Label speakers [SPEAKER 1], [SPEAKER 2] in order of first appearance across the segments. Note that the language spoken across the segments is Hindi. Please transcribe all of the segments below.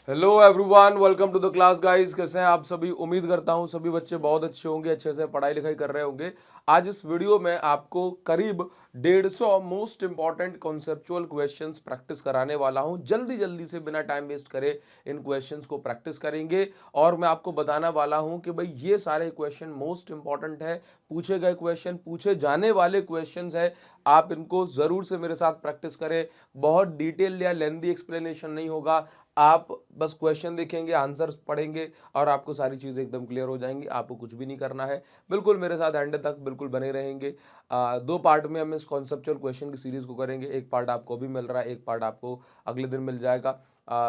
[SPEAKER 1] Hello everyone, welcome to the class guys. कैसे हैं आप सभी? उम्मीद करता हूं सभी बच्चे बहुत अच्छे होंगे, अच्छे से पढ़ाई लिखाई कर रहे होंगे। आज इस वीडियो में आपको करीब 150 most important conceptual questions practice कराने वाला हूं। जल्दी जल्दी से बिना टाइम वेस्ट करे इन क्वेश्चंस को प्रैक्टिस करेंगे और मैं आपको बताने वाला हूं कि भाई ये सारे क्वेश्चन मोस्ट इंपॉर्टेंट है, पूछे गए क्वेश्चन, पूछे जाने वाले क्वेश्चंस है। आप इनको जरूर से मेरे साथ प्रैक्टिस करें। बहुत डिटेल या लेंदी एक्सप्लेनेशन नहीं होगा। आप बस क्वेश्चन देखेंगे, आंसर्स पढ़ेंगे और आपको सारी चीज़ें एकदम क्लियर हो जाएंगी। आपको कुछ भी नहीं करना है, बिल्कुल मेरे साथ एंड तक बिल्कुल बने रहेंगे। दो पार्ट में हम इस कॉन्सेप्चुअल क्वेश्चन की सीरीज को करेंगे। एक पार्ट आपको भी मिल रहा है, एक पार्ट आपको अगले दिन मिल जाएगा।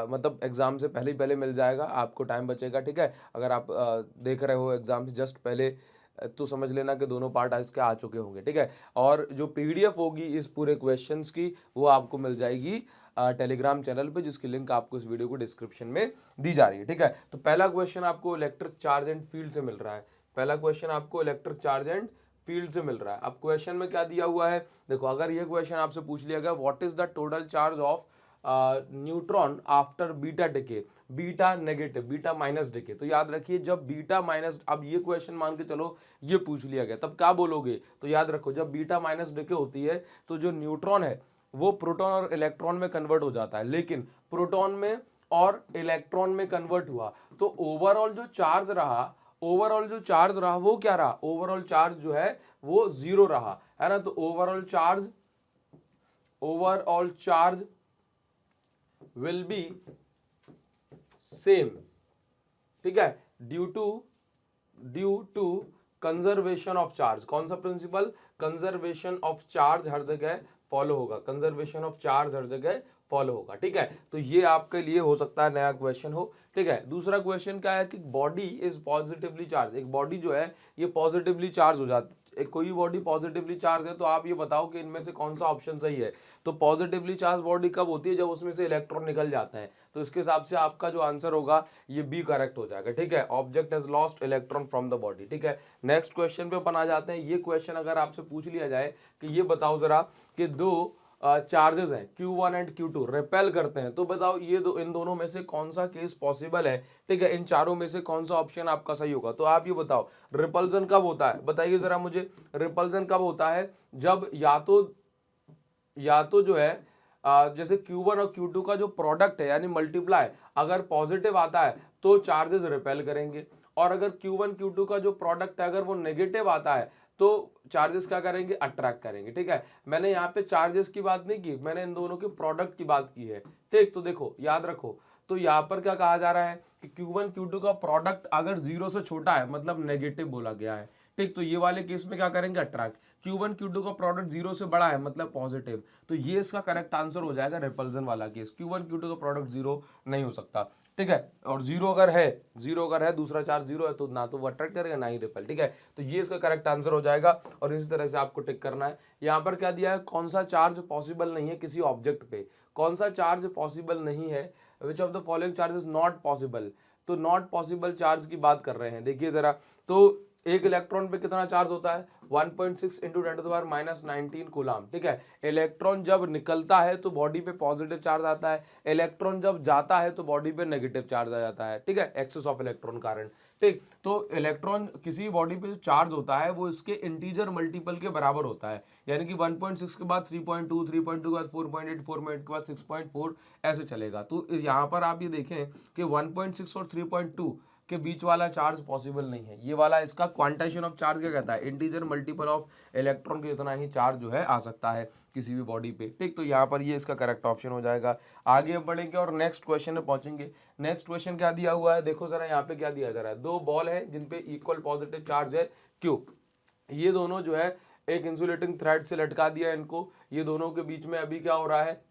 [SPEAKER 1] मतलब एग्जाम से पहले ही पहले मिल जाएगा, आपको टाइम बचेगा। ठीक है, अगर आप देख रहे हो एग्जाम से जस्ट पहले तो समझ लेना कि दोनों पार्ट इसके आ चुके होंगे। ठीक है, और जो पीडीएफ होगी इस पूरे क्वेश्चंस की वो आपको मिल जाएगी टेलीग्राम चैनल पे, जिसकी लिंक आपको इस वीडियो को डिस्क्रिप्शन में दी जा रही है। ठीक है, तो पहला क्वेश्चन आपको इलेक्ट्रिक चार्ज एंड फील्ड से मिल रहा है। पहला क्वेश्चन आपको इलेक्ट्रिक चार्ज एंड फील्ड से मिल रहा है। अब क्वेश्चन में क्या दिया हुआ है, देखो अगर ये क्वेश्चन आपसे पूछ लिया गया what is the total charge of neutron after beta decay, beta negative, beta minus decay, तो याद रखिए जब बीटा माइनस, अब ये क्वेश्चन मान के चलो ये पूछ लिया गया तब क्या बोलोगे, तो याद रखो जब बीटा माइनस डिके होती है तो जो न्यूट्रॉन है वो प्रोटॉन और इलेक्ट्रॉन में कन्वर्ट हो जाता है, लेकिन प्रोटॉन में और इलेक्ट्रॉन में कन्वर्ट हुआ तो ओवरऑल जो चार्ज रहा, ओवरऑल जो चार्ज रहा वो क्या रहा, ओवरऑल चार्ज जो है वो जीरो रहा, है ना। तो overall charge will be same. ठीक है, due to conservation of charge. कौन सा प्रिंसिपल? कंजर्वेशन ऑफ चार्ज हर जगह फॉलो होगा, कंजर्वेशन ऑफ चार्ज हर जगह फॉलो होगा। ठीक है, तो ये आपके लिए हो सकता है नया क्वेश्चन हो। ठीक है, दूसरा क्वेश्चन क्या है कि बॉडी इज पॉजिटिवली चार्ज, एक बॉडी जो है ये पॉजिटिवली चार्ज हो जाती है। एक कोई बॉडी पॉजिटिवली चार्ज है तो आप ये बताओ कि इनमें से कौन सा ऑप्शन सही है। तो पॉजिटिवली चार्ज बॉडी कब होती है? जब उसमें से इलेक्ट्रॉन निकल जाते हैं। तो इसके हिसाब से आपका जो आंसर होगा ये बी करेक्ट हो जाएगा। ठीक है, object has lost electron from the body. ठीक है, नेक्स्ट क्वेश्चन पे अपन आ जाते हैं। ये क्वेश्चन अगर आपसे पूछ लिया जाए कि ये बताओ जरा कि दो चार्जेस हैं Q1 एंड Q2 रिपेल करते हैं, तो बताओ ये दो, इन दोनों में से कौन सा केस पॉसिबल है। ठीक है, इन चारों में से कौन सा ऑप्शन आपका सही होगा। तो आप ये बताओ रिपल्जन कब होता है, बताइए जरा मुझे। रिपल्जन कब होता है? जब या तो जो है जैसे Q1 और Q2 का जो प्रोडक्ट है यानी मल्टीप्लाई अगर पॉजिटिव आता है तो चार्जेस रिपेल करेंगे, और अगर Q1 Q2 का जो प्रोडक्ट है अगर वो नेगेटिव आता है तो चार्जेस क्या करेंगे? अट्रैक्ट करेंगे। ठीक है, मैंने यहाँ पे चार्जेस की बात नहीं की, मैंने इन दोनों के प्रोडक्ट की बात की है। ठीक, तो देखो याद रखो, तो यहाँ पर क्या कहा जा रहा है कि Q1 Q2 का प्रोडक्ट अगर जीरो से छोटा है मतलब नेगेटिव बोला गया है। ठीक, तो ये वाले केस में क्या करेंगे? अट्रैक्ट। Q1 Q2 का प्रोडक्ट जीरो से बड़ा है मतलब पॉजिटिव, तो ये इसका करेक्ट आंसर हो जाएगा रिपल्जन वाला केस। Q1 Q2 का प्रोडक्ट जीरो नहीं हो सकता। ठीक है, और जीरो अगर है दूसरा चार्ज जीरो है तो ना तो वो अट्रैक्ट करेगा ना ही रिपेल। ठीक है, तो ये इसका करेक्ट आंसर हो जाएगा और इसी तरह से आपको टिक करना है। यहाँ पर क्या दिया है? कौन सा चार्ज पॉसिबल नहीं है किसी ऑब्जेक्ट पे, कौन सा चार्ज पॉसिबल नहीं है, which of the following charge is not possible. तो नॉट पॉसिबल चार्ज की बात कर रहे हैं। देखिए जरा, तो एक इलेक्ट्रॉन पे कितना चार्ज होता है? 1.6 इंटू 10⁻⁹ कूलाम। ठीक है, इलेक्ट्रॉन जब निकलता है तो बॉडी पे पॉजिटिव चार्ज आता है, इलेक्ट्रॉन जब जाता है तो बॉडी पे नेगेटिव चार्ज आ जाता है। ठीक है, एक्सेस ऑफ इलेक्ट्रॉन कारण। ठीक, तो इलेक्ट्रॉन किसी बॉडी पे जो चार्ज होता है वो इसके इंटीजर मल्टीपल के बराबर होता है, यानी कि 1.6 के बाद 3.2, 3.2 के बाद 4.8, 4.8 के बाद 6.4, ऐसे चलेगा। तो यहाँ पर आप ये देखें कि 1.6 और 3.2 के बीच वाला चार्ज पॉसिबल नहीं है। ये वाला इसका क्वांटाइजेशन ऑफ चार्ज क्या कहता है? इंटीजर मल्टीपल ऑफ इलेक्ट्रॉन के इतना ही चार्ज जो है आ सकता है किसी भी बॉडी पे। ठीक, तो यहाँ पर ये इसका करेक्ट ऑप्शन हो जाएगा। आगे बढ़ेंगे और नेक्स्ट क्वेश्चन में पहुंचेंगे। नेक्स्ट क्वेश्चन क्या दिया हुआ है, देखो जरा यहाँ पे क्या दिया जा रहा है। दो बॉल है जिनपे इक्वल पॉजिटिव चार्ज है Q, ये दोनों जो है एक इंसुलेटिंग थ्रेड से लटका दिया इनको, ये दोनों के बीच में अभी क्या हो रहा है?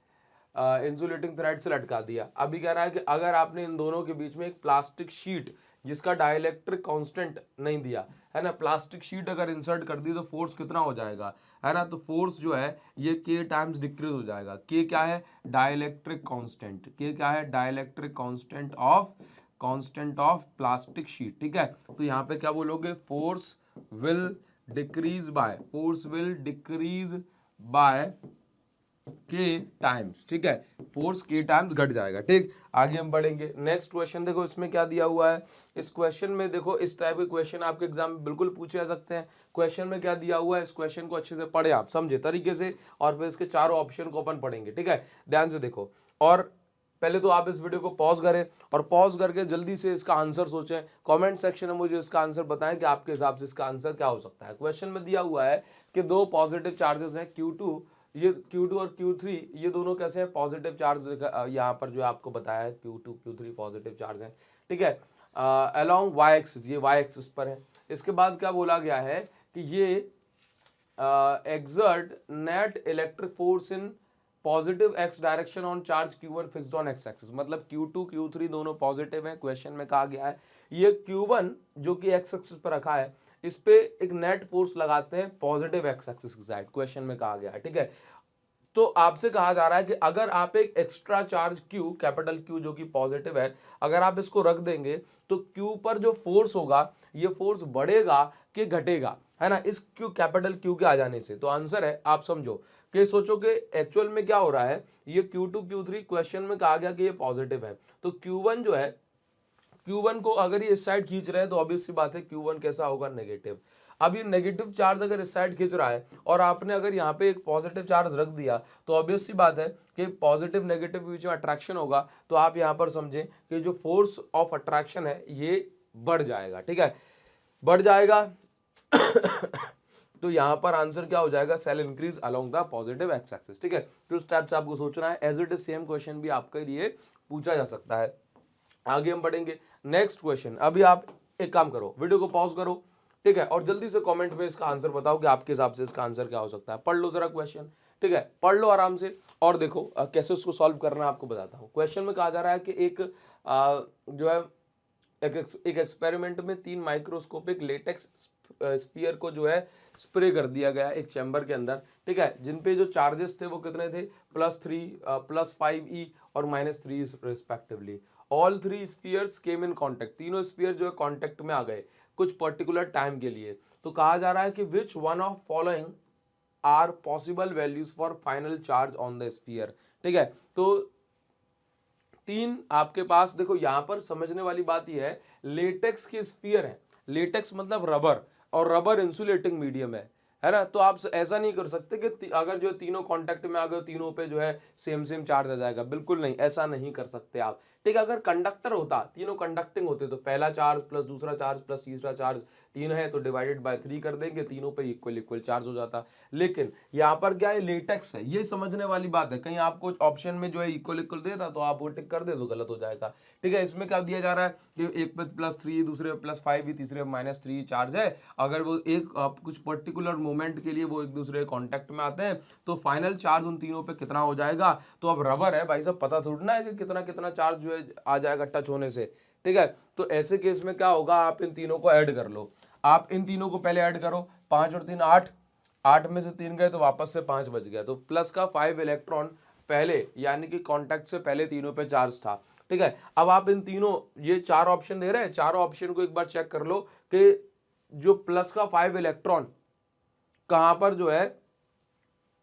[SPEAKER 1] इंसुलेटिंग थ्रेड से लटका दिया। अभी कह रहा है कि अगर आपने इन दोनों के बीच में एक प्लास्टिक शीट जिसका डाइलेक्ट्रिक कांस्टेंट नहीं दिया है ना, प्लास्टिक शीट अगर इंसर्ट कर दी तो फोर्स कितना हो जाएगा, है ना। तो फोर्स जो है ये K टाइम्स डिक्रीज हो जाएगा। K क्या है? Dielectric constant. K क्या है? Dielectric constant of plastic sheet. ठीक है, तो यहाँ पे क्या बोलोगे? फोर्स विल डिक्रीज बाय के टाइम्स, ठीक है, फोर्स के टाइम्स घट जाएगा। ठीक, आगे हम बढ़ेंगे। नेक्स्ट क्वेश्चन देखो इसमें क्या दिया हुआ है। इस क्वेश्चन में देखो इस टाइप के क्वेश्चन आपके एग्जाम में बिल्कुल पूछे जा सकते हैं। क्वेश्चन में क्या दिया हुआ है, इस क्वेश्चन को अच्छे से पढ़े, आप समझे तरीके से, और फिर इसके चारों ऑप्शन को अपन पढ़ेंगे। ठीक है, ध्यान से देखो, और पहले तो आप इस वीडियो को पॉज करें और पॉज करके जल्दी से इसका आंसर सोचें। कमेंट सेक्शन में मुझे इसका आंसर बताएं कि आपके हिसाब से इसका आंसर क्या हो सकता है। क्वेश्चन में दिया हुआ है कि दो पॉजिटिव चार्जेस हैं Q2, ये Q2 और Q3, ये दोनों कैसे हैं, पॉजिटिव चार्ज। यहाँ पर जो आपको बताया है Q2 Q3 पॉजिटिव चार्ज हैं। ठीक है, अलोंग वाई एक्सिस, ये वाई एक्सिस पर है। इसके बाद क्या बोला गया है कि ये exert net electric force in positive x direction on charge Q1 fixed on x axis, मतलब Q2 Q3 दोनों पॉजिटिव हैं। क्वेश्चन में कहा गया है ये Q1 जो कि x एक्सिस पर रखा है, इस पे एक नेट फोर्स लगाते हैं पॉजिटिव x एक्सिस की साइड, क्वेश्चन में कहा गया है। ठीक है, तो आपसे कहा जा रहा है कि अगर आप एक extra charge Q, capital Q जो कि पॉजिटिव है, अगर आप इसको रख देंगे तो Q पर जो फोर्स होगा, ये फोर्स बढ़ेगा कि घटेगा, है ना, इस Q कैपिटल Q के आ जाने से। तो आंसर है, आप समझो कि सोचो कि एक्चुअल में क्या हो रहा है, ये Q2 Q3 क्वेश्चन में कहा गया कि ये पॉजिटिव है, तो Q1 जो है, Q1 को अगर ये इस साइड खींच रहे हैं तो ऑब्वियस सी बात है Q1 कैसा होगा, नेगेटिव। अब ये नेगेटिव चार्ज अगर इस साइड खींच रहा है और आपने अगर यहाँ पे एक पॉजिटिव चार्ज रख दिया, तो ऑब्वियस सी बात है कि पॉजिटिव नेगेटिव के बीच में अट्रैक्शन होगा। तो आप यहाँ पर समझें कि जो फोर्स ऑफ अट्रैक्शन है ये बढ़ जाएगा। ठीक है, बढ़ जाएगा तो यहाँ पर आंसर क्या हो जाएगा, cell increase along the positive x axis. ठीक है, तो इस टाइप से आपको सोचना है। As it is same question भी आपके लिए पूछा जा सकता है। आगे हम बढ़ेंगे। नेक्स्ट क्वेश्चन, अभी आप एक काम करो, वीडियो को पॉज करो, ठीक है, और जल्दी से कमेंट में इसका आंसर बताओ कि आपके हिसाब से इसका आंसर क्या हो सकता है। पढ़ लो जरा क्वेश्चन, ठीक है, पढ़ लो आराम से, और देखो कैसे उसको सॉल्व करना है आपको बताता हूँ। क्वेश्चन में कहा जा रहा है कि एक जो है एक एक्सपेरिमेंट में 3 माइक्रोस्कोपिक लेटेक्स स्फीयर को जो है स्प्रे कर दिया गया एक चैम्बर के अंदर। ठीक है, जिन पे जो चार्जेस थे वो कितने थे, +3, +5e और -3 respectively. All 3 spheres came in contact, तीनों स्फीयर जो है कॉन्टेक्ट में आ गए कुछ पर्टिकुलर टाइम के लिए। तो कहा जा रहा है कि which one of following are possible values for final charge on the sphere. ठीक है, तो 3 आपके पास, देखो यहां पर समझने वाली बात यह है, लेटेक्स के स्फीयर है, लेटेक्स मतलब रबर, और रबर इंसुलेटिंग मीडियम है ना। तो आप ऐसा नहीं कर सकते कि अगर जो तीनों कांटेक्ट में आ गए तीनों पे जो है सेम सेम चार्ज आ जाएगा, बिल्कुल नहीं, ऐसा नहीं कर सकते आप। ठीक है, अगर कंडक्टर होता, तीनों कंडक्टिंग होते, तो पहला चार्ज प्लस दूसरा चार्ज प्लस तीसरा चार्ज 3 है तो डिवाइडेड बाय 3 कर देंगे, तीनों पे इक्वल इक्वल चार्ज हो जाता। लेकिन यहाँ पर क्या है, लेटेक्स है, ये समझने वाली बात है। कहीं आपको ऑप्शन में जो है इक्वल इक्वल देता तो आप वो टिक कर दे तो गलत हो जाएगा। ठीक है, इसमें क्या दिया जा रहा है कि एक पे +3, दूसरे पे +5, तीसरे पे -3 चार्ज है। अगर वो एक कुछ पर्टिकुलर मोमेंट के लिए वो एक दूसरे कांटेक्ट में आते हैं तो फाइनल चार्ज उन तीनों पे कितना हो जाएगा। तो अब रबर है भाई साहब, पता थोड़ा ना है कि कितना कितना चार्ज जो है आ जाएगा टच होने से। ठीक है, तो ऐसे केस में क्या होगा, आप इन तीनों को ऐड कर लो। आप इन तीनों को पहले ऐड करो, 5 और 3 8, 8 में से 3 गए तो वापस से 5 बच गया, तो प्लस का 5 इलेक्ट्रॉन पहले, यानी कि कांटेक्ट से पहले तीनों पे चार्ज था। ठीक है, अब आप इन तीनों, ये 4 ऑप्शन दे रहे हैं, चारों ऑप्शन को एक बार चेक कर लो कि जो प्लस का 5 इलेक्ट्रॉन कहां पर जो है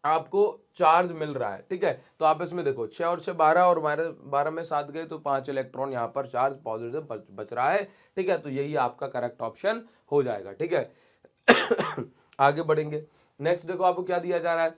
[SPEAKER 1] आपको चार्ज मिल रहा है। ठीक है, तो आप इसमें देखो 6 और 6 12, और 12 में 7 गए तो 5 इलेक्ट्रॉन यहाँ पर चार्ज पॉजिटिव बच रहा है। ठीक है, तो यही आपका करेक्ट ऑप्शन हो जाएगा। ठीक है आगे बढ़ेंगे। नेक्स्ट देखो आपको क्या दिया जा रहा है,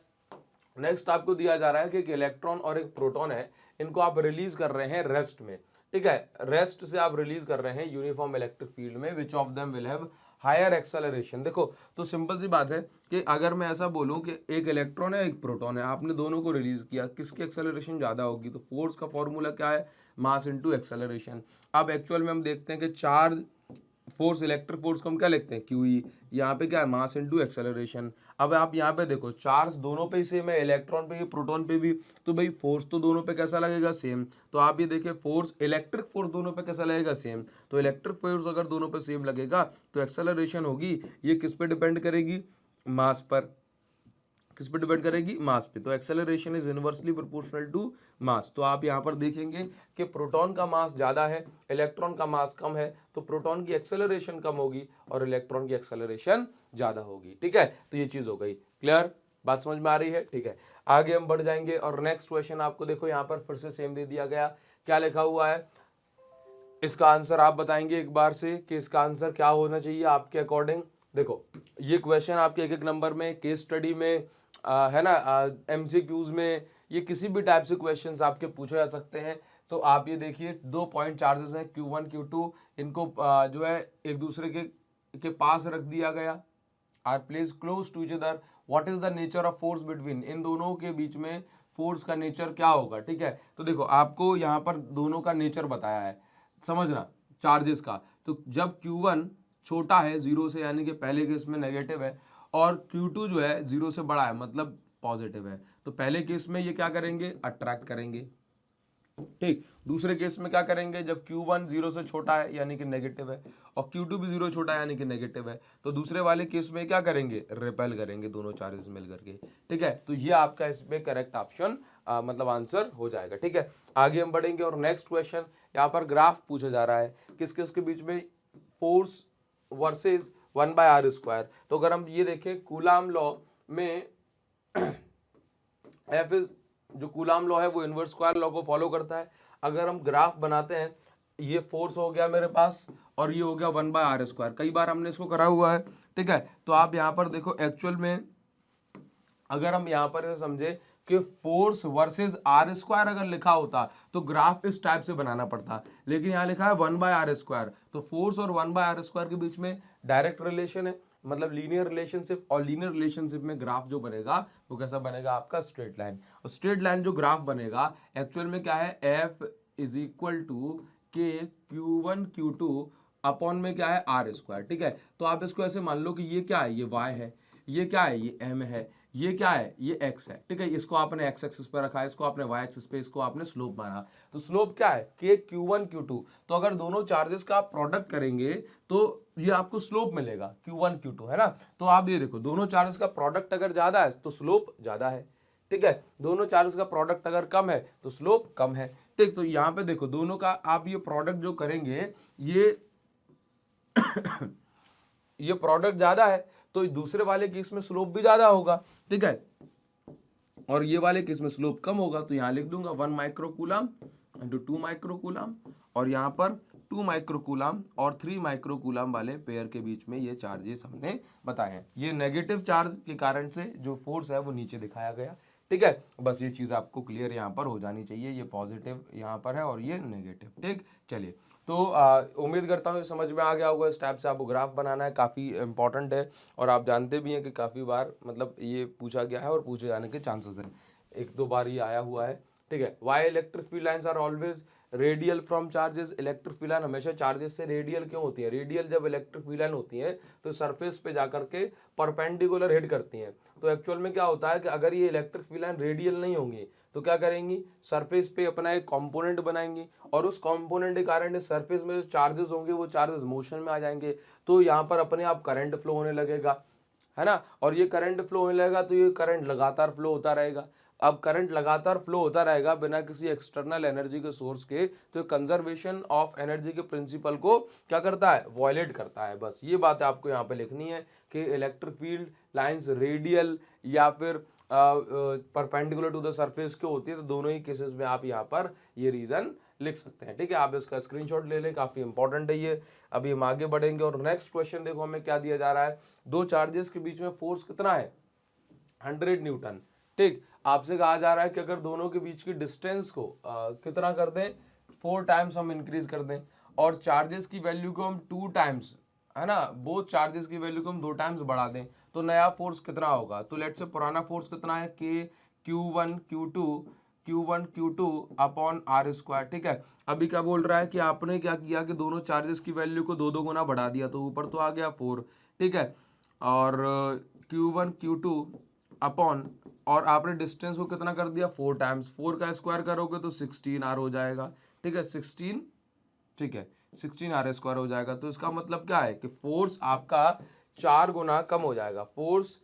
[SPEAKER 1] नेक्स्ट आपको दिया जा रहा है कि एक इलेक्ट्रॉन और एक प्रोटॉन है, इनको आप रिलीज कर रहे हैं रेस्ट में। ठीक है, रेस्ट से आप रिलीज कर रहे हैं यूनिफॉर्म इलेक्ट्रिक फील्ड में, which of them will have higher acceleration. देखो तो सिंपल सी बात है कि अगर मैं ऐसा बोलूं कि एक इलेक्ट्रॉन है एक प्रोटॉन है, आपने दोनों को रिलीज किया, किसकी एक्सेलरेशन ज्यादा होगी, तो फोर्स का फॉर्मूला क्या है, मास इनटू एक्सेलरेशन। अब एक्चुअल में हम देखते हैं कि चार्ज फोर्स, इलेक्ट्रिक फोर्स को हम क्या लिखते हैं, QE, यहाँ पे क्या है, मास इनटू एक्सेलरेशन। अब आप यहाँ पे देखो चार्ज दोनों पे ही सेम है, इलेक्ट्रॉन पे भी प्रोटॉन पे भी, तो भाई फोर्स तो दोनों पे कैसा लगेगा, सेम। तो आप ये देखिए फोर्स, इलेक्ट्रिक फोर्स दोनों पे कैसा लगेगा, सेम। तो इलेक्ट्रिक फोर्स अगर दोनों पे सेम लगेगा तो एक्सेलरेशन होगी, ये किस पे डिपेंड करेगी, मास पर। किस पे डिपेंड करेगी, मास पे। तो acceleration is inversely proportional to mass. तो आप यहाँ पर देखेंगे कि प्रोटॉन का मास ज्यादा है, इलेक्ट्रॉन का मास कम है, तो प्रोटॉन की एक्सेलरेशन कम होगी और इलेक्ट्रॉन की एक्सेलरेशन ज्यादा होगी। ठीक है, तो ये चीज हो गई क्लियर। बात समझ में आ रही है? ठीक है, आगे हम बढ़ जाएंगे और नेक्स्ट क्वेश्चन आपको देखो यहाँ पर फिर से सेम दे दिया गया, क्या लिखा हुआ है, इसका आंसर आप बताएंगे एक बार से कि इसका आंसर क्या होना चाहिए आपके अकॉर्डिंग। देखो ये क्वेश्चन आपके एक एक नंबर में, केस स्टडी में है ना, एमसीक्यूज में, ये किसी भी टाइप से क्वेश्चंस आपके पूछे जा सकते हैं। तो आप ये देखिए 2 पॉइंट चार्जेस हैं Q1 Q2, इनको जो है एक दूसरे के पास रख दिया गया, are placed close to each other, what is the nature of force between, इन दोनों के बीच में फोर्स का नेचर क्या होगा। ठीक है, तो देखो आपको यहाँ पर दोनों का नेचर बताया है, समझना चार्जेस का। तो जब Q1 छोटा है 0 से, यानी कि पहले केस में नेगेटिव है, और Q2 जो है 0 से बड़ा है मतलब पॉजिटिव है, तो पहले केस में ये क्या करेंगे, अट्रैक्ट करेंगे। ठीक, दूसरे केस में क्या करेंगे, जब Q1 0 से छोटा है यानी कि नेगेटिव है, और Q2 भी 0 छोटा है यानी कि नेगेटिव है, तो दूसरे वाले केस में क्या करेंगे, रिपेल करेंगे दोनों चार्जेस मिल करके। ठीक है, तो ये आपका इसमें करेक्ट ऑप्शन मतलब आंसर हो जाएगा। ठीक है, आगे हम बढ़ेंगे और नेक्स्ट क्वेश्चन यहाँ पर ग्राफ पूछा जा रहा है, किस किस के बीच में, फोर्स वर्सेज 1/r²। तो अगर हम ये देखें कूलाम लॉ में एफ इज, जो कूलाम लॉ है वो इनवर्स स्क्वायर लॉ को फॉलो करता है। अगर हम ग्राफ बनाते हैं, ये फोर्स हो गया मेरे पास और ये हो गया 1/r², कई बार हमने इसको करा हुआ है। ठीक है, तो आप यहाँ पर देखो एक्चुअल में अगर हम यहाँ पर समझे कि फोर्स वर्सेस r² अगर लिखा होता तो ग्राफ इस टाइप से बनाना पड़ता, लेकिन यहाँ लिखा है 1/r², तो फोर्स और 1/r² के बीच में डायरेक्ट रिलेशन है, मतलब लीनियर रिलेशनशिप, और लीनियर रिलेशनशिप में ग्राफ जो बनेगा वो कैसा बनेगा, आपका स्ट्रेट लाइन। और स्ट्रेट लाइन जो ग्राफ बनेगा एक्चुअल में क्या है, F इज इक्वल टू के Q1 Q2 अपॉन में क्या है, r²। ठीक है, तो आप इसको ऐसे मान लो कि ये क्या है, ये y है, ये क्या है, ये m है, ये क्या है, ये x है। ठीक है, इसको आपने x एक्सिस पे रखा है, इसको आपने y एक्सिस पे, इसको आपने स्लोप माना। तो स्लोप क्या है, के Q1 Q2, तो अगर दोनों चार्जेस का आप प्रोडक्ट करेंगे तो ये आपको स्लोप मिलेगा Q1 Q2, है ना। तो आप ये देखो दोनों चार्जेस का प्रोडक्ट अगर ज्यादा है तो स्लोप ज्यादा है। ठीक है, दोनों चार्जेस का प्रोडक्ट अगर कम है तो स्लोप कम है। ठीक, तो यहाँ पे देखो दोनों का आप ये प्रोडक्ट जो करेंगे, ये ये प्रोडक्ट ज्यादा है तो दूसरे वाले केस में स्लोप भी ज्यादा होगा। ठीक है, और ये वाले केस में स्लोप कम होगा, तो यहां लिख दूंगा 1 माइक्रोकूलम इंटू 2 माइक्रोकूलम, और यहाँ पर 2 माइक्रोकूलम और 3 माइक्रोकूलम वाले पेयर के बीच में ये चार्जेस हमने बताए हैं। ये नेगेटिव चार्ज के कारण से जो फोर्स है वो नीचे दिखाया गया। ठीक है, बस ये चीज आपको क्लियर यहाँ पर हो जानी चाहिए, ये पॉजिटिव यहाँ पर है और ये नेगेटिव। ठीक, चलिए, तो उम्मीद करता हूँ समझ में आ गया होगा। इस टाइप से आपको ग्राफ बनाना है, काफ़ी इंपॉर्टेंट है, और आप जानते भी हैं कि काफ़ी बार मतलब ये पूछा गया है और पूछे जाने के चांसेस हैं, एक दो बार ये आया हुआ है। ठीक है, why electric field lines are always radial from charges, electric field line हमेशा चार्जेस से रेडियल क्यों होती है, रेडियल जब इलेक्ट्रिक फील्ड लाइन होती है तो सरफेस पे जाकर के परपेंडिकुलर हिट करती हैं। तो एक्चुअल में क्या होता है कि अगर ये इलेक्ट्रिक फील्ड लाइन रेडियल नहीं होंगी तो क्या करेंगी, सरफेस पे अपना एक कंपोनेंट बनाएंगी, और उस कंपोनेंट के कारण सरफेस में जो चार्जेस होंगे वो चार्जेस मोशन में आ जाएंगे, तो यहाँ पर अपने आप करंट फ्लो होने लगेगा, है ना। और ये करंट फ्लो होने लगेगा तो ये करंट लगातार फ्लो होता रहेगा। अब करंट लगातार फ्लो होता रहेगा बिना किसी एक्सटर्नल एनर्जी के सोर्स के, तो कंजर्वेशन ऑफ एनर्जी के प्रिंसिपल को क्या करता है, वॉयलेट करता है। बस ये बात आपको यहाँ पे लिखनी है कि इलेक्ट्रिक फील्ड लाइंस रेडियल या फिर परपेंडिकुलर टू द सरफेस क्यों होती है, तो दोनों ही केसेस में आप यहाँ पर ये रीजन लिख सकते हैं। ठीक है, आप इसका स्क्रीनशॉट ले लें, काफी इंपॉर्टेंट है ये। अभी हम आगे बढ़ेंगे और नेक्स्ट क्वेश्चन देखो हमें क्या दिया जा रहा है, दो चार्जेस के बीच में फोर्स कितना है, 100 न्यूटन। ठीक, आपसे कहा जा रहा है कि अगर दोनों के बीच की डिस्टेंस को कितना कर दें, 4 टाइम्स हम इंक्रीज कर दें, और चार्जेस की वैल्यू को हम 2 टाइम्स, है ना, बोथ चार्जेस की वैल्यू को हम 2 टाइम्स बढ़ा दें, तो नया फोर्स कितना होगा। तो लेट्स से पुराना फोर्स कितना है, के Q1 Q2 अपॉन r²। ठीक है, अभी क्या बोल रहा है कि आपने क्या किया कि दोनों चार्जेस की वैल्यू को 2 गुना बढ़ा दिया, तो ऊपर तो आ गया 4। ठीक है, और Q1 Q2 अपॉन, और आपने डिस्टेंस को कितना कर दिया, 4 टाइम्स, 4 का स्क्वायर करोगे तो 16r हो जाएगा। ठीक है, 16, ठीक है 16r² हो जाएगा। तो इसका मतलब क्या है कि फोर्स आपका 4 गुना कम हो जाएगा, फोर्स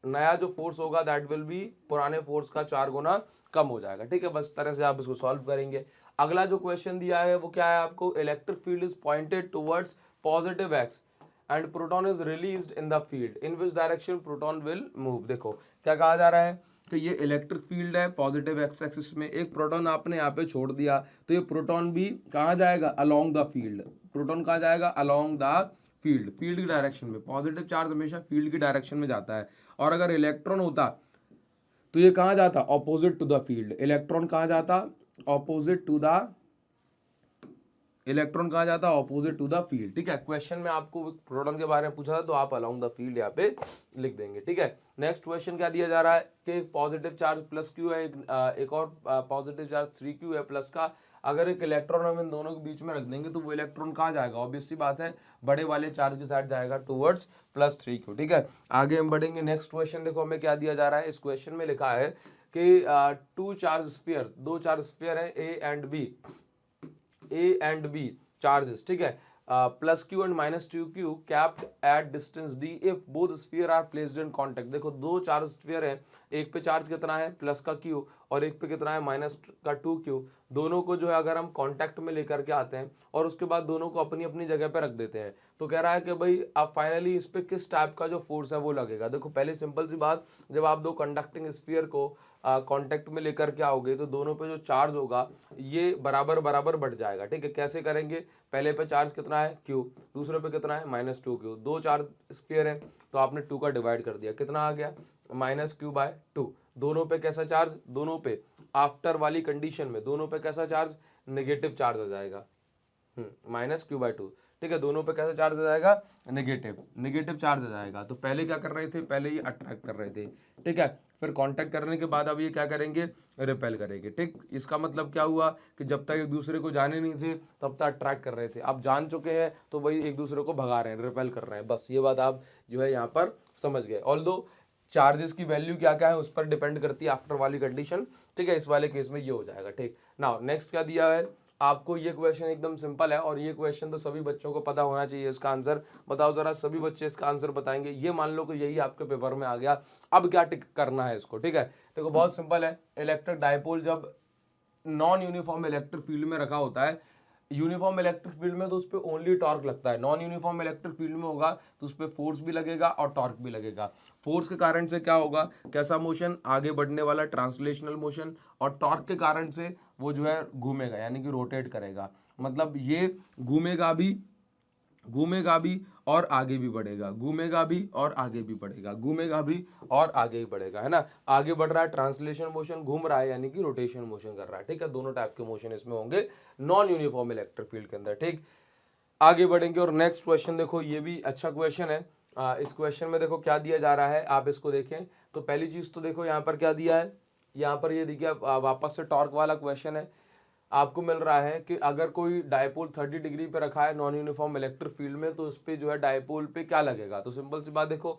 [SPEAKER 1] नया जो फोर्स होगा दैट विल बी पुराने फोर्स का 4 गुना कम हो जाएगा। ठीक है, बस तरह से आप इसको सॉल्व करेंगे। अगला जो क्वेश्चन दिया है वो क्या है आपको, electric field is pointed towards positive x and proton is released in the field, in which direction proton will move. देखो क्या कहा जा रहा है कि ये इलेक्ट्रिक फील्ड है पॉजिटिव एक्स एक्सिस में, एक प्रोटॉन आपने यहाँ पे छोड़ दिया तो ये प्रोटॉन भी कहाँ जाएगा, अलोंग द फील्ड। प्रोटॉन कहाँ जाएगा, अलोंग द फील्ड, फील्ड की डायरेक्शन में। पॉजिटिव चार्ज हमेशा फील्ड की डायरेक्शन में जाता है। और अगर इलेक्ट्रॉन होता तो ये कहाँ जाता, opposite to the field. Electron कहाँ जाता, ऑपोजिट टू द, इलेक्ट्रॉन कहाँ जाता, ऑपोजिट टू द फील्ड। ठीक है, क्वेश्चन में आपको प्रोटॉन के बारे में पूछा था तो आप अलोंग द फील्ड यहाँ पे लिख देंगे। ठीक है, नेक्स्ट क्वेश्चन क्या दिया जा रहा है कि एक पॉजिटिव चार्ज प्लस क्यू है, एक और पॉजिटिव चार्ज 3q है प्लस का। अगर एक इलेक्ट्रॉन हम इन दोनों के बीच में रख देंगे तो वो इलेक्ट्रॉन कहाँ जाएगा, ऑब्वियस सी बात है बड़े वाले चार्ज के साथ जाएगा टूवर्ड्स प्लस 3q। ठीक है, आगे हम बढ़ेंगे। नेक्स्ट क्वेश्चन देखो हमें क्या दिया जा रहा है। इस क्वेश्चन में लिखा है कि टू चार्ज स्फीयर, दो चार्ज स्फीयर है ए एंड बी चार्जेस। ठीक है, plus q and minus two q capped at distance d if both sphere are placed in contact. देखो दो चार्ज स्फीयर है, एक पे चार्ज कितना है प्लस का क्यू और एक पे कितना है माइनस का 2q। दोनों को जो है अगर हम कांटेक्ट में लेकर के आते हैं और उसके बाद दोनों को अपनी अपनी जगह पे रख देते हैं तो कह रहा है कि भाई अब फाइनली इस पे किस टाइप का जो फोर्स है वो लगेगा। देखो पहले सिंपल सी बात, जब आप दो कंडक्टिंग स्फीयर को कांटेक्ट में लेकर के आओगे तो दोनों पे जो चार्ज होगा ये बराबर बराबर बढ़ जाएगा। ठीक है, कैसे करेंगे, पहले पे चार्ज कितना है q, दूसरे पे कितना है माइनस 2q। दो चार्ज स्फीयर है तो आपने 2 का डिवाइड कर दिया, कितना आ गया -q/2। दोनों पे कैसा चार्ज, दोनों पे आफ्टर वाली कंडीशन में दोनों पे कैसा चार्ज, नेगेटिव चार्ज आ जाएगा, -q/2। ठीक है, दोनों पे कैसा चार्ज आ जाएगा, नेगेटिव चार्ज आ जाएगा। तो पहले क्या कर रहे थे, पहले ये अट्रैक्ट कर रहे थे। ठीक है, फिर कांटेक्ट करने के बाद अब ये क्या करेंगे, रिपेल करेंगे। ठीक, इसका मतलब क्या हुआ कि जब तक एक दूसरे को जाने नहीं थे तब तक अट्रैक्ट कर रहे थे, अब जान चुके हैं तो वही एक दूसरे को भगा रहे हैं, रिपेल कर रहे हैं। बस ये बात आप जो है यहाँ पर समझ गए। ऑल्दो चार्जेस की वैल्यू क्या क्या है उस पर डिपेंड करती है आफ्टर वाली कंडीशन। ठीक है, इस वाले केस में ये हो जाएगा। ठीक, नाउ नेक्स्ट क्या दिया है आपको, ये क्वेश्चन एकदम सिंपल है और ये क्वेश्चन तो सभी बच्चों को पता होना चाहिए इसका आंसर। बताओ जरा, सभी बच्चे इसका आंसर बताएंगे। ये मान लो कि यही आपके पेपर में आ गया, अब क्या टिक करना है इसको। ठीक है, देखो बहुत सिंपल है। इलेक्ट्रिक डायपोल जब नॉन यूनिफॉर्म इलेक्ट्रिक फील्ड में रखा होता है, यूनिफॉर्म इलेक्ट्रिक फील्ड में तो उस पर ओनली टॉर्क लगता है, नॉन यूनिफॉर्म इलेक्ट्रिक फील्ड में होगा तो उस पर फोर्स भी लगेगा और टॉर्क भी लगेगा। फोर्स के कारण से क्या होगा, कैसा मोशन, आगे बढ़ने वाला ट्रांसलेशनल मोशन, और टॉर्क के कारण से वो जो है घूमेगा यानी कि रोटेट करेगा। मतलब ये घूमेगा भी और आगे भी बढ़ेगा, घूमेगा भी और आगे भी बढ़ेगा, घूमेगा भी और आगे भी बढ़ेगा, है ना। आगे बढ़ रहा है ट्रांसलेशन मोशन, घूम रहा है यानी कि रोटेशन मोशन कर रहा है। ठीक है, दोनों टाइप के मोशन इसमें होंगे नॉन यूनिफॉर्म इलेक्ट्रिक फील्ड के अंदर। ठीक, आगे बढ़ेंगे और नेक्स्ट क्वेश्चन देखो, ये भी अच्छा क्वेश्चन है। इस क्वेश्चन में देखो क्या दिया जा रहा है, आप इसको देखें तो पहली चीज तो देखो यहाँ पर क्या दिया है, यहाँ पर ये देखिए वापस से टॉर्क वाला क्वेश्चन है। आपको मिल रहा है कि अगर कोई डायपोल 30 डिग्री पे रखा है नॉन यूनिफॉर्म इलेक्ट्रिक फील्ड में तो उस पर जो है डायपोल पे क्या लगेगा। तो सिंपल सी बात देखो,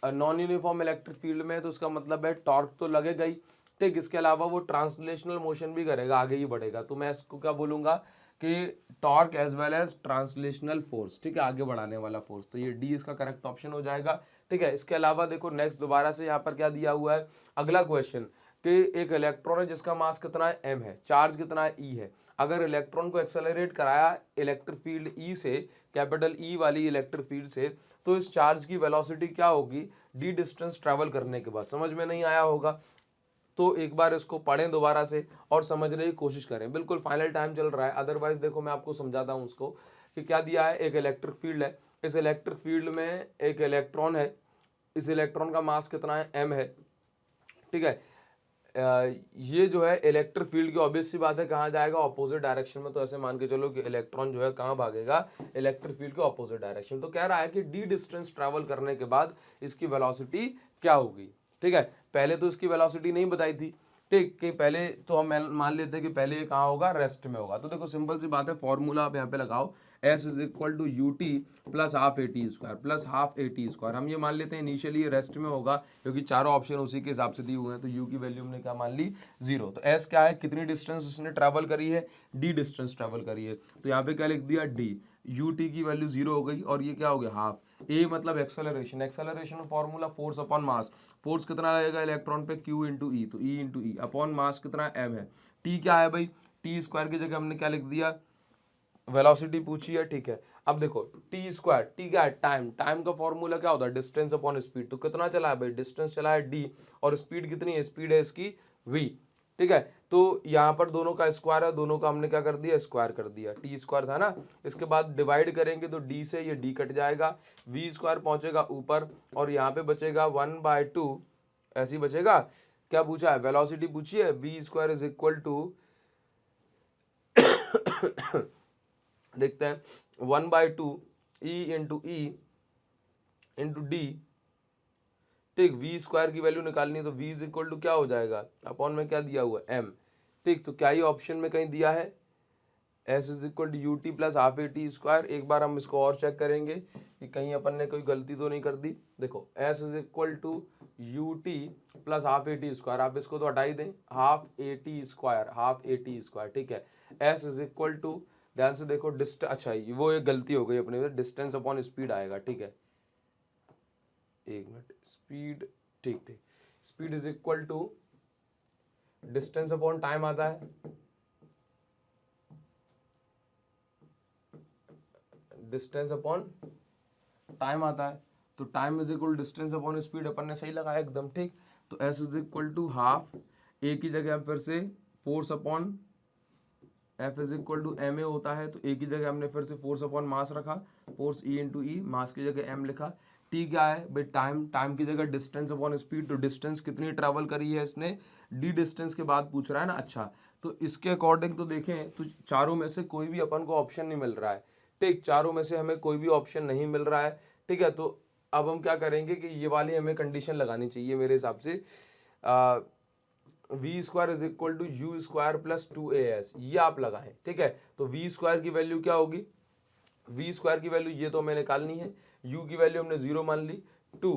[SPEAKER 1] नॉन यूनिफॉर्म इलेक्ट्रिक फील्ड में तो उसका मतलब है टॉर्क तो लगेगा ही। ठीक, इसके अलावा वो ट्रांसलेशनल मोशन भी करेगा, आगे ही बढ़ेगा। तो मैं इसको क्या बोलूंगा कि torque as well as translational force. ठीक है, आगे बढ़ाने वाला फोर्स, तो ये डी इसका करेक्ट ऑप्शन हो जाएगा। ठीक है, इसके अलावा देखो नेक्स्ट दोबारा से यहाँ पर क्या दिया हुआ है, अगला क्वेश्चन कि एक इलेक्ट्रॉन है जिसका मास कितना है m है, चार्ज कितना है e है। अगर इलेक्ट्रॉन को एक्सेलरेट कराया इलेक्ट्रिक फील्ड E से, कैपिटल E वाली इलेक्ट्रिक फील्ड से, तो इस चार्ज की वेलोसिटी क्या होगी d डिस्टेंस ट्रैवल करने के बाद। समझ में नहीं आया होगा तो एक बार इसको पढ़ें दोबारा से और समझने की कोशिश करें। बिल्कुल फाइनल टाइम चल रहा है, अदरवाइज देखो मैं आपको समझाता हूँ उसको कि क्या दिया है। एक इलेक्ट्रिक फील्ड है, इस इलेक्ट्रिक फील्ड में एक इलेक्ट्रॉन है, इस इलेक्ट्रॉन का मास कितना है m है। ठीक है, ये जो है इलेक्ट्रिक फील्ड की ऑब्वियस सी बात है कहाँ जाएगा, ऑपोजिट डायरेक्शन में। तो ऐसे मान के चलो कि इलेक्ट्रॉन जो है कहाँ भागेगा, इलेक्ट्रिक फील्ड के ऑपोजिट डायरेक्शन। तो कह रहा है कि डी डिस्टेंस ट्रैवल करने के बाद इसकी वेलोसिटी क्या होगी। ठीक है, पहले तो इसकी वेलोसिटी नहीं बताई थी। ठीक, कि पहले तो हम मान लेते हैं कि पहले ये कहाँ होगा, रेस्ट में होगा। तो देखो सिंपल सी बात है, फॉर्मूला आप यहाँ पे लगाओ, S is equal to u t plus half a t square plus half a t square. हम ये मान लेते हैं इनिशियली रेस्ट में होगा क्योंकि चारों ऑप्शन उसी के हिसाब से दिए हुए हैं, तो u की वैल्यू हमने क्या मान ली, 0। तो S क्या है, कितनी डिस्टेंस इसने ट्रैवल करी है, d डिस्टेंस ट्रैवल करी है। तो यहाँ पे क्या लिख दिया, d, u t की वैल्यू 0 हो गई और ये क्या हो गया, हाफ। a मतलब एक्सेलरेशन, एक्सेलरेशन में formula force upon mass, force कितना लगेगा इलेक्ट्रॉन पे, q इंटू ई, तो e into e upon mass कितना m है। t क्या है भाई, t स्क्वायर की जगह हमने क्या लिख दिया, वेलोसिटी पूछी है, ठीक है। अब देखो टी स्क्वायर, टी क्या है, टाइम, टाइम का फॉर्मूला क्या होता है, डिस्टेंस अपॉन स्पीड। तो कितना चला है भाई, डिस्टेंस चला है डी, और स्पीड कितनी है, स्पीड है इसकी वी, ठीक है। तो यहाँ पर दोनों का स्क्वायर है, दोनों का हमने क्या कर दिया, स्क्वायर कर दिया, टी स्क्वायर था ना। इसके बाद डिवाइड करेंगे तो डी से ये डी कट जाएगा, वी स्क्वायर पहुंचेगा ऊपर, और यहाँ पे बचेगा 1/2, ऐसे ही बचेगा। क्या पूछा है, वेलोसिटी पूछी है, v square is equal to देखते हैं 1/2 ई इंटू डी, ठीक। वी स्क्वायर की वैल्यू निकालनी है तो वी इज इक्वल टू क्या हो जाएगा, अपॉन में क्या दिया हुआ है, एम, ठीक। तो क्या ये ऑप्शन में कहीं दिया है, s is equal to u t plus half a t square. एक बार हम इसको और चेक करेंगे कि कहीं अपन ने कोई गलती तो नहीं कर दी। देखो s is equal to u t plus half a t square, आप इसको तो हटा ही दें, half a t square, half a t square, ठीक है। एस इज इक्वल टू, ध्यान से देखो अच्छा वो एक गलती हो गई अपने, डिस्टेंस अपॉन स्पीड आएगा, ठीक है। एक मिनट, स्पीड, ठीक ठीक, speed is equal to distance upon time आता है, डिस्टेंस अपॉन टाइम आता है। तो time is equal distance upon speed, अपन ने सही लगाया एकदम, ठीक। तो S is equal to half, A की जगह फिर से force upon F is equal to M A होता है, तो ए की जगह हमने फिर से फोर्स अपॉन मास रखा, फोर्स ई इंटू ई, मास की जगह एम लिखा। टी क्या है भाई, टाइम, टाइम की जगह डिस्टेंस अपॉन स्पीड, तो डिस्टेंस कितनी ट्रैवल करी है इसने, डी डिस्टेंस के बाद पूछ रहा है ना। अच्छा, तो इसके अकॉर्डिंग तो देखें तो चारों में से कोई भी अपन को ऑप्शन नहीं मिल रहा है, ठीक। चारों में से हमें कोई भी ऑप्शन नहीं मिल रहा है, ठीक है। तो अब हम क्या करेंगे कि ये वाली हमें कंडीशन लगानी चाहिए मेरे हिसाब से, v square is equal to u square plus 2as, ये आप लगाएं, ठीक है। तो वी स्क्वायर की वैल्यू क्या होगी, वी स्क्वायर की वैल्यू ये तो हमें निकालनी है, यू की वैल्यू हमने 0 मान ली, 2,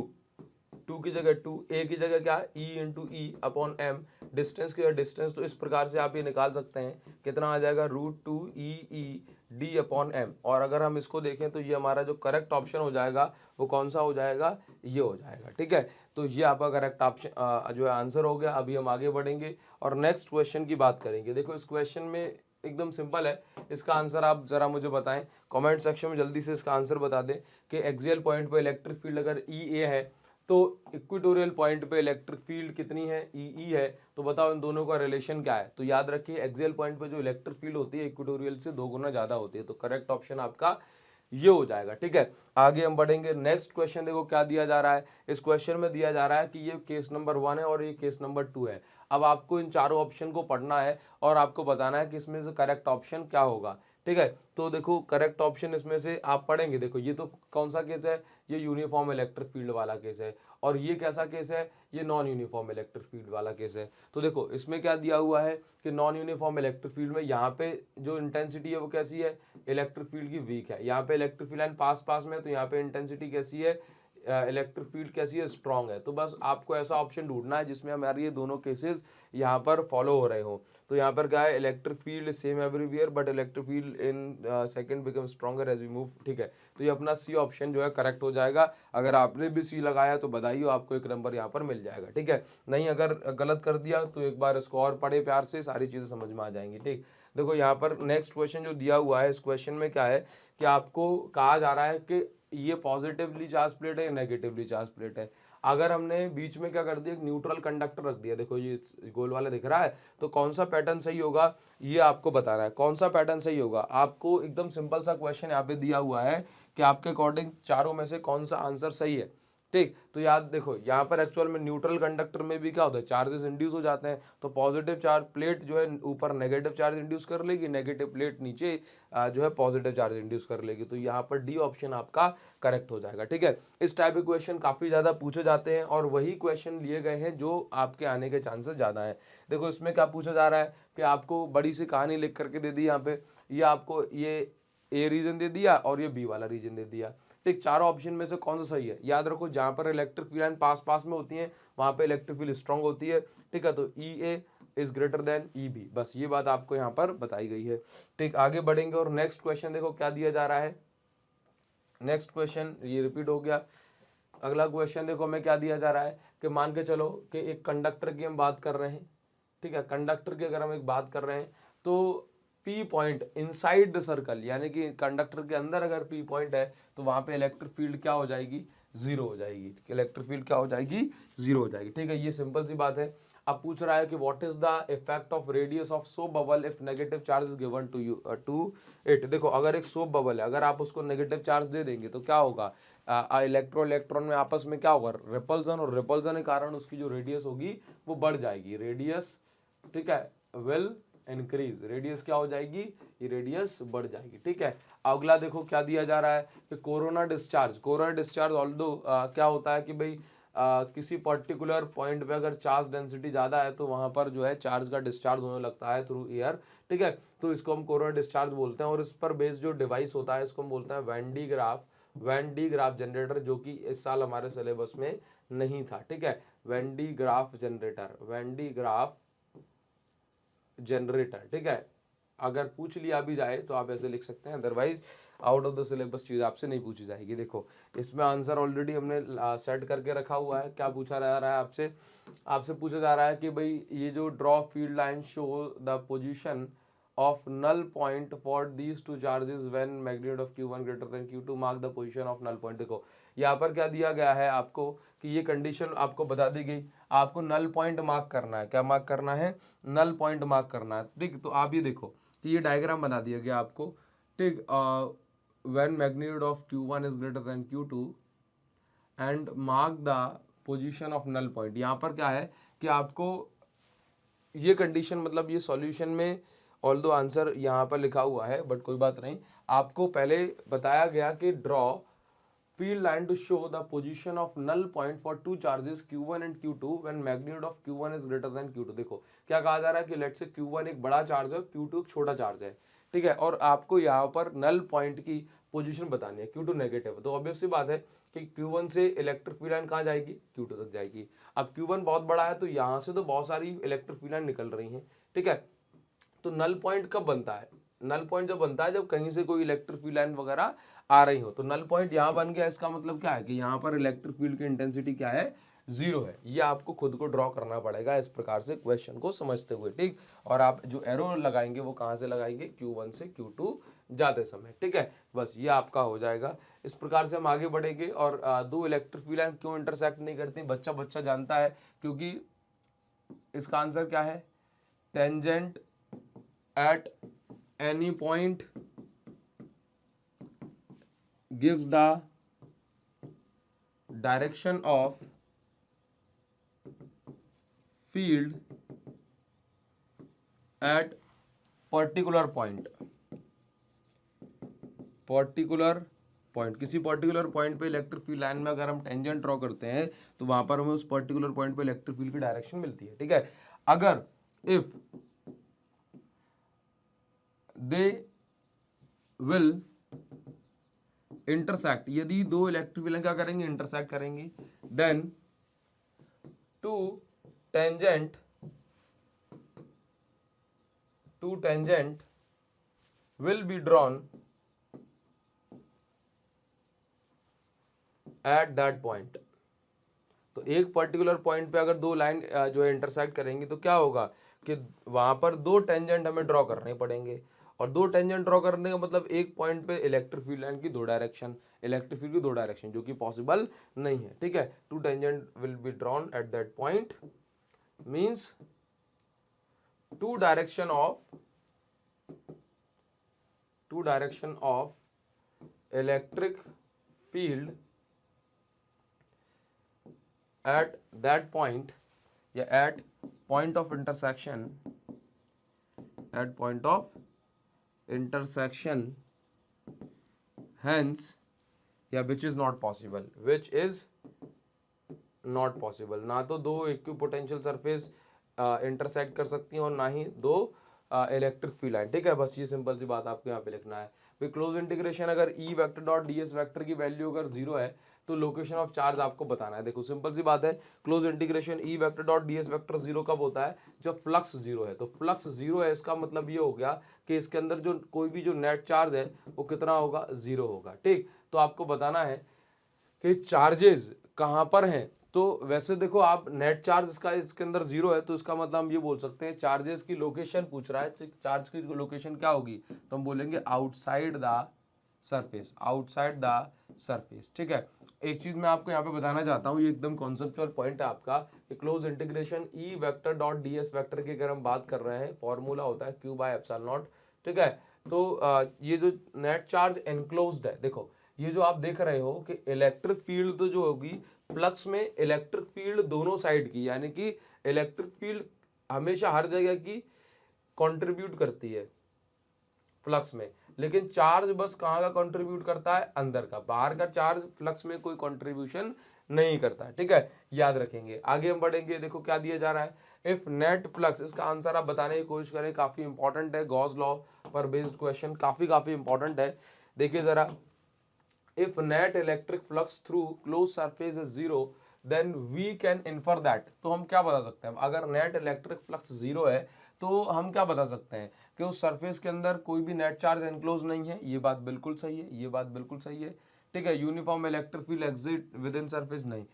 [SPEAKER 1] 2 की जगह 2, ए की जगह क्या, e into e upon m, distance की डिस्टेंस, तो इस प्रकार से आप ये निकाल सकते हैं, कितना आ जाएगा, √2 डी अपॉन एम। और अगर हम इसको देखें तो ये हमारा जो करेक्ट ऑप्शन हो जाएगा वो कौन सा हो जाएगा, ये हो जाएगा, ठीक है। तो ये आपका करेक्ट ऑप्शन जो है आंसर हो गया। अभी हम आगे बढ़ेंगे और नेक्स्ट क्वेश्चन की बात करेंगे। देखो इस क्वेश्चन में एकदम सिंपल है, इसका आंसर आप जरा मुझे बताएं कमेंट सेक्शन में, जल्दी से इसका आंसर बता दें कि एक्सियल पॉइंट पे इलेक्ट्रिक फील्ड अगर ई ए है तो इक्वेटोरियल पॉइंट पे इलेक्ट्रिक फील्ड कितनी है, ई है। तो बताओ इन दोनों का रिलेशन क्या है। तो याद रखिए एक्सियल पॉइंट पे जो इलेक्ट्रिक फील्ड होती है इक्वेटोरियल से 2 गुना ज्यादा होती है, तो करेक्ट ऑप्शन आपका ये हो जाएगा, ठीक है। आगे हम बढ़ेंगे, नेक्स्ट क्वेश्चन देखो क्या दिया जा रहा है। इस क्वेश्चन में दिया जा रहा है कि ये केस नंबर 1 है और ये केस नंबर 2 है। अब आपको इन चारों ऑप्शन को पढ़ना है और आपको बताना है कि इसमें से करेक्ट ऑप्शन क्या होगा, ठीक है। तो देखो करेक्ट ऑप्शन इसमें से आप पढ़ेंगे, देखो ये तो कौन सा केस है, ये यूनिफॉर्म इलेक्ट्रिक फील्ड वाला केस है, और ये कैसा केस है, ये नॉन यूनिफॉर्म इलेक्ट्रिक फील्ड वाला केस है। तो देखो इसमें क्या दिया हुआ है कि नॉन यूनिफॉर्म इलेक्ट्रिक फील्ड में यहाँ पे जो इंटेंसिटी है वो कैसी है, इलेक्ट्रिक फील्ड की वीक है। यहाँ पे इलेक्ट्रिक फील्ड लाइन पास पास में है, तो यहाँ पे इंटेंसिटी कैसी है, इलेक्ट्रिक फील्ड कैसी है, स्ट्रांग है। तो बस आपको ऐसा ऑप्शन ढूंढना है जिसमें हमारे ये दोनों केसेस यहाँ पर फॉलो हो रहे हो। तो यहाँ पर क्या है, electric field same everywhere but electric field in second become stronger as we move, ठीक है। तो ये अपना सी ऑप्शन जो है करेक्ट हो जाएगा। अगर आपने भी सी लगाया तो बधाई हो, आपको एक नंबर यहाँ पर मिल जाएगा, ठीक है। नहीं अगर गलत कर दिया तो एक बार इसको और पढ़े प्यार से, सारी चीज़ें समझ में आ जाएंगी, ठीक। देखो यहाँ पर नेक्स्ट क्वेश्चन जो दिया हुआ है, इस क्वेश्चन में क्या है कि आपको कहा जा रहा है कि ये पॉजिटिवली चार्ज प्लेट है या नेगेटिवली चार्ज प्लेट है। अगर हमने बीच में क्या कर दिया, एक न्यूट्रल कंडक्टर रख दिया, देखो ये गोल वाला दिख रहा है, तो कौन सा पैटर्न सही होगा ये आपको बताना है। कौन सा पैटर्न सही होगा, आपको एकदम सिंपल सा क्वेश्चन यहाँ पे दिया हुआ है कि आपके अकॉर्डिंग चारों में से कौन सा आंसर सही है, ठीक। तो याद देखो यहाँ पर एक्चुअल में न्यूट्रल कंडक्टर में भी क्या होता है, चार्जेस इंड्यूस हो जाते हैं। तो पॉजिटिव चार्ज प्लेट जो है ऊपर नेगेटिव चार्ज इंड्यूस कर लेगी, नेगेटिव प्लेट नीचे जो है पॉजिटिव चार्ज इंड्यूस कर लेगी। तो यहाँ पर डी ऑप्शन आपका करेक्ट हो जाएगा, ठीक है। इस टाइप के क्वेश्चन काफ़ी ज़्यादा पूछे जाते हैं और वही क्वेश्चन लिए गए हैं जो आपके आने के चांसेस ज़्यादा हैं। देखो इसमें क्या पूछा जा रहा है कि आपको बड़ी सी कहानी लिख करके दे दी यहाँ पे, ये आपको ये ए रीजन दे दिया और ये बी वाला रीजन दे दिया, ठीक। चारों ऑप्शन में से कौन सा सही है, याद रखो जहां पर इलेक्ट्रिक फील्ड लाइन पास पास में होती है वहां पे इलेक्ट्रिक फील्ड स्ट्रांग होती है, ठीक है। तो E A is greater than E B, बस ये बात आपको यहाँ पर बताई गई है, ठीक। आगे बढ़ेंगे और नेक्स्ट क्वेश्चन देखो क्या दिया जा रहा है। नेक्स्ट क्वेश्चन ये रिपीट हो गया। अगला क्वेश्चन देखो हमें क्या दिया जा रहा है कि मान के चलो कि एक कंडक्टर की हम बात कर रहे हैं, ठीक है। कंडक्टर की अगर हम एक बात कर रहे हैं तो P point inside the circle, यानी कि कंडक्टर के अंदर अगर पी पॉइंट है तो वहां पे इलेक्ट्रिक फील्ड क्या हो जाएगी, जीरो हो जाएगी। इलेक्ट्रिक फील्ड क्या हो जाएगी, जीरो हो जाएगी। ठीक है, ये सिंपल सी बात है। अब पूछ रहा है कि what is the effect of radius of soap bubble if negative charge is given to you to it. देखो, अगर एक सोप बबल है, अगर आप उसको नेगेटिव चार्ज दे देंगे तो क्या होगा, इलेक्ट्रॉन में आपस में क्या होगा, रिपल्सन, और रिपल्सन के कारण उसकी जो रेडियस होगी वो बढ़ जाएगी, रेडियस, ठीक है, विल इंक्रीज। रेडियस क्या हो जाएगी, ये रेडियस बढ़ जाएगी। ठीक है, अगला देखो क्या दिया जा रहा है कि corona discharge. Corona discharge although क्या होता है कि भाई किसी पर्टिकुलर पॉइंट पे अगर चार्ज डेंसिटी ज्यादा है तो वहां पर जो है चार्ज का डिस्चार्ज होने लगता है थ्रू एयर। ठीक है, तो इसको हम कोरोना डिस्चार्ज बोलते हैं। और इस पर बेस्ड जो डिवाइस होता है इसको हम बोलते हैं वैन डी ग्राफ जनरेटर, जो कि इस साल हमारे सिलेबस में नहीं था। ठीक है, वैन डी ग्राफ जनरेटर। ठीक है, अगर पूछ लिया भी जाए तो आप ऐसे लिख सकते हैं, otherwise out of the syllabus चीज आपसे नहीं पूछी जाएगी। देखो, इसमें आंसर ऑलरेडी हमने सेट करके रखा हुआ है। क्या पूछा जा रहा है आपसे पूछा जा रहा है कि भाई ये जो draw field line show the position of null point for these two charges when magnitude of Q1 greater than Q2 mark the position of null point. देखो, यहाँ पर क्या दिया गया है आपको कि ये कंडीशन आपको बता दी गई, आपको नल पॉइंट मार्क करना है। क्या मार्क करना है, नल पॉइंट मार्क करना है। ठीक, तो आप ये देखो कि ये डायग्राम बना दिया गया आपको। ठीक, when magnitude of Q1 is greater than Q2 and mark the position of null point. यहाँ पर क्या है कि आपको ये कंडीशन, मतलब ये सॉल्यूशन में ऑल्दो आंसर यहाँ पर लिखा हुआ है बट कोई बात नहीं, आपको पहले बताया गया कि draw field line to show the position of null point for two charges Q1 and Q2 when magnitude of Q1 is greater than Q2। देखो क्या कहा जा रहा है कि लेट से Q1 एक बड़ा चार्ज है, Q2 एक छोटा चार्ज है। ठीक है, और आपको यहाँ पर नल पॉइंट की पोजीशन बतानी है, Q2 नेगेटिव, तो ऑब्वियस सी बात है कि Q1 से इलेक्ट्रिक फील्ड लाइन कहाँ जाएगी, Q2 तक जाएगी। अब Q1 बहुत बड़ा है तो यहाँ से तो बहुत सारी इलेक्ट्रिक फील्ड लाइन निकल रही हैं। ठीक है, तो नल पॉइंट कब बनता है, नल पॉइंट जब बनता है जब कहीं से कोई इलेक्ट्रिक फील्ड लाइन वगैरह आ रही हो। तो नल पॉइंट यहाँ बन गया, इसका मतलब क्या है कि यहाँ पर इलेक्ट्रिक फील्ड की इंटेंसिटी क्या है, जीरो है। ये आपको खुद को ड्रॉ करना पड़ेगा इस प्रकार से क्वेश्चन को समझते हुए। ठीक, और आप जो एरो लगाएंगे वो कहाँ से लगाएंगे, Q1 से Q2 जाते समय। ठीक है, बस ये आपका हो जाएगा। इस प्रकार से हम आगे बढ़ेंगे। और दो इलेक्ट्रिक फील्ड लाइन क्यों इंटरसेक्ट नहीं करती, बच्चा जानता है, क्योंकि इसका आंसर क्या है, tangent at any point gives the direction of field at particular point। किसी पर्टिकुलर पॉइंट पे इलेक्ट्रिक फील्ड लाइन में अगर हम टेंजेंट ड्रॉ करते हैं तो वहां पर हमें उस पर्टिकुलर पॉइंट पे इलेक्ट्रिक फील्ड की डायरेक्शन मिलती है। ठीक है, अगर इफ दे विल इंटरसेक्ट, यदि दो इलेक्ट्रिक फील्ड क्या करेंगे, इंटरसेक्ट करेंगे, then two tangent will be drawn at that point. तो एक पर्टिकुलर पॉइंट पे अगर दो लाइन जो है इंटरसेक्ट करेंगी तो क्या होगा कि वहां पर दो टेंजेंट हमें ड्रॉ करने पड़ेंगे। और दो टेंजेंट ड्रॉ करने का मतलब एक पॉइंट पे इलेक्ट्रिक फील्ड लाइन की दो डायरेक्शन, इलेक्ट्रिक फील्ड की दो डायरेक्शन, जो कि पॉसिबल नहीं है। ठीक है, two tangent will be drawn at that point means two direction of electric field at that point या at point of intersection hence या which is not possible, ना तो दो इक्विपोटेंशियल सरफेस इंटरसेक्ट कर सकती हैं और ना ही दो इलेक्ट्रिक फील्ड लाइन। ठीक है, बस ये सिंपल सी बात आपको यहाँ पे लिखना है। फिर क्लोज इंटीग्रेशन, अगर E vector dot ds vector की वैल्यू अगर जीरो है तो लोकेशन ऑफ चार्ज आपको बताना है। देखो सिंपल सी बात है, close integration E vector dot ds vector zero कब होता है, जब फ्लक्स जीरो है। तो फ्लक्स जीरो है, इसका मतलब ये हो गया कि इसके अंदर जो कोई भी जो नेट चार्ज है वो कितना होगा, जीरो होगा। ठीक, तो आपको बताना है कि चार्जेस कहाँ पर हैं, तो वैसे देखो आप नेट चार्ज इसका इसके अंदर जीरो है, तो इसका मतलब हम ये बोल सकते हैं चार्जेस की लोकेशन पूछ रहा है, तो चार्ज की लोकेशन क्या होगी, तो हम बोलेंगे outside the surface, outside the surface. ठीक है, एक चीज मैं आपको यहाँ पे बताना चाहता हूँ, ये एकदम कॉन्सेप्चुअल पॉइंट है आपका, close integration E vector dot D S vector की अगर हम बात कर रहे हैं, फॉर्मूला होता है क्यू बाय एप्सिलॉन नॉट। ठीक है, तो ये जो नेट चार्ज एनक्लोज्ड है, देखो ये जो आप देख रहे हो कि इलेक्ट्रिक फील्ड तो जो होगी फ्लक्स में, इलेक्ट्रिक फील्ड दोनों साइड की, यानी कि इलेक्ट्रिक फील्ड हमेशा हर जगह की कंट्रीब्यूट करती है फ्लक्स में, लेकिन चार्ज बस कहाँ का कंट्रीब्यूट करता है, अंदर का, बाहर का चार्ज फ्लक्स में कोई कंट्रीब्यूशन नहीं करता। ठीक है, याद रखेंगे। आगे हम बढ़ेंगे, देखो क्या दिया जा रहा है, इफ नेट फ्लक्स, इसका आंसर आप बताने की कोशिश करें, काफी इंपॉर्टेंट है, गॉस लॉ पर बेस्ड क्वेश्चन, काफी इंपॉर्टेंट है। देखिए जरा, if net electric flux through closed surface is zero then we can infer that, तो हम क्या बता सकते हैं, अगर नेट इलेक्ट्रिक फ्लक्स जीरो है तो हम क्या बता सकते हैं कि उस सरफेस के अंदर कोई भी नेट चार्ज एनक्लोज नहीं है। ये बात बिल्कुल सही है, ये बात बिल्कुल सही है। ठीक है, uniform electric field exit with in surface नहीं,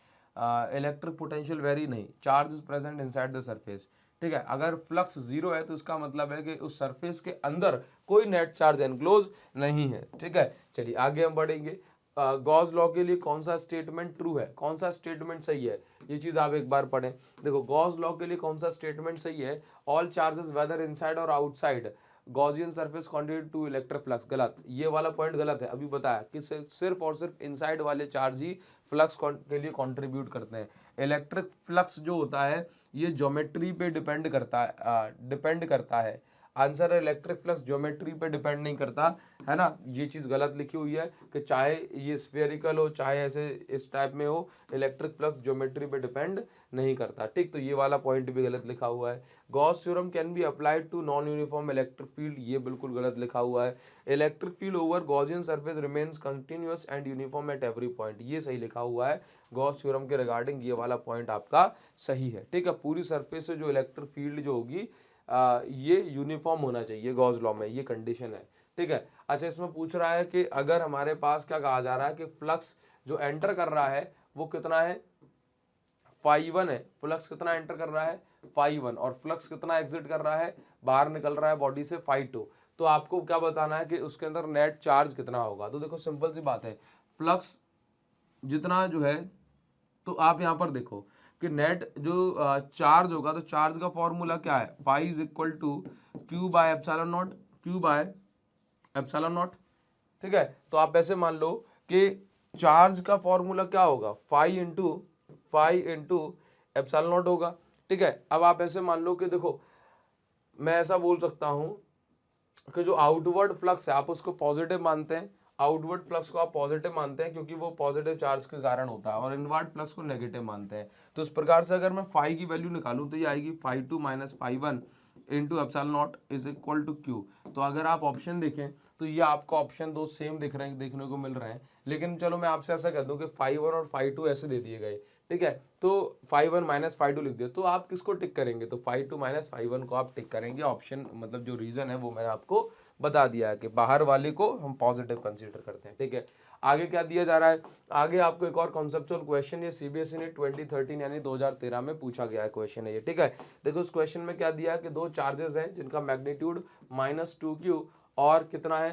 [SPEAKER 1] इलेक्ट्रिक पोटेंशियल वेरी नहीं, charge is present inside the surface. ठीक है, अगर फ्लक्स जीरो है तो इसका मतलब है कि उस सरफेस के अंदर कोई नेट चार्ज एनक्लोज नहीं है। ठीक है, चलिए आगे हम बढ़ेंगे। गॉस लॉ के लिए कौन सा स्टेटमेंट ट्रू है, कौन सा स्टेटमेंट सही है, ये चीज आप एक बार पढ़ें। देखो गॉस लॉ के लिए कौन सा स्टेटमेंट सही है, ऑल चार्जेस वेदर इनसाइड और outside Gaussian surface contribute to electric flux, गलत, ये वाला पॉइंट गलत है। अभी बताया कि सिर्फ और सिर्फ इनसाइड वाले चार्ज ही फ्लक्स के लिए कंट्रीब्यूट करते हैं। इलेक्ट्रिक फ्लक्स जो होता है ये ज्योमेट्री पे डिपेंड करता है। आंसर है इलेक्ट्रिक फ्लक्स ज्योमेट्री पे डिपेंड नहीं करता, है ना, ये चीज गलत लिखी हुई है कि चाहे ये स्फेरिकल हो चाहे ऐसे इस टाइप में हो, इलेक्ट्रिक फ्लक्स ज्योमेट्री पे डिपेंड नहीं करता। ठीक, तो ये वाला पॉइंट भी गलत लिखा हुआ है। Gauss theorem can be applied to non uniform electric field, ये बिल्कुल गलत लिखा हुआ है। Electric field over Gaussian surface remains continuous and uniform at every point, ये सही लिखा हुआ है। गॉस थ्योरम के रिगार्डिंग ये वाला पॉइंट आपका सही है। ठीक है, पूरी सरफेस से जो इलेक्ट्रिक फील्ड जो होगी ये यूनिफॉर्म होना चाहिए गॉस लॉ में, ये कंडीशन है। ठीक है, अच्छा इसमें पूछ रहा है कि अगर हमारे पास क्या कहा जा रहा है कि फ्लक्स जो एंटर कर रहा है वो कितना है, फाई 1 है, फ्लक्स कितना एंटर कर रहा है, फाई 1, और फ्लक्स कितना एग्जिट कर रहा है, बाहर निकल रहा है बॉडी से, फाई 2। तो आपको क्या बताना है कि उसके अंदर नेट चार्ज कितना होगा। तो देखो सिंपल सी बात है, फ्लक्स जितना जो है, तो आप यहाँ पर देखो कि नेट जो चार्ज होगा, तो चार्ज का फॉर्मूला क्या है, phi is equal to q by epsilon naught, q by epsilon naught. ठीक है, तो आप ऐसे मान लो कि चार्ज का फॉर्मूला क्या होगा, फाई इंटू एप्सिलॉन नॉट होगा। ठीक है, अब आप ऐसे मान लो कि देखो मैं ऐसा बोल सकता हूं कि जो आउटवर्ड फ्लक्स है आप उसको पॉजिटिव मानते हैं, आउटवर्ड फ्लक्स को आप पॉजिटिव मानते हैं क्योंकि वो पॉजिटिव चार्ज के कारण होता है, और इनवर्ड फ्लक्स को नेगेटिव मानते हैं। तो इस प्रकार से अगर मैं फाई की वैल्यू निकालूं तो ये आएगी phi 2 minus phi 1 into epsilon naught is equal to Q. तो अगर आप ऑप्शन देखें तो ये आपको ऑप्शन दो सेम दिख रहे हैं, देखने को मिल रहे हैं, लेकिन चलो मैं आपसे ऐसा कह दूं कि फाई 1 और फाई 2 ऐसे दे दिए गए। ठीक है, तो फाई 1 माइनस फाई 2 लिख दिया, तो आप किसको टिक करेंगे, तो फाई 2 माइनस फाई 1 को आप टिक करेंगे। ऑप्शन मतलब जो रीजन है वो मैंने आपको बता दिया है कि बाहर वाले को हम पॉजिटिव कंसीडर करते हैं। ठीक है, आगे क्या दिया जा रहा है, आगे आपको एक और कॉन्सेप्चुअल क्वेश्चन, ये सीबीएसई ने 2013 यानी 2013 में पूछा गया है क्वेश्चन है ये। ठीक है, देखो उस क्वेश्चन में क्या दिया है कि दो चार्जेस हैं जिनका मैग्नीट्यूड -2q और कितना है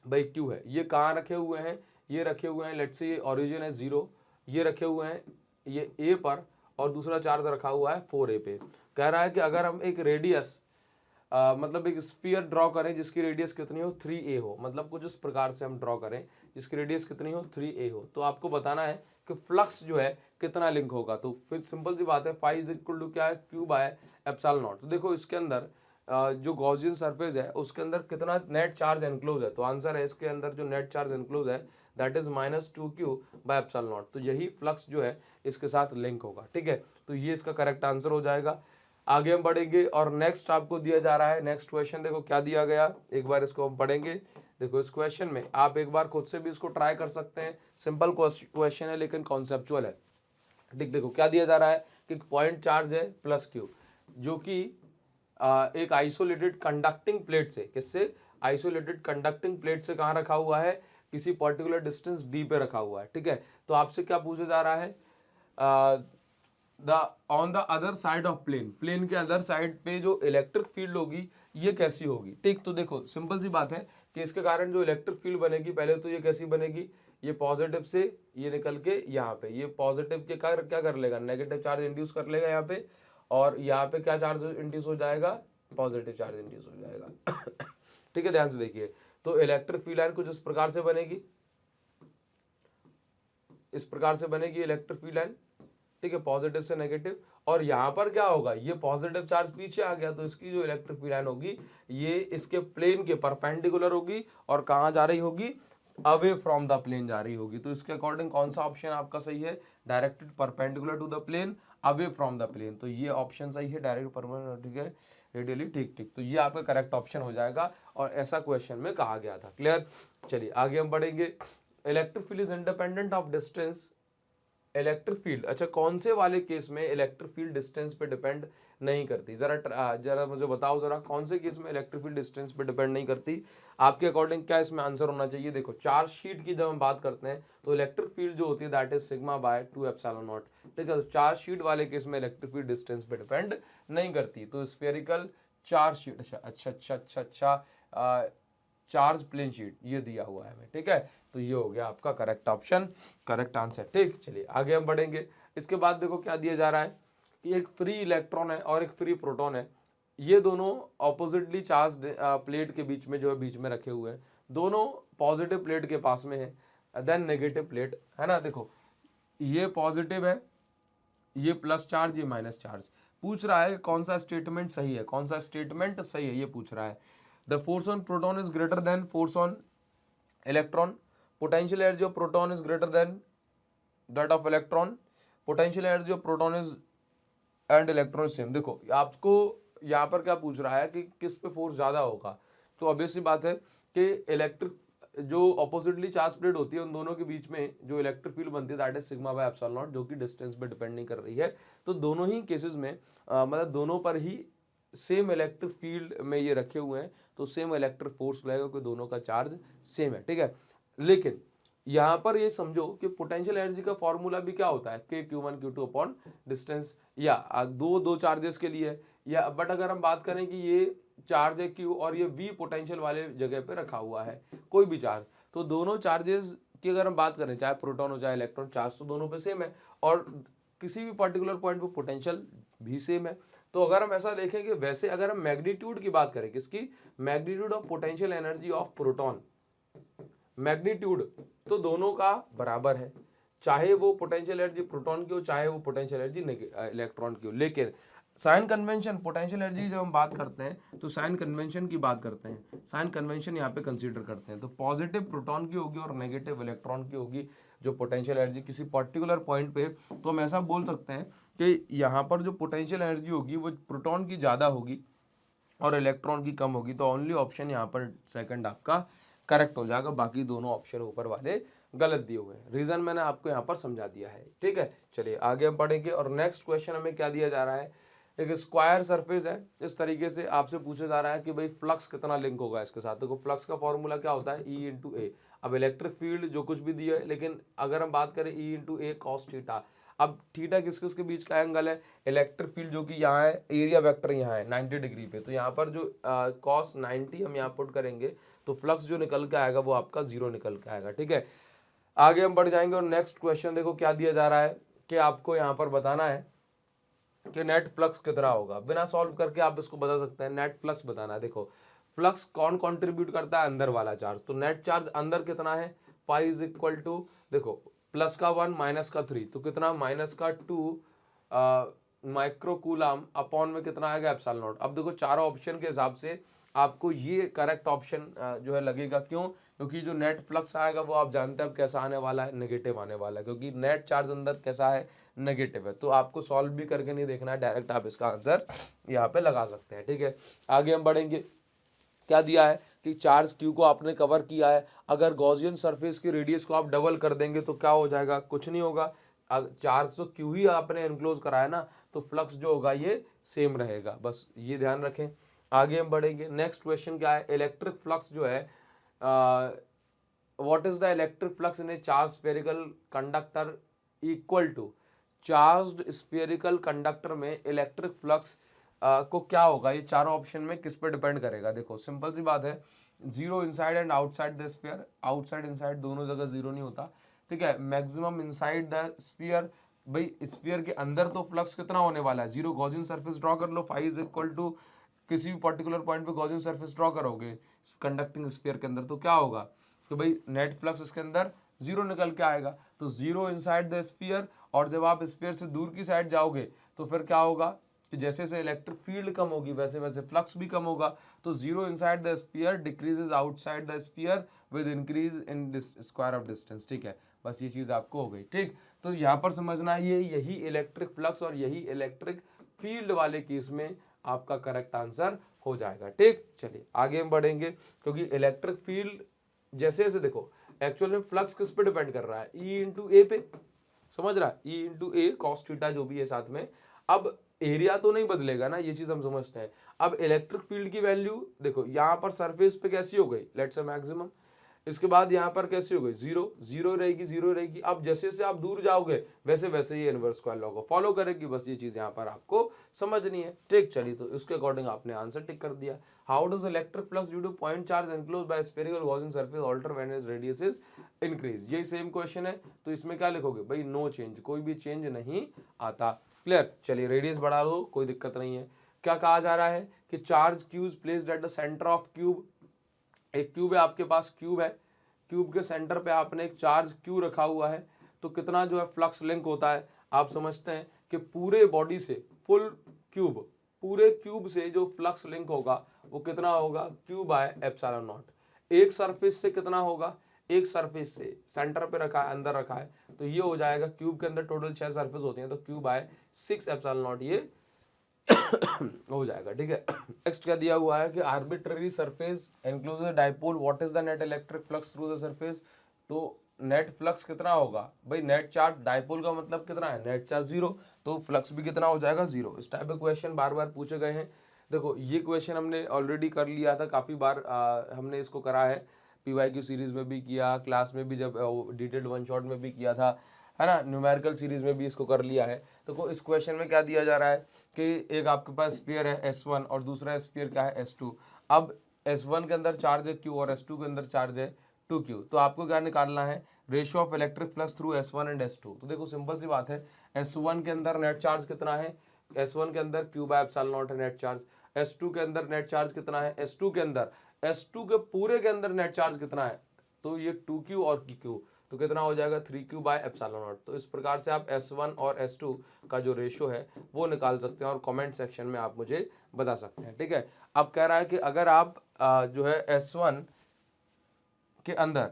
[SPEAKER 1] भाई q है, ये कहाँ रखे हुए हैं, ये रखे हुए हैं लेट्स से ओरिजिन है 0, ये रखे हुए हैं ये a पर, और दूसरा चार्ज रखा हुआ है 4a पे। कह रहा है कि अगर हम एक रेडियस मतलब एक स्फीयर ड्रॉ करें जिसकी रेडियस कितनी हो 3a हो, मतलब कुछ इस प्रकार से हम ड्रॉ करें जिसकी रेडियस कितनी हो 3a हो, तो आपको बताना है कि फ्लक्स जो है कितना लिंक होगा। तो फिर सिंपल सी बात है, फाई इज इक्वल टू क्या है, क्यू बाय एप्सिलॉन नॉट। तो देखो इसके अंदर जो गॉसियन सरफेस है उसके अंदर कितना नेट चार्ज एनक्लोज है, तो आंसर है इसके अंदर जो नेट चार्ज एनक्लोज है that is -2q bye epsilon not. तो यही फ्लक्स जो है इसके साथ लिंक होगा। ठीक है, तो ये इसका करेक्ट आंसर हो जाएगा। आगे हम बढ़ेंगे और नेक्स्ट आपको दिया जा रहा है नेक्स्ट क्वेश्चन, देखो क्या दिया गया, एक बार इसको हम पढ़ेंगे। देखो इस क्वेश्चन में आप एक बार खुद से भी इसको ट्राई कर सकते हैं, सिंपल क्वेश्चन है लेकिन कॉन्सेप्चुअल है। ठीक, देखो क्या दिया जा रहा है कि पॉइंट चार्ज है +q जो कि एक आइसोलेटेड कंडक्टिंग प्लेट से, किससे, आइसोलेटेड कंडक्टिंग प्लेट से कहाँ रखा हुआ है, किसी पर्टिकुलर डिस्टेंस d पे रखा हुआ है। ठीक है, तो आपसे क्या पूछा जा रहा है the on the other side of plane, plane के अदर साइड पे जो इलेक्ट्रिक फील्ड होगी ये कैसी होगी। ठीक, तो देखो सिंपल सी बात है कि इसके कारण जो इलेक्ट्रिक फील्ड बनेगी, पहले तो ये कैसी बनेगी, ये पॉजिटिव से ये निकल के यहाँ पे, ये पॉजिटिव के क्या कर लेगा, नेगेटिव चार्ज इंड्यूस कर लेगा यहाँ पे, और यहाँ पे क्या चार्ज इंड्यूस हो जाएगा, पॉजिटिव चार्ज इंड्यूस हो जाएगा। ठीक है, ध्यान से देखिए, तो इलेक्ट्रिक फील्ड लाइन कुछ इस प्रकार से बनेगी, इस प्रकार से बनेगी इलेक्ट्रिक फील्ड लाइन। ठीक है, पॉजिटिव से नेगेटिव, और यहाँ पर क्या होगा, ये पॉजिटिव चार्ज पीछे आ गया, तो इसकी जो इलेक्ट्रिक फील्ड लाइन होगी ये इसके प्लेन के परपेंडिकुलर होगी, और कहाँ जा रही होगी, अवे फ्रॉम द प्लेन जा रही होगी। तो इसके अकॉर्डिंग कौन सा ऑप्शन आपका सही है, directed perpendicular to the plane, away from the plane, तो ये ऑप्शन सही है, डायरेक्ट परपेंडिकुलर, ठीक है, रेडियली, ठीक ठीक, तो ये आपका करेक्ट ऑप्शन हो जाएगा, और ऐसा क्वेश्चन में कहा गया था। क्लियर, चलिए आगे हम बढ़ेंगे। Electric field is independent of distance, electric field, अच्छा कौन से वाले केस में इलेक्ट्रिक फील्ड डिस्टेंस पे डिपेंड नहीं करती, जरा मुझे बताओ, जरा कौन से केस में इलेक्ट्रिक फील्ड डिस्टेंस पे डिपेंड नहीं करती, आपके अकॉर्डिंग क्या इसमें आंसर होना चाहिए। देखो चार्ज शीट की जब हम बात करते हैं तो इलेक्ट्रिक फील्ड जो होती है that is sigma bye 2 epsilon naught. ठीक है, तो चार्ज शीट वाले केस में इलेक्ट्रिक फील्ड डिस्टेंस पे डिपेंड नहीं करती, तो स्फेरिकल चार्ज शीट, अच्छा चार्ज प्लेन शीट ये दिया हुआ है हमें। ठीक है, तो ये हो गया आपका करेक्ट ऑप्शन, करेक्ट आंसर। ठीक, चलिए आगे हम बढ़ेंगे। इसके बाद देखो क्या दिया जा रहा है कि एक फ्री इलेक्ट्रॉन है और एक फ्री प्रोटॉन है, ये दोनों ऑपोजिटली चार्ज प्लेट के बीच में जो है बीच में रखे हुए हैं, दोनों पॉजिटिव प्लेट के पास में है, देन नेगेटिव प्लेट है ना। देखो ये पॉजिटिव है, ये प्लस चार्ज, ये माइनस चार्ज। पूछ रहा है कौन सा स्टेटमेंट सही है, कौन सा स्टेटमेंट सही है, ये पूछ रहा है। The force on proton is greater then force on electron, potential energy of proton is greater then that of electron, potential energy of proton is and electron same. देखो आपको यहाँ पर क्या पूछ रहा है कि किस पे फोर्स ज्यादा होगा, तो ऑब्वियसली बात है कि इलेक्ट्रिक जो ऑपोजिटली चार्ज प्लेट होती है उन दोनों के बीच में जो इलेक्ट्रिक फील्ड बनती है that is sigma bye epsilon not, जो कि डिस्टेंस पे डिपेंड नहीं कर रही है। तो दोनों ही केसेस में मतलब दोनों पर ही सेम इलेक्ट्रिक फील्ड में ये रखे हुए हैं, तो सेम इलेक्ट्रिक फोर्स लगेगा क्योंकि दोनों का चार्ज सेम है। ठीक है, लेकिन यहाँ पर ये समझो कि पोटेंशियल एनर्जी का फॉर्मूला भी क्या होता है, के Q1 Q2 अपॉन डिस्टेंस, या दो चार्जेस के लिए, या बट अगर हम बात करें कि ये चार्ज है Q और ये V पोटेंशियल वाले जगह पे रखा हुआ है कोई भी चार्ज, तो दोनों चार्जेस की अगर हम बात करें चाहे प्रोटॉन हो चाहे इलेक्ट्रॉन, चार्ज तो दोनों पे सेम है, और किसी भी पर्टिकुलर पॉइंट पे पोटेंशियल भी सेम है। तो अगर हम ऐसा देखें कि वैसे अगर हम मैग्नीट्यूड की बात करें, किसकी, magnitude of potential energy of proton, magnitude तो दोनों का बराबर है, चाहे वो पोटेंशियल एनर्जी प्रोटॉन की हो चाहे वो पोटेंशियल एनर्जी इलेक्ट्रॉन की हो। लेकिन साइन कन्वेंशन, पोटेंशियल एनर्जी जब हम बात करते हैं तो साइन कन्वेंशन की बात करते हैं, साइन कन्वेंशन यहाँ पे कंसीडर करते हैं, तो पॉजिटिव प्रोटॉन की होगी और नेगेटिव इलेक्ट्रॉन की होगी जो पोटेंशियल एनर्जी किसी पर्टिकुलर पॉइंट पे। तो हम ऐसा बोल सकते हैं कि यहाँ पर जो पोटेंशियल एनर्जी होगी वो प्रोटॉन की ज़्यादा होगी और इलेक्ट्रॉन की कम होगी, तो ओनली ऑप्शन यहाँ पर सेकंड आपका करेक्ट हो जाएगा, बाकी दोनों ऑप्शन ऊपर वाले गलत दिए हुए हैं। रीजन मैंने आपको यहाँ पर समझा दिया है। ठीक है, चलिए आगे हम पढ़ेंगे, और नेक्स्ट क्वेश्चन हमें क्या दिया जा रहा है, एक स्क्वायर सरफेस है, इस तरीके से आपसे पूछा जा रहा है कि भाई फ्लक्स कितना लिंक होगा इसके साथ। देखो फ्लक्स का फॉर्मूला क्या होता है, E इंटू ए। अब इलेक्ट्रिक फील्ड जो कुछ भी दिया है, लेकिन अगर हम बात करें E इंटू ए कॉस थीटा, अब थीटा किसके उसके बीच का एंगल है, इलेक्ट्रिक फील्ड जो कि यहाँ है, एरिया वेक्टर यहाँ है 90 डिग्री पे, तो यहाँ पर जो कॉस 90 हम यहाँ पुट करेंगे तो फ्लक्स जो निकल के आएगा वो आपका 0 निकल के आएगा। ठीक है, आगे हम बढ़ जाएंगे और नेक्स्ट क्वेश्चन देखो क्या दिया जा रहा है कि आपको यहाँ पर बताना है कि नेट फ्लक्स कितना होगा। बिना सॉल्व करके आप इसको बता सकते हैं, नेट फ्लक्स बताना है। देखो फ्लक्स कौन कंट्रीब्यूट करता है, अंदर वाला चार्ज, तो नेट चार्ज अंदर कितना है, फाई इज इक्वल टू, देखो प्लस का 1 माइनस का 3, तो कितना माइनस का 2 माइक्रोकूलम अपॉन में कितना आएगा एप्सिलॉन नॉट। अब देखो चारों ऑप्शन के हिसाब से आपको ये करेक्ट ऑप्शन जो है लगेगा, क्यों, क्योंकि जो नेट फ्लक्स आएगा वो आप जानते हैं अब कैसा आने वाला है, नेगेटिव आने वाला है, क्योंकि नेट चार्ज अंदर कैसा है, नेगेटिव है। तो आपको सॉल्व भी करके नहीं देखना है, डायरेक्ट आप इसका आंसर यहाँ पे लगा सकते हैं। ठीक है, आगे हम बढ़ेंगे, क्या दिया है कि चार्ज क्यू को आपने कवर किया है, अगर गॉसियन सरफेस की रेडियस को आप डबल कर देंगे तो क्या हो जाएगा, कुछ नहीं होगा, चार्ज तो क्यू ही आपने एनक्लोज कराया ना, तो फ्लक्स जो होगा ये सेम रहेगा, बस ये ध्यान रखें। आगे हम बढ़ेंगे, नेक्स्ट क्वेश्चन क्या है, इलेक्ट्रिक फ्लक्स जो है, what is the electric flux in a charge spherical conductor equal to charged spherical conductor में इलेक्ट्रिक फ्लक्स को क्या होगा, ये चारों ऑप्शन में किस पे डिपेंड करेगा। देखो सिंपल सी बात है, zero inside and outside the sphere, outside inside दोनों जगह जीरो नहीं होता, ठीक है। मैक्सिमम इनसाइड द स्फीयर, भाई स्फीयर के अंदर तो फ्लक्स कितना होने वाला है, जीरो। गॉसियन सरफेस ड्रॉ कर लो, फाई इज इक्वल टू किसी भी पर्टिकुलर पॉइंट पे गॉसियन सरफेस ड्रॉ करोगे कंडक्टिंग स्फीयर के अंदर, तो क्या होगा कि भाई नेट फ्लक्स इसके अंदर जीरो निकल के आएगा। तो जीरो इनसाइड द स्फीयर, और जब आप स्फीयर से दूर की साइड जाओगे तो फिर क्या होगा कि जैसे जैसे इलेक्ट्रिक फील्ड कम होगी वैसे वैसे फ्लक्स भी कम होगा। तो zero inside the sphere decreases outside the sphere with increase in square of distance, ठीक है। बस ये चीज आपको हो गई, ठीक। तो यहाँ पर समझना है ये यही इलेक्ट्रिक फ्लक्स और यही इलेक्ट्रिक फील्ड वाले केस में आपका करेक्ट आंसर हो जाएगा, ठीक। चलिए आगे हम बढ़ेंगे, क्योंकि इलेक्ट्रिक फील्ड जैसे जैसे देखो एक्चुअल में फ्लक्स किस पे डिपेंड कर रहा है, ई इंटू ए पे, समझ रहा है, ई इंटू ए कॉस थीटा जो भी है साथ में। अब एरिया तो नहीं बदलेगा ना, ये चीज हम समझते हैं। अब इलेक्ट्रिक फील्ड की वैल्यू देखो, यहाँ पर सरफेस पे कैसी हो गई, लेट्स से मैक्सिमम, इसके बाद यहाँ पर कैसी हो गई, जीरो, जीरो रहेगी, जीरो रहेगी। अब जैसे जैसे आप दूर जाओगे वैसे वैसे ये इनवर्स स्क्वायर लॉ को फॉलो करेगी, बस ये चीज यहाँ पर आपको समझनी है, ठीक। चलिए तो इसके अकॉर्डिंग आपने आंसर टिक कर दिया। How does electric flux due to point charge enclose by spherical Gaussian surface alter when it's radius is increase, यही सेम क्वेश्चन है। तो इसमें क्या लिखोगे भाई, नो चेंज, कोई भी चेंज नहीं आता, क्लियर। चलिए रेडियस बढ़ा लो, कोई दिक्कत नहीं है। क्या कहा जा रहा है कि charge cube placed at the centre of cube, एक क्यूब है आपके पास, क्यूब है, क्यूब के सेंटर पे आपने एक चार्ज क्यू रखा हुआ है, तो कितना जो है फ्लक्स लिंक होता है, आप समझते हैं कि पूरे बॉडी से फुल क्यूब, पूरे क्यूब से जो फ्लक्स लिंक होगा वो कितना होगा, क्यू बाय एप्सिलॉन नॉट। एक सरफेस से कितना होगा, एक सरफेस से सेंटर पे रखा है, अंदर रखा है, तो ये हो जाएगा, क्यूब के अंदर टोटल 6 सरफेस होती हैं, तो क्यू बाय 6 एप्सिलॉन नॉट ये हो जाएगा, ठीक है। नेक्स्ट क्या दिया हुआ है कि arbitrary surface enclose dipole, what is the net electric flux through the surface. तो नेट फ्लक्स कितना होगा भाई, नेट चार्ज, डाइपोल का मतलब कितना है, नेट चार्ज जीरो, तो फ्लक्स भी कितना हो जाएगा, जीरो। इस टाइप के क्वेश्चन बार बार पूछे गए हैं। देखो ये क्वेश्चन हमने ऑलरेडी कर लिया था, काफी बार हमने इसको करा है, PYQ सीरीज में भी किया, क्लास में भी जब डिटेल्ड वन शॉट में भी किया था, है ना, न्यूमेरिकल सीरीज में भी इसको कर लिया है। तो इस क्वेश्चन में क्या दिया जा रहा है कि एक आपके पास स्फीयर है S1 और दूसरा स्फीयर क्या है S2। अब S1 के अंदर चार्ज है Q और S2 के अंदर चार्ज है 2Q, तो आपको क्या निकालना है, ratio of electric flux through S1 and S2। तो देखो सिंपल सी बात है, S1 के अंदर नेट चार्ज कितना है, S1 के अंदर Q बाय एप्सिलॉन नॉट है नेट चार्ज, S2 के अंदर नेट चार्ज कितना है, S2 के अंदर, S2 के पूरे के अंदर नेट चार्ज कितना है, तो ये 2Q और Q, तो कितना हो जाएगा 3Q बाय एप्सिलॉन नॉट। तो इस प्रकार से आप S1 और S2 का जो रेशियो है वो निकाल सकते हैं और कमेंट सेक्शन में आप मुझे बता सकते हैं, ठीक है। अब कह रहा है कि अगर आप जो है S1 के अंदर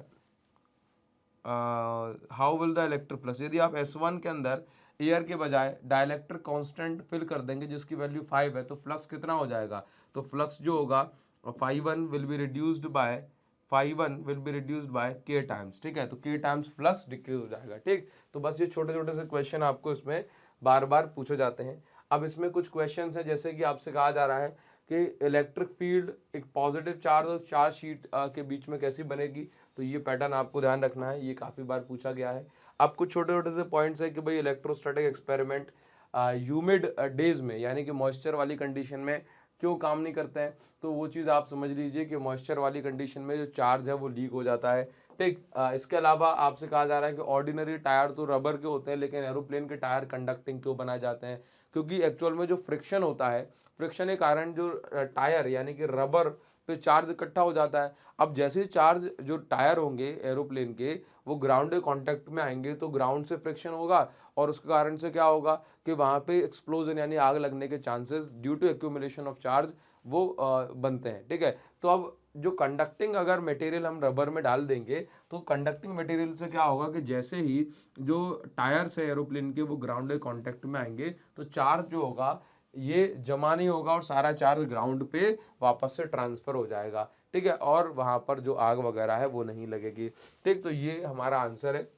[SPEAKER 1] how will the electric flux, यदि आप S1 के अंदर एयर के बजाय डाइलेक्ट्रिक कांस्टेंट फिल कर देंगे जिसकी वैल्यू 5 है, तो फ्लक्स कितना हो जाएगा, तो फ्लक्स जो होगा φ1 will be reduced by k times, ठीक है। तो k टाइम्स फ्लक्स डिक्रीज हो जाएगा, ठीक। तो बस ये छोटे छोटे से क्वेश्चन आपको इसमें बार बार पूछे जाते हैं। अब इसमें कुछ क्वेश्चन है, जैसे कि आपसे कहा जा रहा है कि इलेक्ट्रिक फील्ड एक पॉजिटिव चार्ज और चार्ज शीट के बीच में कैसी बनेगी, तो ये पैटर्न आपको ध्यान रखना है, ये काफ़ी बार पूछा गया है। अब कुछ छोटे छोटे से पॉइंट्स है कि भाई इलेक्ट्रोस्टैटिक एक्सपेरिमेंट ह्यूमिड डेज में, यानी कि मॉइस्चर वाली कंडीशन में क्यों काम नहीं करते हैं, तो वो चीज़ आप समझ लीजिए कि मॉइस्चर वाली कंडीशन में जो चार्ज है वो लीक हो जाता है, ठीक। इसके अलावा आपसे कहा जा रहा है कि ऑर्डिनरी टायर तो रबर के होते हैं, लेकिन एरोप्लेन के टायर कंडक्टिंग क्यों बनाए जाते हैं, क्योंकि एक्चुअल में जो फ्रिक्शन होता है, फ्रिक्शन के कारण जो टायर यानी कि रबर पे चार्ज इकट्ठा हो जाता है। अब जैसे ही चार्ज जो टायर होंगे एरोप्लेन के वो ग्राउंड के कांटेक्ट में आएंगे तो ग्राउंड से फ्रिक्शन होगा, और उसके कारण से क्या होगा कि वहाँ पे एक्सप्लोजन यानी आग लगने के chances due to accumulation of charge वो बनते हैं, ठीक है। तो अब जो कंडक्टिंग अगर मटेरियल हम रबर में डाल देंगे तो कंडक्टिंग मटेरियल से क्या होगा कि जैसे ही जो टायर्स है एरोप्लेन के वो ग्राउंड के कांटेक्ट में आएंगे तो चार्ज जो होगा ये जमा नहीं होगा और सारा चार्ज ग्राउंड पे वापस से ट्रांसफर हो जाएगा, ठीक है, और वहाँ पर जो आग वगैरह है वो नहीं लगेगी, ठीक। तो ये हमारा आंसर है,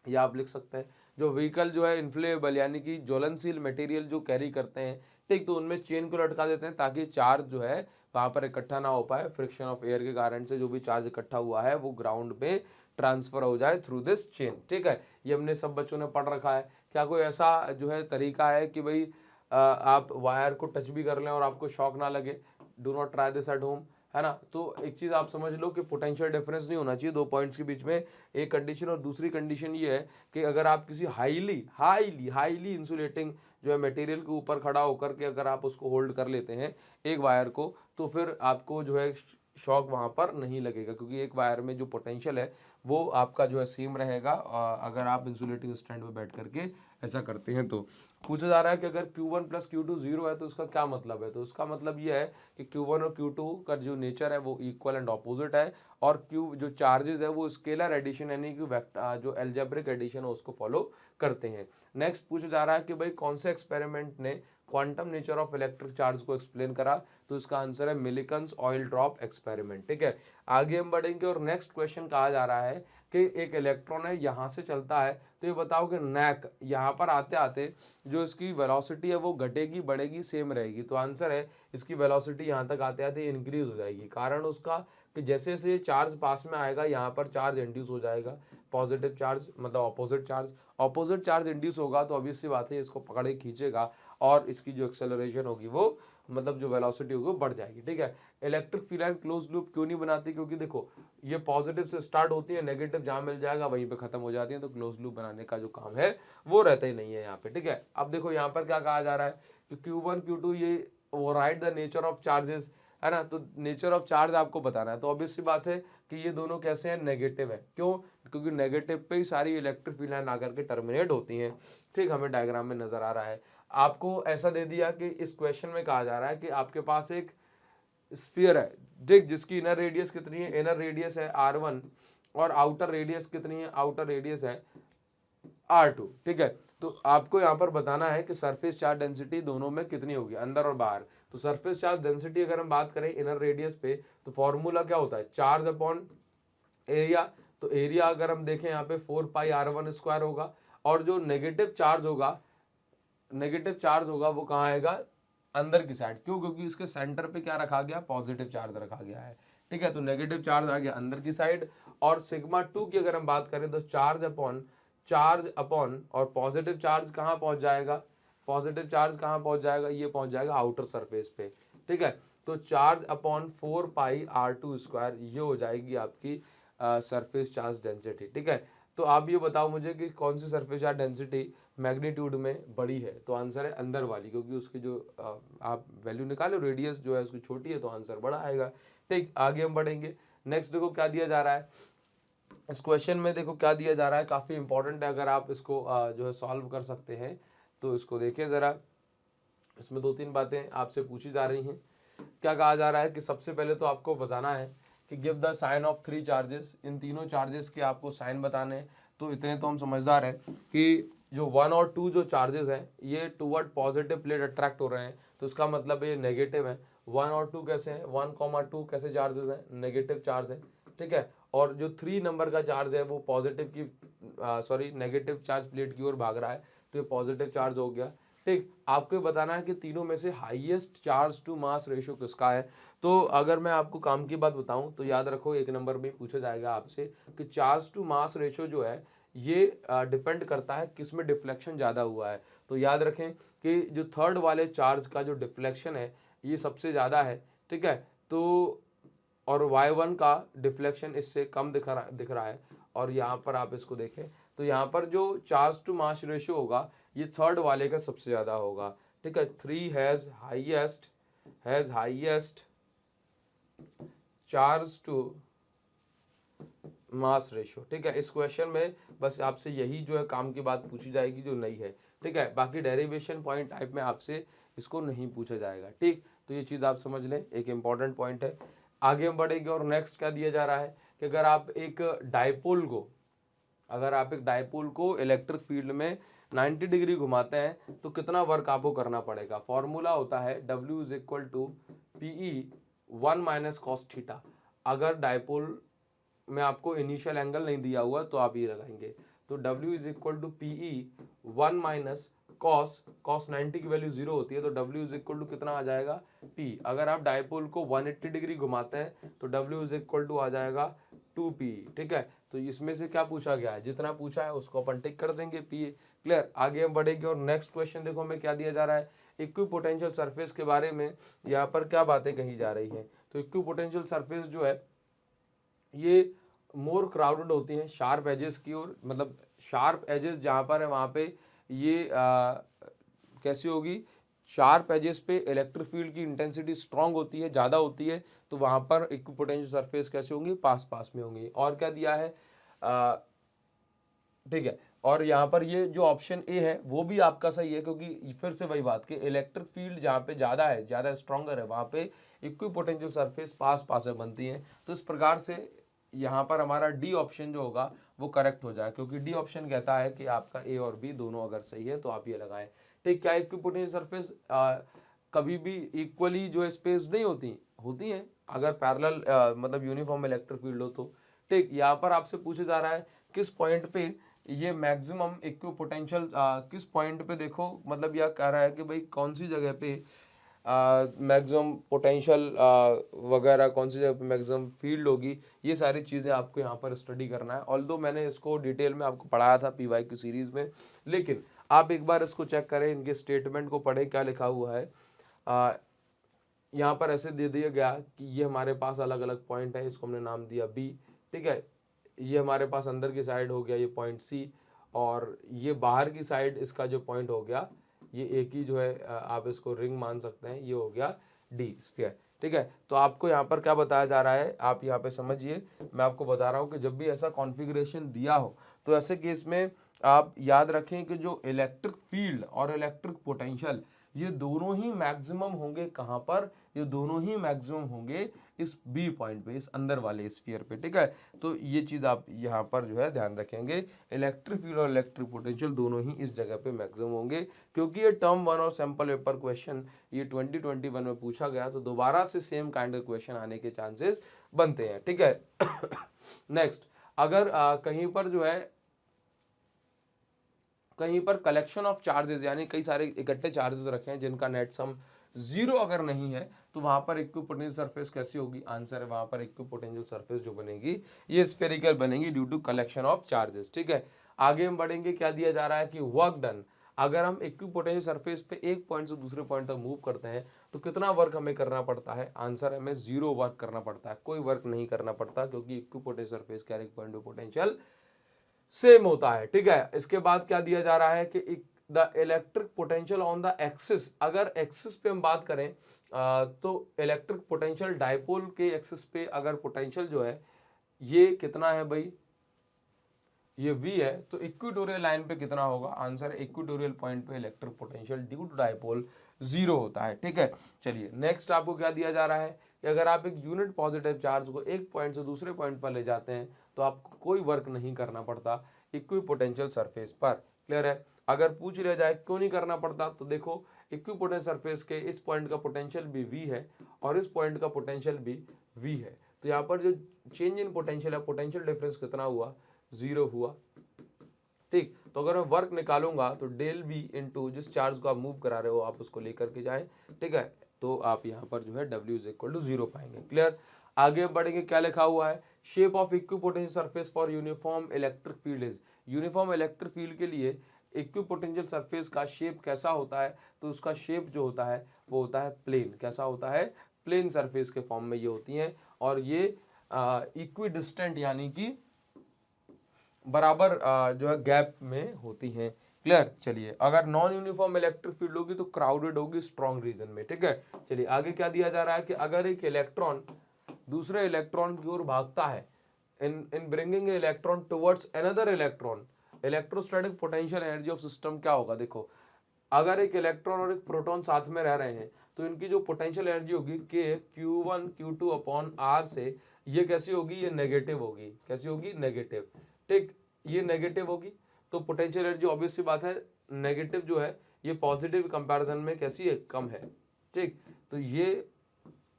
[SPEAKER 1] ये आप लिख सकते हैं। जो व्हीकल जो है इन्फ्लेमेबल यानी कि ज्वलनशील मटेरियल जो कैरी करते हैं, ठीक, तो उनमें चेन को लटका देते हैं ताकि चार्ज जो है वहाँ पर इकट्ठा ना हो पाए, फ्रिक्शन ऑफ एयर के कारण से जो भी चार्ज इकट्ठा हुआ है वो ग्राउंड पे ट्रांसफर हो जाए थ्रू दिस चेन, ठीक है। ये हमने सब बच्चों ने पढ़ रखा है क्या कोई ऐसा जो है तरीका है कि भाई आप वायर को टच भी कर लें और आपको शॉक ना लगे? Do not try this at home, है ना। तो एक चीज आप समझ लो कि पोटेंशियल डिफरेंस नहीं होना चाहिए दो पॉइंट्स के बीच में, एक कंडीशन। और दूसरी कंडीशन ये है कि अगर आप किसी हाईली हाईली हाईली इंसुलेटिंग जो है मटेरियल के ऊपर खड़ा होकर के अगर आप उसको होल्ड कर लेते हैं एक वायर को, तो फिर आपको जो है शॉक वहां पर नहीं लगेगा, क्योंकि एक वायर में जो पोटेंशियल है वो आपका जो है सेम रहेगा अगर आप इंसुलेटिंग स्टैंड पे बैठ करके ऐसा करते हैं। तो पूछा जा रहा है कि अगर Q1 प्लस Q2 0 है तो उसका क्या मतलब है? तो उसका मतलब ये है कि Q1 और Q2 का जो नेचर है वो इक्वल एंड ऑपोजिट है, और Q जो चार्जेस है वो स्केलर एडिशन यानी कि जो एल्जेब्रिक एडिशन है उसको फॉलो करते हैं। नेक्स्ट पूछा जा रहा है कि भाई कौन से एक्सपेरिमेंट ने quantum nature of electric charge को एक्सप्लेन करा? तो इसका आंसर है मिलिकन्स ऑयल ड्रॉप एक्सपेरिमेंट। ठीक है, आगे हम बढ़ेंगे और नेक्स्ट क्वेश्चन कहा जा रहा है कि एक इलेक्ट्रॉन है यहाँ से चलता है, तो ये बताओ कि नैक यहाँ पर आते आते जो इसकी वेलोसिटी है वो घटेगी बढ़ेगी सेम रहेगी? तो आंसर है इसकी वेलोसिटी यहाँ तक आते आते इंक्रीज हो जाएगी। कारण उसका कि जैसे जैसे चार्ज पास में आएगा यहाँ पर चार्ज इंड्यूस हो जाएगा, पॉजिटिव चार्ज मतलब ऑपोजिट चार्ज इंड्यूस होगा, तो ऑब्वियस सी बात है इसको पकड़े खींचेगा और इसकी जो एक्सेलरेशन होगी वो मतलब जो वेलोसिटी होगी वो बढ़ जाएगी। ठीक है, electric field line close loop क्यों नहीं बनाती? क्योंकि देखो ये पॉजिटिव से स्टार्ट होती है, नेगेटिव जहां मिल जाएगा वहीं पे खत्म हो जाती है, तो क्लोज लूप बनाने का जो काम है वो रहता ही नहीं है यहाँ पे। ठीक है, अब देखो यहाँ पर क्या कहा जा रहा है कि Q1 Q2 ये वो right the nature of charges, है ना। तो नेचर ऑफ चार्ज आपको बताना है, तो ऑब्वियस सी बात है कि ये दोनों कैसे हैं, नेगेटिव है। क्यों? क्योंकि नेगेटिव पे ही सारी इलेक्ट्रिक फील्ड लाइन आकर के टर्मिनेट होती हैं। ठीक, हमें डायग्राम में नजर आ रहा है। आपको ऐसा दे दिया कि इस क्वेश्चन में कहा जा रहा है कि आपके पास एक स्फीयर है, ठीक, जिसकी इनर रेडियस कितनी है? इनर रेडियस है R1 और आउटर रेडियस कितनी है? आउटर रेडियस है R2। ठीक है, तो आपको यहाँ पर बताना है कि सरफेस चार्ज डेंसिटी दोनों में कितनी होगी, अंदर और बाहर। तो सरफेस चार्ज डेंसिटी अगर हम बात करें इनर रेडियस पे, तो फॉर्मूला क्या होता है? Charge upon area. तो एरिया अगर हम देखें यहाँ पे 4πr1² होगा, और जो नेगेटिव चार्ज होगा वो कहाँ आएगा? अंदर की साइड। क्यों? क्योंकि इसके सेंटर पे क्या रखा गया? पॉजिटिव चार्ज रखा गया है। ठीक है, तो नेगेटिव चार्ज आ गया अंदर की साइड। और सिग्मा 2 की अगर हम बात करें तो चार्ज अपॉन और पॉजिटिव चार्ज कहाँ पहुंच जाएगा? पॉजिटिव चार्ज कहाँ पहुंच जाएगा? ये पहुंच जाएगा आउटर सरफेस पे। ठीक है, तो चार्ज अपॉन 4πr2² ये हो जाएगी आपकी सरफेस चार्ज डेंसिटी। ठीक है, तो आप ये बताओ मुझे कि कौन सी सरफेस चार्ज डेंसिटी मैग्नीट्यूड में बड़ी है? तो आंसर है अंदर वाली, क्योंकि उसकी जो आप वैल्यू निकालो रेडियस जो है उसकी छोटी है, तो आंसर बड़ा आएगा। ठीक, आगे हम बढ़ेंगे। नेक्स्ट देखो क्या दिया जा रहा है इस क्वेश्चन में। देखो क्या दिया जा रहा है, काफी इंपॉर्टेंट है, अगर आप इसको जो है सॉल्व कर सकते हैं तो इसको देखिए जरा। इसमें दो तीन बातें आपसे पूछी जा रही हैं। क्या कहा जा रहा है कि सबसे पहले तो आपको बताना है कि give the sign of 3 charges, इन तीनों चार्जेस के आपको साइन बताने हैं। तो इतने तो हम समझदार हैं कि जो 1 और 2 जो चार्जेस हैं ये टूवर्ड पॉजिटिव प्लेट अट्रैक्ट हो रहे हैं, तो इसका मतलब ये नेगेटिव है। 1 और 2 कैसे हैं? 1, 2 कैसे चार्जेस हैं? नेगेटिव चार्ज है। ठीक है, और जो 3 नंबर का चार्ज है वो पॉजिटिव की नेगेटिव चार्ज प्लेट की ओर भाग रहा है, तो ये पॉजिटिव चार्ज हो गया। ठीक, आपको बताना है कि तीनों में से highest charge to mass ratio किसका है। तो अगर मैं आपको काम की बात बताऊं तो याद रखो एक नंबर में पूछा जाएगा आपसे कि चार्ज टू मास रेशियो जो है ये डिपेंड करता है किस में डिफ्लेक्शन ज़्यादा हुआ है। तो याद रखें कि जो थर्ड वाले चार्ज का जो डिफ्लेक्शन है ये सबसे ज़्यादा है। ठीक है, तो और y1 का डिफ्लेक्शन इससे कम दिख रहा है। और यहाँ पर आप इसको देखें तो यहाँ पर जो चार्ज टू मास रेशियो होगा ये थर्ड वाले का सबसे ज़्यादा होगा। ठीक है, 3 has highest charge to mass ratio. ठीक है, इस क्वेश्चन में बस आपसे यही जो है काम की बात पूछी जाएगी जो नहीं है। ठीक है, बाकी डेरिवेशन पॉइंट टाइप में आपसे इसको नहीं पूछा जाएगा। ठीक, तो ये चीज़ आप समझ लें, एक इंपॉर्टेंट पॉइंट है। आगे हम बढ़ेंगे और नेक्स्ट क्या दिया जा रहा है कि अगर आप एक डाइपोल को इलेक्ट्रिक फील्ड में 90 डिग्री घुमाते हैं तो कितना वर्क आपको करना पड़ेगा? फॉर्मूला होता है W is equal to PE 1 - cos theta. अगर डाइपोल में आपको इनिशियल एंगल नहीं दिया हुआ तो आप ये लगाएंगे, तो W is equal to PE 1 - cos 90 की वैल्यू 0 होती है, तो W इज इक्वल टू कितना आ जाएगा? P। अगर आप डाइपोल को 180 डिग्री घुमाते हैं तो W इज इक्वल टू आ जाएगा 2p। ठीक है, तो इसमें से क्या पूछा गया है, जितना पूछा है उसको अपन टिक कर देंगे pa। क्लियर, आगे हम बढ़ेंगे और नेक्स्ट क्वेश्चन देखो हमें क्या दिया जा रहा है, इक्विपोटेंशियल सरफेस के बारे में यहाँ पर क्या बातें कही जा रही हैं। तो इक्विपोटेंशियल सरफेस जो है ये मोर क्राउडेड होती हैं शार्प एजेस की ओर, मतलब शार्प एजेस जहाँ पर है वहाँ पे ये कैसी होगी, शार्प एजेस पे इलेक्ट्रिक फील्ड की इंटेंसिटी स्ट्रांग होती है, ज़्यादा होती है, तो वहाँ पर इक्विपोटेंशियल सरफेस कैसे होंगी, पास पास में होंगी। और क्या दिया है, ठीक है, और यहाँ पर ये जो ऑप्शन ए है वो भी आपका सही है, क्योंकि फिर से वही बात कि इलेक्ट्रिक फील्ड जहाँ पे ज़्यादा है, ज़्यादा स्ट्रॉन्गर है, वहाँ पे इक्विपोटेंशियल सरफेस पास पास में बनती हैं। तो इस प्रकार से यहाँ पर हमारा डी ऑप्शन जो होगा वो करेक्ट हो जाए, क्योंकि डी ऑप्शन कहता है कि आपका ए और बी दोनों अगर सही है तो आप ये लगाएं। ठीक, क्या इक्विपोटेंशियल सरफेस कभी भी इक्वली जो है स्पेस नहीं होती, होती हैं अगर पैरेलल मतलब यूनिफॉर्म इलेक्ट्रिक फील्ड हो तो। ठीक, यहाँ पर आपसे पूछा जा रहा है किस पॉइंट पे ये मैक्सिमम इक्विपोटेंशियल किस पॉइंट पे, देखो मतलब यह कह रहा है कि भाई कौन सी जगह पे मैक्सिमम पोटेंशियल वगैरह, कौन सी जगह पे मैक्सिमम फील्ड होगी, ये सारी चीज़ें आपको यहाँ पर स्टडी करना है। ऑल्दो मैंने इसको डिटेल में आपको पढ़ाया था पीवाई की सीरीज़ में, लेकिन आप एक बार इसको चेक करें, इनके स्टेटमेंट को पढ़ें क्या लिखा हुआ है। यहाँ पर ऐसे दे दिया गया कि ये हमारे पास अलग अलग पॉइंट है, इसको हमने नाम दिया बी। ठीक है, ये हमारे पास अंदर की साइड हो गया ये पॉइंट सी, और ये बाहर की साइड इसका जो पॉइंट हो गया ये एक ही जो है आप इसको रिंग मान सकते हैं, ये हो गया डी स्फीयर। ठीक है, तो आपको यहाँ पर क्या बताया जा रहा है, आप यहाँ पे समझिए, मैं आपको बता रहा हूँ कि जब भी ऐसा कॉन्फ़िगरेशन दिया हो तो ऐसे केस में आप याद रखें कि जो इलेक्ट्रिक फील्ड और इलेक्ट्रिक पोटेंशियल ये दोनों ही मैक्सिमम होंगे कहाँ पर, ये दोनों ही मैक्सिमम होंगे इस बी पॉइंट पे, इस अंदर वाले स्फीयर पे। ठीक है, तो ये चीज़ आप यहाँ पर जो है ध्यान रखेंगे, इलेक्ट्रिक फील्ड और इलेक्ट्रिक पोटेंशियल दोनों ही इस जगह पे मैक्सिमम होंगे, क्योंकि ये टर्म 1 और सैंपल पेपर क्वेश्चन ये 2021 में पूछा गया, तो दोबारा से सेम काइंड ऑफ क्वेश्चन आने के चांसेस बनते हैं। ठीक है, नेक्स्ट, अगर कहीं पर जो है कहीं पर कलेक्शन ऑफ चार्जेस, यानी कई सारे इकट्ठे चार्जेस रखे हैं जिनका नेट सम 0 अगर नहीं है, तो वहां पर इक्विपोटेंशियल सरफेस कैसी होगी, आंसर है वहां पर इक्विपोटेंशियल सरफेस जो बनेगी ये स्फेरिकल बनेगी due to collection of charges. ठीक है, आगे हम बढ़ेंगे, क्या दिया जा रहा है कि वर्क डन, अगर हम इक्विपोटेंशियल सरफेस पे एक पॉइंट से दूसरे पॉइंट तक मूव करते हैं तो कितना वर्क हमें करना पड़ता है, आंसर है हमें 0 वर्क करना पड़ता है, कोई वर्क नहीं करना पड़ता, क्योंकि equipotential surface carrying point of potential same होता है। ठीक है, इसके बाद क्या दिया जा रहा है कि the electric potential on the axis, अगर एक्सिस पे हम बात करें तो इलेक्ट्रिक पोटेंशियल डायपोल के एक्सिस पे अगर पोटेंशियल जो है ये कितना है भाई, ये v है, तो इक्वेटोरियल लाइन पे कितना होगा, आंसर इक्वेटोरियल पॉइंट पे electric potential due to dipole 0 होता है। ठीक है, चलिए नेक्स्ट आपको क्या दिया जा रहा है कि अगर आप एक यूनिट पॉजिटिव चार्ज को एक पॉइंट से दूसरे पॉइंट पर ले जाते हैं तो आपको कोई वर्क नहीं करना पड़ता इक्विपोटेंशियल सरफेस पर। क्लियर है, अगर पूछ लिया जाए क्यों नहीं करना पड़ता, तो देखो इक्विपोटेंशियल सरफेस के इस पॉइंट का पोटेंशियल भी v है और इस पॉइंट का पोटेंशियल भी v है, तो यहाँ पर जो चेंज इन पोटेंशियल है, पोटेंशियल डिफरेंस कितना हुआ, 0 हुआ। ठीक, तो अगर मैं वर्क निकालूंगा तो डेल v इंटू जिस चार्ज को आप मूव करा रहे हो आप उसको लेकर के जाएं। ठीक है, तो आप यहाँ पर जो है w इज इक्वल टू 0 पाएंगे। क्लियर, आगे बढ़ेंगे, क्या लिखा हुआ है, shape of equipotential surface for uniform electric field is, uniform electric field के लिए इक्विपोटेंशियल सरफेस का शेप कैसा होता है, तो उसका शेप जो होता है वो होता है प्लेन। कैसा होता है, प्लेन सरफेस के फॉर्म में ये होती हैं, और ये इक्विडिस्टेंट यानी कि बराबर जो है गैप में होती हैं। क्लियर, चलिए अगर नॉन यूनिफॉर्म इलेक्ट्रिक फील्ड होगी तो क्राउडेड होगी स्ट्रॉन्ग रीजन में। ठीक है, चलिए आगे क्या दिया जा रहा है कि अगर एक इलेक्ट्रॉन दूसरे इलेक्ट्रॉन की ओर भागता है, in bringing electron towards another electron, electrostatic potential energy of system क्या होगा, देखो अगर एक इलेक्ट्रॉन और एक प्रोटॉन साथ में रह रहे हैं तो इनकी जो पोटेंशियल एनर्जी होगी के Q1 Q2 अपॉन R से, ये कैसी होगी, ये नेगेटिव होगी। कैसी होगी, नेगेटिव। ठीक, ये नेगेटिव होगी, तो पोटेंशियल एनर्जी ऑब्वियस सी बात है नेगेटिव जो है ये पॉजिटिव कंपैरिजन में कैसी है, कम है। ठीक, तो ये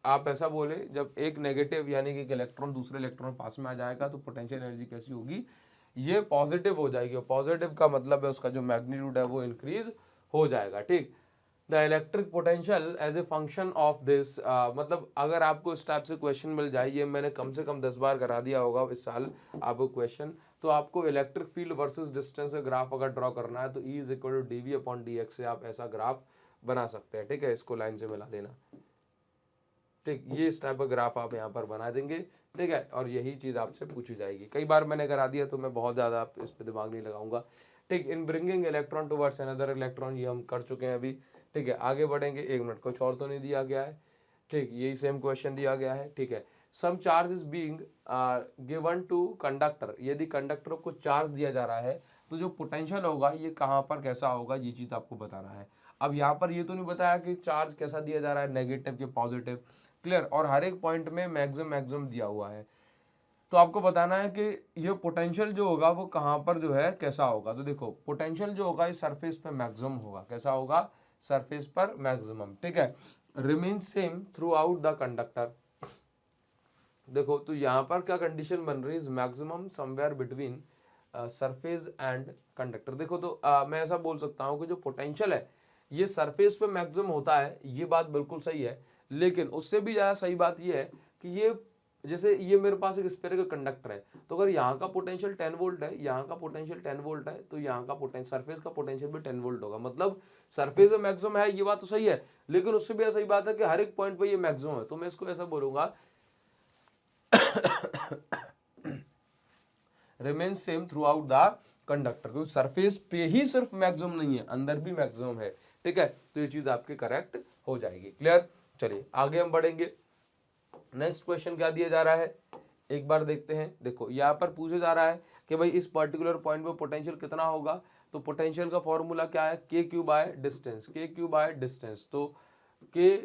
[SPEAKER 1] आप ऐसा बोले जब एक नेगेटिव यानी कि एक इलेक्ट्रॉन दूसरे इलेक्ट्रॉन पास में आ जाएगा तो पोटेंशियल एनर्जी कैसी होगी, ये पॉजिटिव हो जाएगी, और पॉजिटिव का मतलब है उसका जो मैग्नीट्यूड है वो इंक्रीज हो जाएगा। ठीक, the electric potential as a function of this, मतलब अगर आपको इस टाइप से क्वेश्चन मिल जाए, ये मैंने कम से कम 10 बार करा दिया होगा इस साल आपको क्वेश्चन, तो आपको इलेक्ट्रिक फील्ड वर्सेस डिस्टेंस का ग्राफ अगर ड्रॉ करना है तो E is equal to dV upon dx से आप ऐसा ग्राफ बना सकते हैं। ठीक है, इसको लाइन से मिला देना। ठीक, ये इस टाइप का ग्राफ आप यहाँ पर बना देंगे। ठीक है, और यही चीज आपसे पूछी जाएगी। कई बार मैंने करा दिया तो मैं बहुत ज्यादा इस पे दिमाग नहीं लगाऊंगा। ठीक, in bringing electron towards another electron, ये हम कर चुके हैं अभी। ठीक है, आगे बढ़ेंगे। 1 मिनट, कुछ और तो नहीं दिया गया है। ठीक, यही सेम क्वेश्चन दिया गया है। ठीक है, some charge is being given to conductor, यदि कंडक्टर को चार्ज दिया जा रहा है तो जो पोटेंशियल होगा ये कहाँ पर कैसा होगा, ये चीज आपको बताना है। अब यहाँ पर ये तो नहीं बताया कि चार्ज कैसा दिया जा रहा है, नेगेटिव के पॉजिटिव, क्लियर, और हर एक पॉइंट में मैक्सिमम दिया हुआ है। तो आपको बताना है कि ये पोटेंशियल जो होगा वो कहाँ पर जो है कैसा होगा। तो देखो, पोटेंशियल जो होगा ये सरफेस पे मैक्सिमम होगा। कैसा होगा, सरफेस पर मैक्सिमम। ठीक है, remain same through out the conductor. देखो, तो यहाँ पर क्या कंडीशन बन रही है, maximum somewhere between surface and conductor. देखो, तो मैं ऐसा बोल सकता हूँ कि जो पोटेंशियल है ये सरफेस पे मैक्सिमम होता है, ये बात बिल्कुल सही है। लेकिन उससे भी ज़्यादा सही बात ये है कि ये, जैसे ये मेरे पास एक स्फेरिकल कंडक्टर है, तो अगर यहाँ का पोटेंशियल 10 वोल्ट है, यहाँ का पोटेंशियल 10 वोल्ट है, तो यहाँ का पोटेंशियल, सरफेस का पोटेंशियल भी 10 वोल्ट होगा। मतलब सरफेस में मैक्सिमम है, ये बात तो सही है, लेकिन उससे भी सही बात है कि हर एक पॉइंट पे ये मैक्सिमम है। तो मैं इसको ऐसा बोलूंगा, remain same through out the conductor, क्योंकि सरफेस पे ही सिर्फ मैक्सिमम नहीं है, अंदर भी मैक्सिमम है। ठीक है, तो ये चीज आपकी करेक्ट हो जाएगी। क्लियर, चलिए आगे हम बढ़ेंगे। नेक्स्ट क्वेश्चन क्या दिया जा रहा है, एक बार देखते हैं। देखो, यहाँ पर पूछा जा रहा है कि भाई इस पर्टिकुलर पॉइंट पे पोटेंशियल कितना होगा। तो पोटेंशियल का फॉर्मूला क्या है, के क्यू बाय डिस्टेंस, के क्यू बाय डिस्टेंस। तो के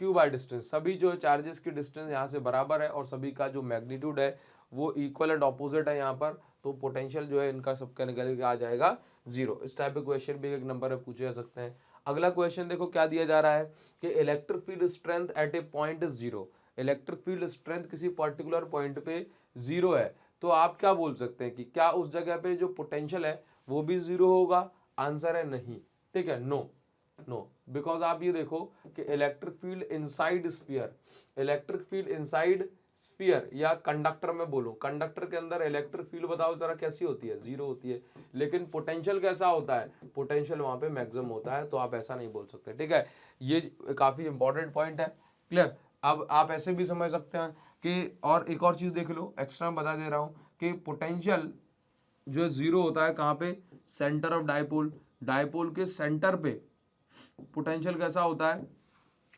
[SPEAKER 1] क्यू बाय डिस्टेंस, सभी जो चार्जेस की डिस्टेंस यहाँ से बराबर है और सभी का जो मैग्नीट्यूड है वो इक्वल एंड ऑपोजिट है यहाँ पर, तो पोटेंशियल जो है इनका सबका निकल के आ जाएगा 0। इस टाइप के क्वेश्चन भी एक नंबर में पूछे जा सकते हैं। अगला क्वेश्चन देखो क्या दिया जा रहा है कि electric field strength eight A point is 0। Electric field strength किसी पर्टिकुलर पॉइंट पे 0 है, तो आप क्या बोल सकते हैं कि क्या उस जगह पे जो पोटेंशियल है वो भी 0 होगा। आंसर है नहीं। ठीक है, नो नो, बिकॉज आप ये देखो कि electric field inside sphere, electric field inside sphere या कंडक्टर में बोलूं, कंडक्टर के अंदर इलेक्ट्रिक फील्ड बताओ जरा कैसी होती है, 0 होती है। लेकिन पोटेंशियल कैसा होता है, पोटेंशियल वहां पे मैक्सिमम होता है, तो आप ऐसा नहीं बोल सकते। ठीक है, ये काफी इंपॉर्टेंट पॉइंट है। क्लियर, अब आप ऐसे भी समझ सकते हैं कि, और एक और चीज देख लो, एक्स्ट्रा बता दे रहा हूं कि पोटेंशियल जो है 0 होता है कहाँ पे, सेंटर ऑफ डाइपोल, डाइपोल के सेंटर पे पोटेंशियल कैसा होता है,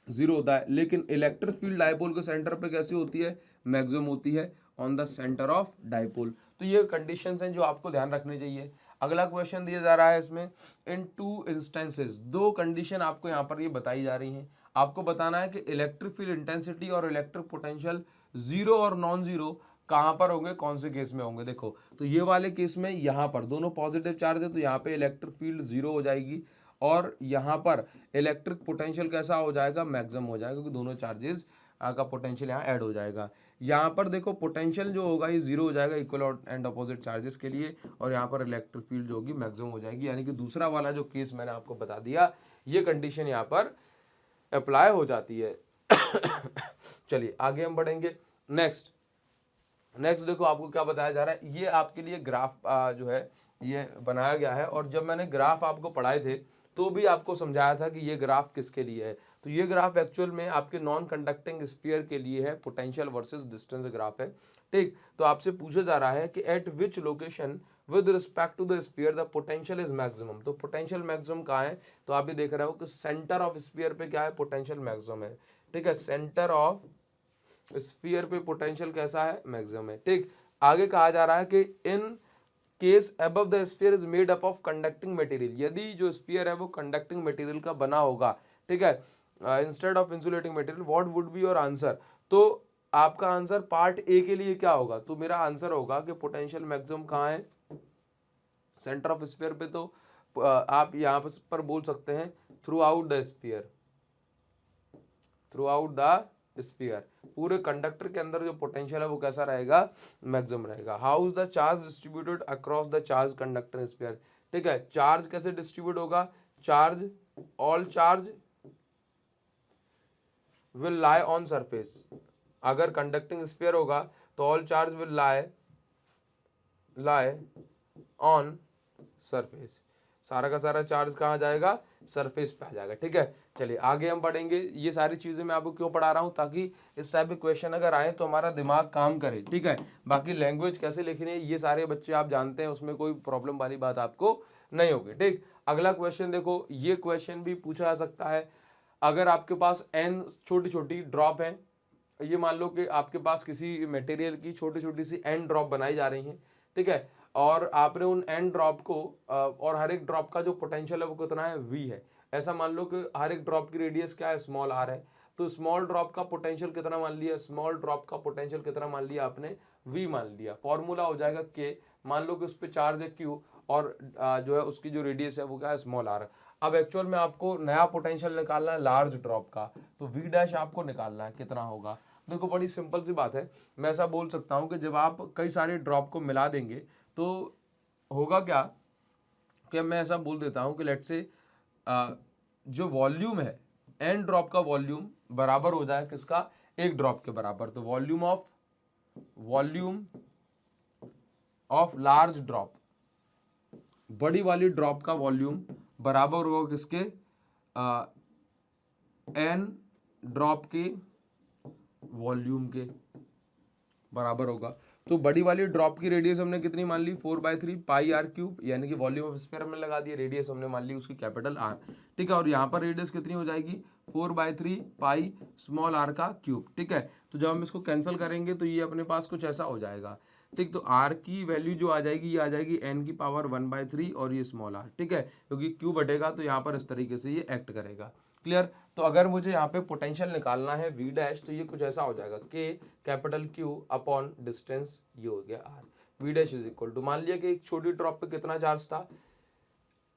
[SPEAKER 1] 0 होता है। लेकिन इलेक्ट्रिक फील्ड डाइपोल के सेंटर पे कैसी होती है, मैक्सिमम होती है on the centre of dipole. तो ये कंडीशंस हैं जो आपको ध्यान रखनी चाहिए। अगला क्वेश्चन दिया जा रहा है इसमें, इन 2 इंस्टेंसेस, 2 कंडीशन आपको यहाँ पर ये बताई जा रही हैं। आपको बताना है कि इलेक्ट्रिक फील्ड इंटेंसिटी और इलेक्ट्रिक पोटेंशियल 0 और नॉन 0 कहाँ पर होंगे, कौन से केस में होंगे। देखो, तो ये वाले केस में यहाँ पर दोनों पॉजिटिव चार्ज है, तो यहाँ पे इलेक्ट्रिक फील्ड 0 हो जाएगी, और यहाँ पर इलेक्ट्रिक पोटेंशियल कैसा हो जाएगा, मैक्सिमम हो जाएगा, क्योंकि दोनों चार्जेस का पोटेंशियल यहाँ ऐड हो जाएगा। यहाँ पर देखो पोटेंशियल जो होगा ये 0 हो जाएगा इक्वल एंड अपोजिट चार्जेस के लिए, और यहाँ पर इलेक्ट्रिक फील्ड जो होगी मैक्सिमम हो जाएगी। यानी कि दूसरा वाला जो केस मैंने आपको बता दिया, ये कंडीशन यहाँ पर अप्लाई हो जाती है। चलिए आगे हम बढ़ेंगे। नेक्स्ट देखो आपको क्या बताया जा रहा है, ये आपके लिए ग्राफ जो है ये बनाया गया है, और जब मैंने ग्राफ आपको पढ़ाए थे तो भी आपको समझाया था कि ये ग्राफ किसके लिए है। तो ये ग्राफ एक्चुअल में आपके नॉन कंडक्टिंग स्फीयर के लिए है, पोटेंशियल वर्सेस डिस्टेंस ग्राफ है। ठीक, तो आपसे पूछा जा रहा है कि at which location with respect to the sphere the potential is maximum. तो पोटेंशियल मैक्सिमम कहाँ है, तो आप ये देख रहे हो कि सेंटर ऑफ स्फीयर पे क्या है, पोटेंशियल मैक्सिमम है। ठीक है, सेंटर ऑफ स्फीयर पे पोटेंशियल कैसा है, मैक्सिमम है। ठीक, आगे कहा जा रहा है कि in case above the sphere is made up of conducting material, यदि जो स्फीयर है वो कंडक्टिंग मटेरियल का बना होगा, ठीक है, instead of insulating material, what would be your answer. तो आपका आंसर पार्ट ए के लिए क्या होगा, तो मेरा आंसर होगा कि पोटेंशियल मैक्सिमम कहाँ है, सेंटर ऑफ स्फीयर पे। तो आप यहाँ पर बोल सकते हैं through out the sphere, through out the sphere, पूरे कंडक्टर के अंदर जो पोटेंशियल है वो कैसा रहेगा, मैक्सिमम रहेगा। How is the charge distributed across the charge conductor sphere. ठीक है, चार्ज कैसे डिस्ट्रीब्यूट होगा, charge, all charge will lie on surface, अगर कंडक्टिंग स्फीयर होगा तो all charge will lie on surface, सारा का सारा चार्ज कहाँ जाएगा, सरफेस पे आ जाएगा। ठीक है, चलिए आगे हम पढ़ेंगे। ये सारी चीजें मैं आपको क्यों पढ़ा रहा हूँ, ताकि इस टाइप के क्वेश्चन अगर आए तो हमारा दिमाग काम करे। ठीक है, बाकी लैंग्वेज कैसे लिखनी है ये सारे बच्चे आप जानते हैं, उसमें कोई प्रॉब्लम वाली बात आपको नहीं होगी। ठीक, अगला क्वेश्चन देखो, ये क्वेश्चन भी पूछा जा सकता है। अगर आपके पास n छोटी छोटी ड्रॉप है, ये मान लो कि आपके पास किसी मटेरियल की छोटी छोटी सी n ड्रॉप बनाई जा रही है। ठीक है, और आपने उन n ड्रॉप को और हर एक ड्रॉप का जो पोटेंशियल है वो कितना है, v है। ऐसा मान लो कि हर एक ड्रॉप की रेडियस क्या है, स्मॉल r है। तो स्मॉल ड्रॉप का पोटेंशियल कितना मान लिया, स्मॉल ड्रॉप का पोटेंशियल कितना मान लिया आपने, v मान लिया। फॉर्मूला हो जाएगा k, मान लो कि उस पर चार्ज है q, और जो है उसकी जो रेडियस है वो क्या है, स्मॉल r। अब एक्चुअल में आपको नया पोटेंशियल निकालना है लार्ज ड्रॉप का, तो v डैश आपको निकालना है, कितना होगा। देखो बड़ी सिंपल सी बात है, मैं ऐसा बोल सकता हूँ कि जब आप कई सारे ड्रॉप को मिला देंगे तो होगा क्या, कि मैं ऐसा बोल देता हूँ कि लेट से जो वॉल्यूम है, एन ड्रॉप का वॉल्यूम बराबर हो जाए किसका, एक ड्रॉप के बराबर। तो वॉल्यूम ऑफ लार्ज ड्रॉप, बड़ी वाली ड्रॉप का वॉल्यूम बराबर होगा किसके, एन ड्रॉप के वॉल्यूम के बराबर होगा। तो बड़ी वाली ड्रॉप की रेडियस हमने कितनी मान ली, 4/3 पाई आर क्यूब, यानी कि वॉल्यूम ऑफ स्फीयर हमने लगा दिया, रेडियस हमने मान ली उसकी कैपिटल आर। ठीक है, और यहाँ पर रेडियस कितनी हो जाएगी, 4/3 पाई स्मॉल आर का क्यूब। ठीक है, तो जब हम इसको कैंसिल करेंगे तो ये अपने पास कुछ ऐसा हो जाएगा। ठीक, तो आर की वैल्यू जो आ जाएगी ये आ जाएगी n की पावर 1/3 और ये स्मॉल आर। ठीक है, क्योंकि क्यूब हटेगा तो यहाँ पर इस तरीके से ये एक्ट करेगा। क्लियर, तो अगर मुझे यहाँ पे पोटेंशियल निकालना है v डैश, तो ये कुछ ऐसा हो जाएगा k capital Q upon distance, ये हो गया r। v dash is equal to, मान लिया कि एक छोटी ड्रॉप पे कितना चार्ज था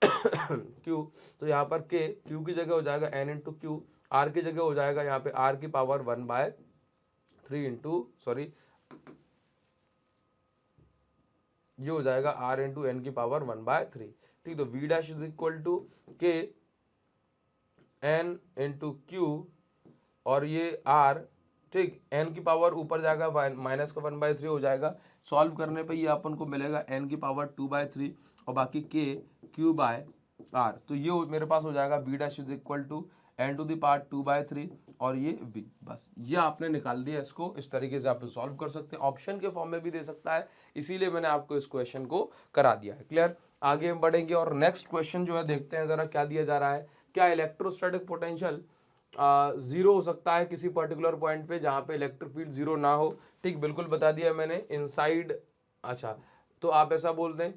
[SPEAKER 1] q, तो यहाँ पर k, q की जगह हो जाएगा n इंटू क्यू, r की जगह हो जाएगा यहाँ पे r की पावर 1/3 इंटू, सॉरी ये हो जाएगा r इंटू एन की पावर 1/3। ठीक, तो v dash is equal to k n into Q और ये r। ठीक, n की पावर ऊपर जाएगा, माइनस का 1/3 हो जाएगा। सॉल्व करने पे ये अपन को मिलेगा n की पावर 2/3 और बाकी k q/r। तो ये मेरे पास हो जाएगा v dash is equal to n to the power 2/3 और ये v। बस ये आपने निकाल दिया, इसको इस तरीके से आप सॉल्व कर सकते हैं, ऑप्शन के फॉर्म में भी दे सकता है, इसीलिए मैंने आपको इस क्वेश्चन को करा दिया है। क्लियर, आगे हम बढ़ेंगे और नेक्स्ट क्वेश्चन जो है देखते हैं जरा क्या दिया जा रहा है। क्या इलेक्ट्रोस्टैटिक पोटेंशियल जीरो हो सकता है किसी पर्टिकुलर पॉइंट पे जहां पे इलेक्ट्रिक फील्ड जीरो ना हो। ठीक, बिल्कुल बता दिया मैंने, इनसाइड, अच्छा तो आप ऐसा बोल दें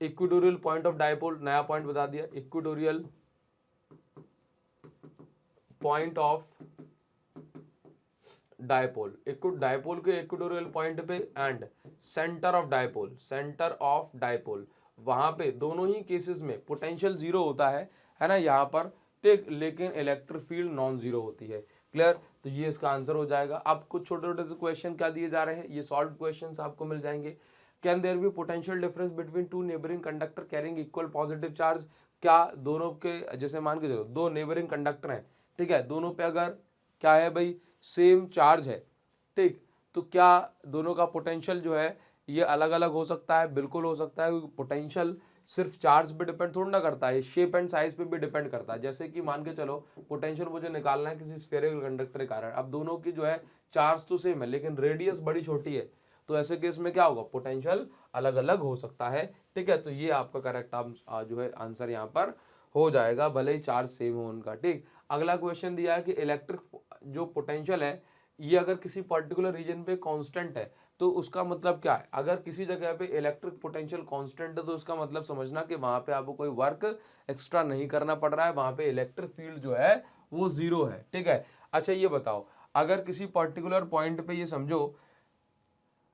[SPEAKER 1] इक्वेटोरियल पॉइंट ऑफ डायपोल, नया पॉइंट बता दिया, equatorial point of dipole, dipole के इक्वेटोरियल पॉइंट पे एंड सेंटर ऑफ डायपोल, वहां पे दोनों ही केसेस में पोटेंशियल जीरो होता है ना यहाँ पर। ठीक, लेकिन इलेक्ट्रिक फील्ड नॉन जीरो होती है। क्लियर, तो ये इसका आंसर हो जाएगा। अब कुछ छोटे छोटे से क्वेश्चन क्या दिए जा रहे हैं, ये सॉल्व क्वेश्चंस आपको मिल जाएंगे। Can there be potential difference between two neighbouring conductor carrying equal positive charge, क्या दोनों के, जैसे मान के चलो दो नेबरिंग कंडक्टर हैं, ठीक है, दोनों पे अगर क्या है भाई, सेम चार्ज है, ठीक, तो क्या दोनों का पोटेंशियल जो है ये अलग अलग हो सकता है, बिल्कुल हो सकता है, क्योंकि पोटेंशियल सिर्फ चार्ज पे डिपेंड थोड़ा ना करता है, शेप एंड साइज पे भी डिपेंड करता है। जैसे कि मान के चलो पोटेंशियल मुझे निकालना है किसी स्फेरिकल कंडक्टर के कारण, अब दोनों की जो है चार्ज तो सेम है लेकिन रेडियस बड़ी छोटी है, तो ऐसे केस में क्या होगा, पोटेंशियल अलग अलग हो सकता है। ठीक है, तो ये आपका करेक्ट जो है आंसर यहाँ पर हो जाएगा, भले ही चार्ज सेम हो उनका। ठीक, अगला क्वेश्चन दिया है कि इलेक्ट्रिक जो पोटेंशियल है ये अगर किसी पर्टिकुलर रीजन पे कांस्टेंट है तो उसका मतलब क्या है, अगर किसी जगह पे इलेक्ट्रिक पोटेंशियल कांस्टेंट है तो उसका मतलब समझना कि वहां पे आपको कोई वर्क एक्स्ट्रा नहीं करना पड़ रहा है, वहां पे इलेक्ट्रिक फील्ड जो है वो जीरो है। ठीक है, अच्छा ये बताओ, अगर किसी पर्टिकुलर पॉइंट पे ये समझो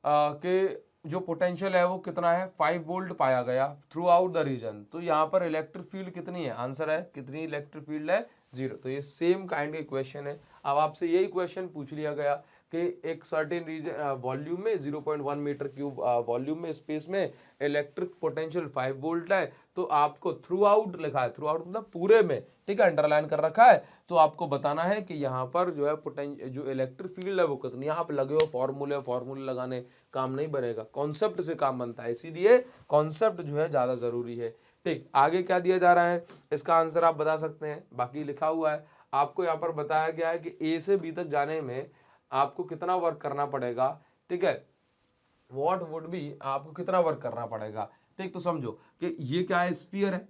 [SPEAKER 1] कि जो पोटेंशियल है वो कितना है, 5 वोल्ट पाया गया थ्रू आउट द रीजन, तो यहाँ पर इलेक्ट्रिक फील्ड कितनी है, आंसर है कितनी इलेक्ट्रिक फील्ड है, जीरो। तो ये सेम काइंड के क्वेश्चन है। अब आपसे यही क्वेश्चन पूछ लिया गया कि एक सर्टेन रीजन वॉल्यूम में 0.1 मीटर क्यूब वॉल्यूम में स्पेस में इलेक्ट्रिक पोटेंशियल 5 वोल्ट है, तो आपको थ्रू आउट लिखा है, थ्रू आउट मतलब पूरे में, ठीक है, अंडरलाइन कर रखा है। तो आपको बताना है कि यहाँ पर जो है पोटेंशियल जो इलेक्ट्रिक फील्ड है वो कितनी, यहाँ पे लगे हो फॉर्मूले लगाने काम नहीं बनेगा, कॉन्सेप्ट से काम बनता है, इसीलिए कॉन्सेप्ट जो है ज्यादा जरूरी है। ठीक, आगे क्या दिया जा रहा है, इसका आंसर आप बता सकते हैं, बाकी लिखा हुआ है आपको यहाँ पर बताया गया है कि ए से बी तक जाने में आपको कितना वर्क करना पड़ेगा, ठीक है, व्हाट वुड बी, आपको कितना वर्क करना पड़ेगा। ठीक, तो समझो कि ये क्या है, स्फीयर है,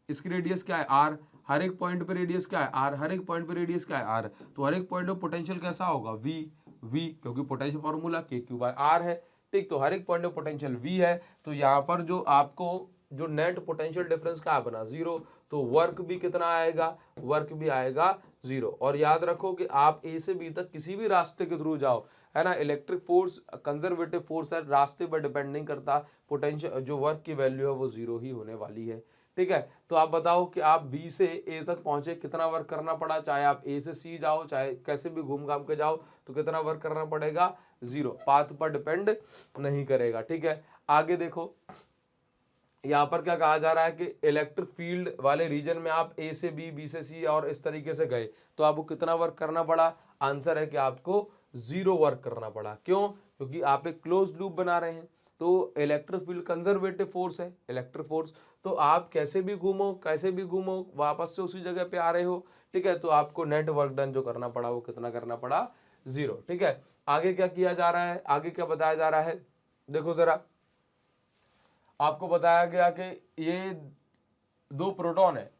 [SPEAKER 1] इसकी रेडियस क्या है आर, हर एक पॉइंट पे रेडियस क्या है आर, हर एक पॉइंट पे रेडियस क्या है आर, तो हर एक पॉइंट पे पोटेंशियल कैसा होगा वी क्योंकि पोटेंशियल फॉर्मूला के क्यू बाय आर है। ठीक, तो हर एक पॉइंट पे पोटेंशियल वी है, तो यहाँ पर जो आपको जो नेट पोटेंशियल डिफरेंस का बना जीरो, तो वर्क भी कितना आएगा, वर्क भी आएगा जीरो। और याद रखो कि आप ए से बी तक किसी भी रास्ते के थ्रू जाओ, है ना, इलेक्ट्रिक फोर्स कंजर्वेटिव फोर्स है, रास्ते पर डिपेंड नहीं करता, पोटेंशियल जो वर्क की वैल्यू है वो जीरो ही होने वाली है। ठीक है, तो आप बताओ कि आप बी से ए तक पहुंचे, कितना वर्क करना पड़ा, चाहे आप ए से सी जाओ, चाहे कैसे भी घूम घाम के जाओ, तो कितना वर्क करना पड़ेगा, जीरो, पाथ पर डिपेंड नहीं करेगा। ठीक है, आगे देखो यहाँ पर क्या कहा जा रहा है कि इलेक्ट्रिक फील्ड वाले रीजन में आप ए से बी, बी से सी और इस तरीके से गए, तो आपको कितना वर्क करना पड़ा, आंसर है कि आपको जीरो वर्क करना पड़ा। क्यों, क्योंकि आप एक क्लोज लूप बना रहे हैं, तो इलेक्ट्रिक फील्ड कंजर्वेटिव फोर्स है, इलेक्ट्रिक फोर्स, तो आप कैसे भी घूमो कैसे भी घूमो वापस से उसी जगह पे आ रहे हो। ठीक है, तो आपको नेट वर्क डन जो करना पड़ा वो कितना करना पड़ा, जीरो। ठीक है, आगे क्या किया जा रहा है, आगे क्या बताया जा रहा है, देखो जरा, आपको बताया गया कि ये दो प्रोटॉन है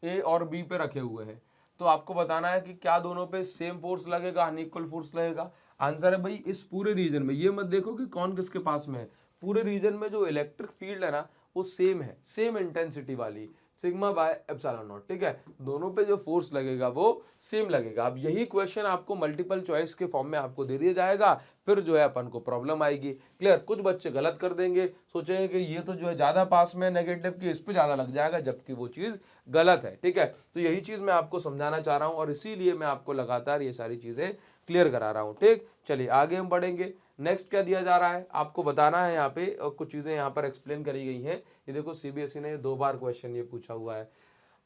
[SPEAKER 1] ए और बी पे रखे हुए हैं, तो आपको बताना है कि क्या दोनों पे सेम फोर्स लगेगा, अनइक्वल फोर्स लगेगा। आंसर है भाई इस पूरे रीजन में, ये मत देखो कि कौन किसके पास में है, पूरे रीजन में जो इलेक्ट्रिक फील्ड है ना वो सेम है, सेम इंटेंसिटी वाली, सिग्मा बाय एप्सिलॉन नॉट। ठीक है, दोनों पे जो फोर्स लगेगा वो सेम लगेगा। अब यही क्वेश्चन आपको मल्टीपल चॉइस के फॉर्म में आपको दे दिया जाएगा, फिर जो है अपन को प्रॉब्लम आएगी। क्लियर, कुछ बच्चे गलत कर देंगे, सोचेंगे कि ये तो जो है ज्यादा पास में नेगेटिव की, इस पे ज्यादा लग जाएगा, जबकि वो चीज गलत है। ठीक है, तो यही चीज मैं आपको समझाना चाह रहा हूं और इसीलिए मैं आपको लगातार ये सारी चीजें क्लियर करा रहा हूं। ठीक, चलिए आगे हम बढ़ेंगे। नेक्स्ट क्या दिया जा रहा है, आपको बताना है यहाँ पे, और कुछ चीजें यहाँ पर एक्सप्लेन करी गई हैं। ये देखो सीबीएसई ने 2 बार क्वेश्चन ये पूछा हुआ है।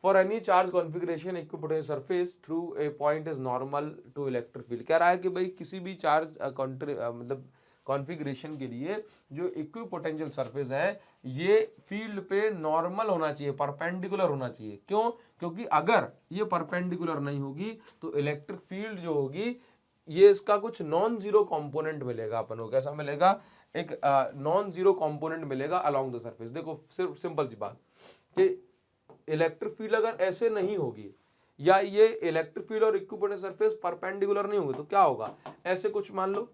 [SPEAKER 1] For any charge configuration equipotential surface through a point is normal to electric field, कह रहा है कि भाई किसी भी चार्ज मतलब कॉन्फ़िगरेशन के लिए जो इक्विपोटेंशियल सरफेस है ये फील्ड पे नॉर्मल होना चाहिए, परपेंडिकुलर होना चाहिए। क्यों, क्योंकि अगर ये परपेंडिकुलर नहीं होगी तो इलेक्ट्रिक फील्ड जो होगी ये इसका कुछ नॉन जीरो कंपोनेंट मिलेगा अपन को, कैसा मिलेगा, एक नॉन जीरो कंपोनेंट मिलेगा अलोंग द सरफेस। देखो सिर्फ सिंपल सी बात कि इलेक्ट्रिक फील्ड अगर ऐसे नहीं होगी, या ये इलेक्ट्रिक फील्ड और इक्विपोटेंशियल सरफेस परपेंडिकुलर नहीं होगी, तो क्या होगा, ऐसे कुछ मान लो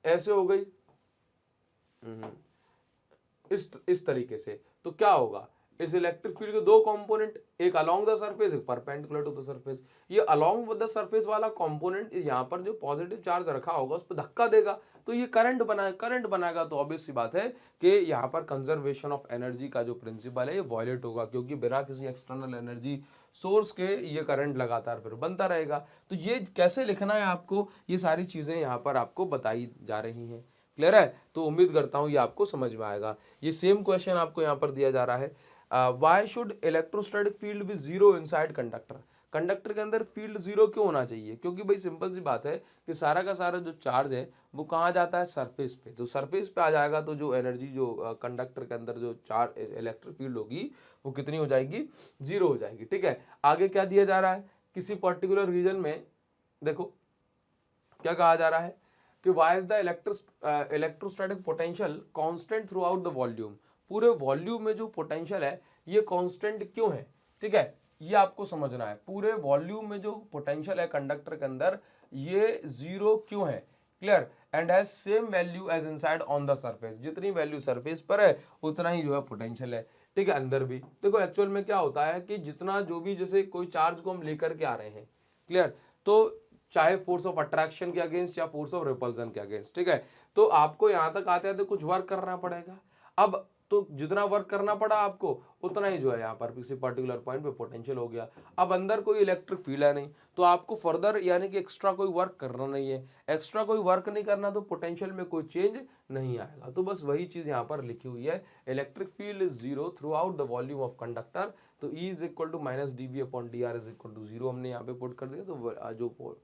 [SPEAKER 1] ऐसे हो गई, इस तरीके से, तो क्या होगा, इस इलेक्ट्रिक फील्ड के दो कंपोनेंट, एक अलोंग द सरफेस, एक परपेंडिकुलर टू द सरफेस। ये अलोंग विद द सरफेस वाला कंपोनेंट यहाँ पर जो पॉजिटिव चार्ज रखा होगा उस पर धक्का देगा, तो ये करंट बनाएगा। तो ऑब्वियस सी बात है कि यहाँ पर कंजर्वेशन ऑफ एनर्जी का जो प्रिंसिपल है ये वायलेट होगा, क्योंकि बिना किसी एक्सटर्नल एनर्जी सोर्स के ये करंट लगातार फिर बनता रहेगा। तो ये कैसे लिखना है आपको, ये सारी चीजें यहाँ पर आपको बताई जा रही हैं। क्लियर है, तो उम्मीद करता हूँ ये आपको समझ में आएगा। ये सेम क्वेश्चन आपको यहाँ पर दिया जा रहा है, why should electrostatic field be zero inside conductor, conductor के अंदर फील्ड जीरो क्यों होना चाहिए, क्योंकि भाई सिंपल सी बात है कि सारा का सारा जो चार्ज है वो कहाँ जाता है, सरफेस पे, तो सरफेस पे आ जाएगा, तो जो एनर्जी जो कंडक्टर के अंदर जो चार्ज इलेक्ट्रिक फील्ड होगी वो कितनी हो जाएगी, जीरो हो जाएगी। ठीक है, आगे क्या दिया जा रहा है, किसी पर्टिकुलर रीजन में देखो क्या कहा जा रहा है कि why is the electrostatic potential constant throughout the volume, पूरे वॉल्यूम में जो पोटेंशियल है ये कांस्टेंट क्यों है। ठीक है, ये आपको समझना है, पूरे वॉल्यूम में जो पोटेंशियल है कंडक्टर के अंदर ये जीरो क्यों है। Clear, and has same value as inside on the surface, जितनी वैल्यू सरफेस पर है उतना ही जो है पोटेंशियल है। ठीक है, अंदर भी देखो एक्चुअल में क्या होता है कि जितना जो भी, जैसे कोई चार्ज को हम लेकर के आ रहे हैं, क्लियर, तो चाहे फोर्स ऑफ अट्रैक्शन के अगेंस्ट या फोर्स ऑफ रिपल्सन के अगेंस्ट, ठीक है, तो आपको यहां तक आते हैं तो कुछ वर्क करना पड़ेगा। अब तो जितना वर्क करना पड़ा आपको उतना ही जो है यहाँ पर किसी पर्टिकुलर पॉइंट पे पोटेंशियल हो गया। अब अंदर कोई इलेक्ट्रिक फील्ड है नहीं, तो आपको फर्दर यानी कि एक्स्ट्रा कोई वर्क करना नहीं है। एक्स्ट्रा कोई वर्क नहीं करना तो पोटेंशियल में कोई चेंज नहीं आएगा। तो बस वही चीज यहाँ पर लिखी हुई है, electric field is zero throughout the volume of conductor. तो E is equal to minus dV/dr is equal to zero हमने यहाँ पे पुट कर दिया। तो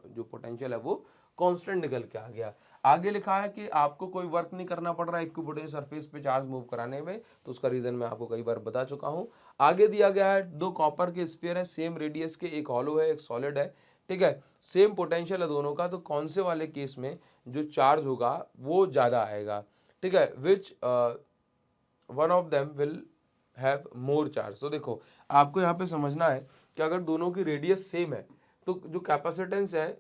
[SPEAKER 1] जो पोटेंशियल है वो कांस्टेंट निकल के आ गया। आगे लिखा है कि आपको कोई वर्क नहीं करना पड़ रहा है इक्विपोटेंशियल सरफेस पे चार्ज मूव कराने में, तो उसका रीजन मैं आपको कई बार बता चुका हूं। आगे दिया गया है दो कॉपर के स्फीयर है सेम रेडियस के, एक हॉलो है एक सॉलिड है, ठीक है, सेम पोटेंशियल है दोनों का, तो कौन से वाले केस में जो चार्ज होगा वो ज्यादा आएगा, ठीक है, विच one of them will have more charge. तो देखो आपको यहाँ पे समझना है कि अगर दोनों की रेडियस सेम है तो जो कैपेसिटेंस है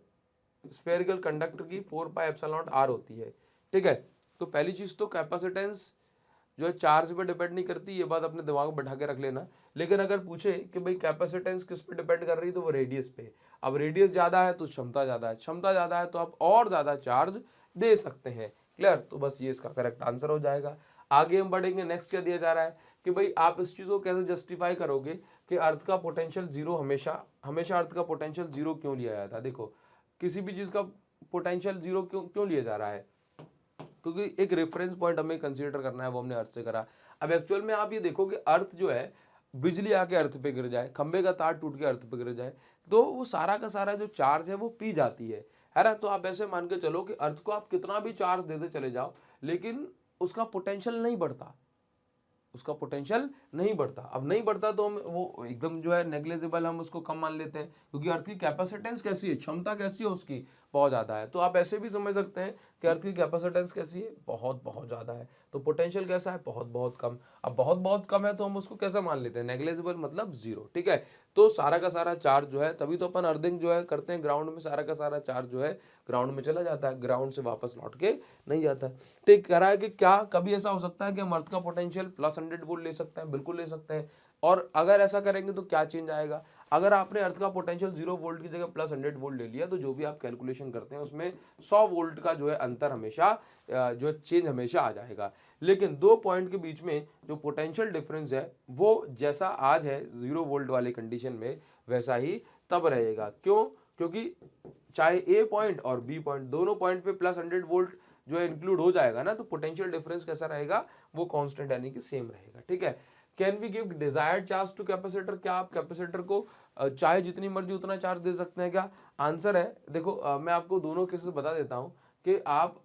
[SPEAKER 1] स्फेरिकल कंडक्टर की 4πε0r होती है, ठीक है। तो पहली चीज तो कैपेसिटेंस जो है चार्ज पे डिपेंड नहीं करती, ये बात अपने दिमाग में बैठा के रख लेना। लेकिन अगर पूछे कि भाई कैपेसिटेंस किस पे डिपेंड कर रही है तो वो रेडियस पे। अब रेडियस ज्यादा है तो क्षमता ज्यादा है, क्षमता ज्यादा है तो आप और ज्यादा चार्ज दे सकते हैं। क्लियर? तो बस ये इसका करेक्ट आंसर हो जाएगा। आगे हम बढ़ेंगे, नेक्स्ट क्या दिया जा रहा है कि भाई आप इस चीज को कैसे जस्टिफाई करोगे कि अर्थ का पोटेंशियल जीरो हमेशा हमेशा अर्थ का पोटेंशियल जीरो क्यों लिया जाता है। देखो किसी भी चीज का पोटेंशियल जीरो क्यों क्यों लिया जा रहा है, क्योंकि एक रेफरेंस पॉइंट हमें कंसीडर करना है, वो हमने अर्थ से करा। अब एक्चुअल में आप ये देखो कि अर्थ जो है, बिजली आके अर्थ पे गिर जाए, खंबे का तार टूट के अर्थ पे गिर जाए, तो वो सारा का सारा जो चार्ज है वो पी जाती है ना। तो आप ऐसे मान के चलो कि अर्थ को आप कितना भी चार्ज देते चले जाओ लेकिन उसका पोटेंशियल नहीं बढ़ता, उसका पोटेंशियल नहीं बढ़ता। अब नहीं बढ़ता तो हम वो एकदम जो है नेग्लिजिबल हम उसको कम मान लेते हैं, क्योंकि अर्थ की कैपेसिटेंस कैसी है, क्षमता कैसी है उसकी, बहुत ज़्यादा है। तो आप ऐसे भी समझ सकते हैं कि अर्थ की कैपेसिटेंस कैसी है, बहुत बहुत ज़्यादा है। तो पोटेंशियल कैसा है, बहुत बहुत कम। अब बहुत बहुत कम है तो हम उसको कैसा मान लेते हैं, नेग्लिजिबल मतलब जीरो, ठीक है। तो सारा का सारा चार्ज जो है, तभी तो अपन अर्थिंग जो है करते हैं ग्राउंड में, सारा का सारा चार्ज जो है ग्राउंड में चला जाता है, ग्राउंड से वापस लौट के नहीं जाता। ठीक कह रहा है कि क्या कभी ऐसा हो सकता है कि हम अर्थ का पोटेंशियल प्लस 100 वोल्ट ले सकते हैं, बिल्कुल ले सकते हैं। और अगर ऐसा करेंगे तो क्या चेंज आएगा, अगर आपने अर्थ का पोटेंशियल 0 वोल्ट की जगह प्लस 100 वोल्ट ले लिया तो जो भी आप कैलकुलेशन करते हैं उसमें 100 वोल्ट का जो है अंतर हमेशा जो है चेंज हमेशा आ जाएगा। लेकिन दो पॉइंट के बीच में जो पोटेंशियल डिफरेंस है वो जैसा आज है 0 वोल्ट वाले कंडीशन में वैसा ही तब रहेगा। क्यों? क्योंकि चाहे ए पॉइंट और बी पॉइंट दोनों पॉइंट पे प्लस 100 वोल्ट जो है इंक्लूड हो जाएगा ना, तो पोटेंशियल डिफरेंस कैसा रहेगा, वो कांस्टेंट यानी कि सेम रहेगा, ठीक है। Can we give desired charge to capacitor, क्या आप कैपेसिटर को चाहे जितनी मर्जी उतना चार्ज दे सकते हैं क्या? आंसर है देखो मैं आपको दोनों केसेस बता देता हूं कि आप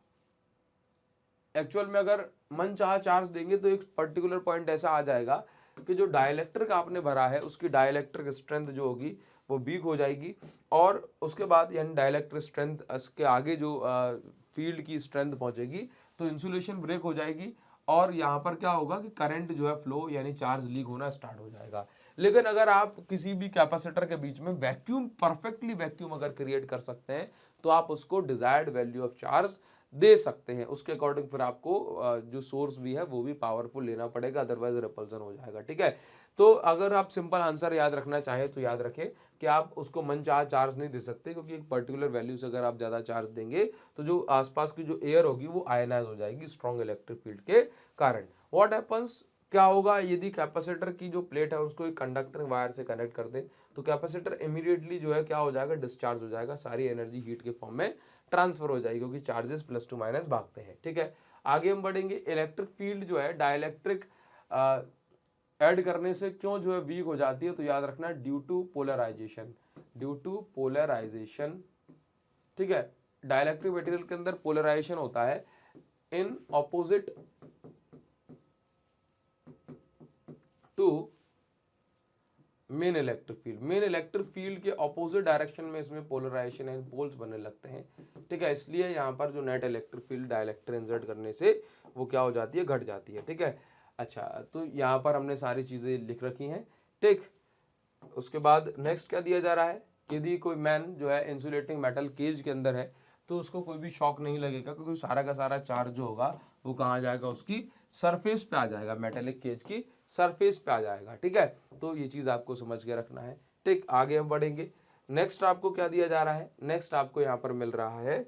[SPEAKER 1] एक्चुअल में अगर मन चाह चार्ज देंगे तो एक पर्टिकुलर पॉइंट ऐसा आ जाएगा कि जो डाइलेक्ट्रिक आपने भरा है उसकी डाइलेक्ट्रिक स्ट्रेंथ जो होगी वो वीक हो जाएगी, और उसके बाद यानी डाइलेक्ट्रिक स्ट्रेंथ के आगे जो फील्ड की स्ट्रेंथ पहुंचेगी तो इंसुलेशन ब्रेक हो जाएगी, और यहाँ पर क्या होगा कि करंट जो है फ्लो यानी चार्ज लीक होना स्टार्ट हो जाएगा। लेकिन अगर आप किसी भी कैपेसिटर के बीच में वैक्यूम, परफेक्टली वैक्यूम अगर क्रिएट कर सकते हैं तो आप उसको डिजायर्ड वैल्यू ऑफ चार्ज दे सकते हैं। उसके अकॉर्डिंग फिर आपको जो सोर्स भी है वो भी पावरफुल लेना पड़ेगा, अदरवाइज रिपल्सन हो जाएगा, ठीक है। तो अगर आप सिंपल आंसर याद रखना चाहें तो याद रखें कि आप उसको मनचाहा चार्ज नहीं दे सकते, क्योंकि एक पर्टिकुलर वैल्यू से अगर आप ज्यादा चार्ज देंगे तो जो आसपास की जो एयर होगी वो आयनाइज हो जाएगी स्ट्रॉन्ग इलेक्ट्रिक फील्ड के कारण। व्हाट हैपन्स, क्या होगा यदि कैपेसिटर की जो प्लेट है उसको एक कंडक्टर वायर से कनेक्ट कर दें तो कैपेसिटर इमीडिएटली जो है क्या हो जाएगा, डिस्चार्ज हो जाएगा, सारी एनर्जी हीट के फॉर्म में ट्रांसफर हो जाएगी, क्योंकि चार्जेस प्लस टू माइनस भागते हैं, ठीक है। आगे हम बढ़ेंगे, इलेक्ट्रिक फील्ड जो है डाइलेक्ट्रिक ऐड करने से क्यों जो है वीक हो जाती है, तो याद रखना due to polarisation, due to polarisation, ठीक है। डाइलेक्ट्रिक मटेरियल के अंदर पोलराइजेशन होता है in opposite to main electric field, main electric field के ऑपोजिट डायरेक्शन में इसमें पोलराइजेशन है, पोल्स बनने लगते हैं, ठीक है। इसलिए यहाँ पर जो net electric field dielectric insert करने से वो क्या हो जाती है, घट जाती है, ठीक है। अच्छा, तो यहाँ पर हमने सारी चीजें लिख रखी हैं, ठीक। उसके बाद नेक्स्ट क्या दिया जा रहा है, यदि कोई मैन जो है इंसुलेटिंग मेटल केज के अंदर है तो उसको कोई भी शॉक नहीं लगेगा, क्योंकि सारा का सारा चार्ज जो होगा वो कहाँ जाएगा, उसकी सरफेस पे आ जाएगा, मेटेलिक केज की सरफेस पे आ जाएगा, ठीक है। तो ये चीज आपको समझ के रखना है, ठीक। आगे हम बढ़ेंगे, नेक्स्ट आपको क्या दिया जा रहा है, नेक्स्ट आपको यहाँ पर मिल रहा है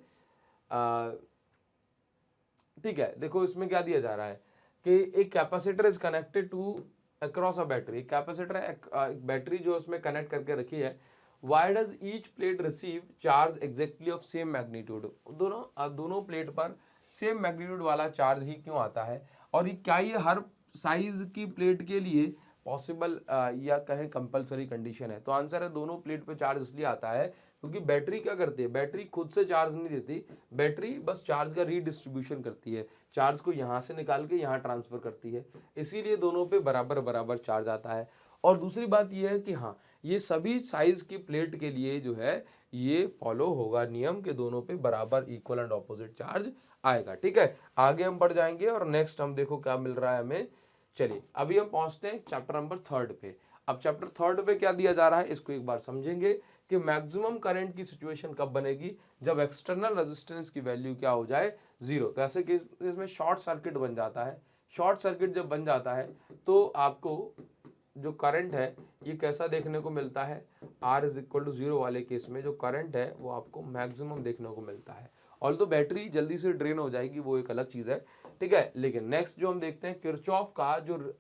[SPEAKER 1] ठीक है, देखो इसमें क्या दिया जा रहा है कि एक capacitor is connected to across a battery, capacitor एक बैटरी जो उसमें कनेक्ट करके रखी है, why does each plate receive charge exactly of same magnitude, दोनों प्लेट पर सेम मैग्नीट्यूड वाला चार्ज ही क्यों आता है, और ये क्या ये हर साइज की प्लेट के लिए पॉसिबल या कहें कंपलसरी कंडीशन है? तो आंसर है दोनों प्लेट पे चार्ज इसलिए आता है क्योंकि बैटरी क्या करती है, बैटरी खुद से चार्ज नहीं देती, बैटरी बस चार्ज का रीडिस्ट्रीब्यूशन करती है, चार्ज को यहाँ से निकाल के यहाँ ट्रांसफर करती है, इसीलिए दोनों पे बराबर बराबर चार्ज आता है। और दूसरी बात यह है कि हाँ, ये सभी साइज की प्लेट के लिए जो है ये फॉलो होगा नियम के दोनों पे बराबर इक्वल एंड ऑपोजिट चार्ज आएगा। ठीक है, आगे हम बढ़ जाएंगे और नेक्स्ट हम देखो क्या मिल रहा है हमें। चलिए अभी हम पहुंचते हैं चैप्टर नंबर 3 पे। अब चैप्टर 3 पे क्या दिया जा रहा है इसको एक बार समझेंगे कि मैक्सिमम करंट की सिचुएशन कब बनेगी, जब एक्सटर्नल रेजिस्टेंस की वैल्यू क्या हो जाए, 0। तो ऐसे केस में शॉर्ट सर्किट बन जाता है। शॉर्ट सर्किट जब बन जाता है तो आपको जो करंट है ये कैसा देखने को मिलता है, R इज इक्वल टू 0 वाले केस में जो करंट है वो आपको मैक्सिमम देखने को मिलता है। और तो बैटरी जल्दी से ड्रेन हो जाएगी वो एक अलग चीज है। ठीक है, लेकिन नेक्स्ट जो हम देखते हैं किरचॉफ का जो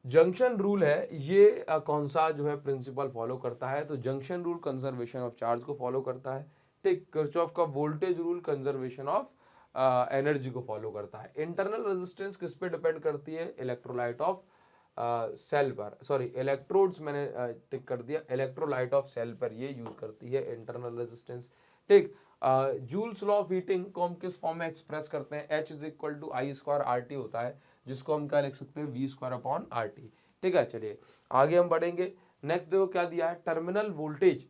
[SPEAKER 1] जंक्शन रूल है ये कौन सा जो है प्रिंसिपल फॉलो करता है, तो junction rule conservation of charge को फॉलो करता है। ठीक, किरचॉफ का voltage rule conservation of energy को फॉलो करता है। इंटरनल रेजिस्टेंस किस पे डिपेंड करती है, इलेक्ट्रोलाइट ऑफ सेल पर, सॉरी इलेक्ट्रोड्स मैंने टिक कर दिया, इलेक्ट्रोलाइट ऑफ सेल पर ये यूज करती है इंटरनल रेजिस्टेंस। ठीक, जूल्स लॉ ऑफ हीटिंग को हम किस फॉर्म में एक्सप्रेस करते हैं, H is equal to I square R T होता है, जिसको हम क्या लिख सकते हैं, V square upon R T. ठीक है, चलिए आगे हम बढ़ेंगे। नेक्स्ट देखो क्या दिया है, टर्मिनल वोल्टेज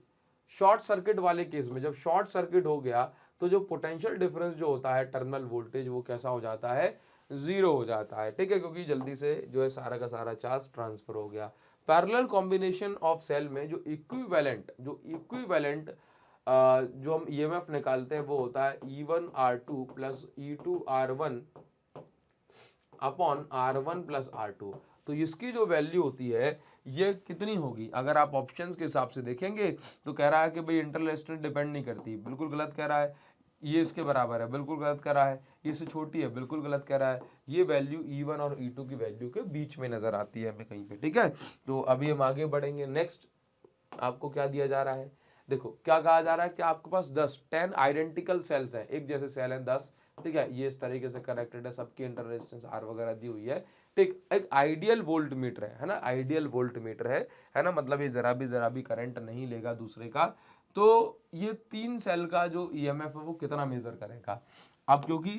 [SPEAKER 1] शॉर्ट सर्किट वाले केस में, जब शॉर्ट सर्किट हो गया तो जो पोटेंशियल डिफरेंस जो होता है टर्मिनल वोल्टेज वो कैसा हो जाता है, 0 हो जाता है। ठीक है, क्योंकि जल्दी से जो है सारा का सारा चार्ज ट्रांसफर हो गया। पैरेलल कॉम्बिनेशन ऑफ सेल में जो इक्विवेलेंट जो हम ईएमएफ निकालते हैं वो होता है E1R2 plus E2R1 upon R1 plus R2। तो इसकी जो वैल्यू होती है ये कितनी होगी, अगर आप ऑप्शंस के हिसाब से देखेंगे तो कह रहा है कि भाई इंटरनल रेजिस्टेंस डिपेंड नहीं करती, बिल्कुल गलत कह रहा है। ये इसके बराबर है, बिल्कुल गलत कह रहा है। ये इससे छोटी है, बिल्कुल गलत कह रहा है। ये वैल्यू E1 और E2 की वैल्यू के बीच में नजर आती है हमें कहीं पे। ठीक है, तो अभी हम आगे बढ़ेंगे। नेक्स्ट आपको क्या दिया जा रहा है, देखो क्या कहा जा रहा है कि आपके पास 10 आइडेंटिकल सेल्स हैं, एक जैसे सेल हैं 10। ठीक है, ये इस तरीके से कनेक्टेड है, सबकी इंटर रेजिस्टेंस R वगैरह दी हुई है। ठीक, एक आइडियल वोल्ट मीटर है ना, आइडियल वोल्ट मीटर है ना, मतलब ये जरा भी करंट नहीं लेगा दूसरे का। तो ये 3 सेल का जो ईएमएफ है वो कितना मेजर करेगा। अब क्योंकि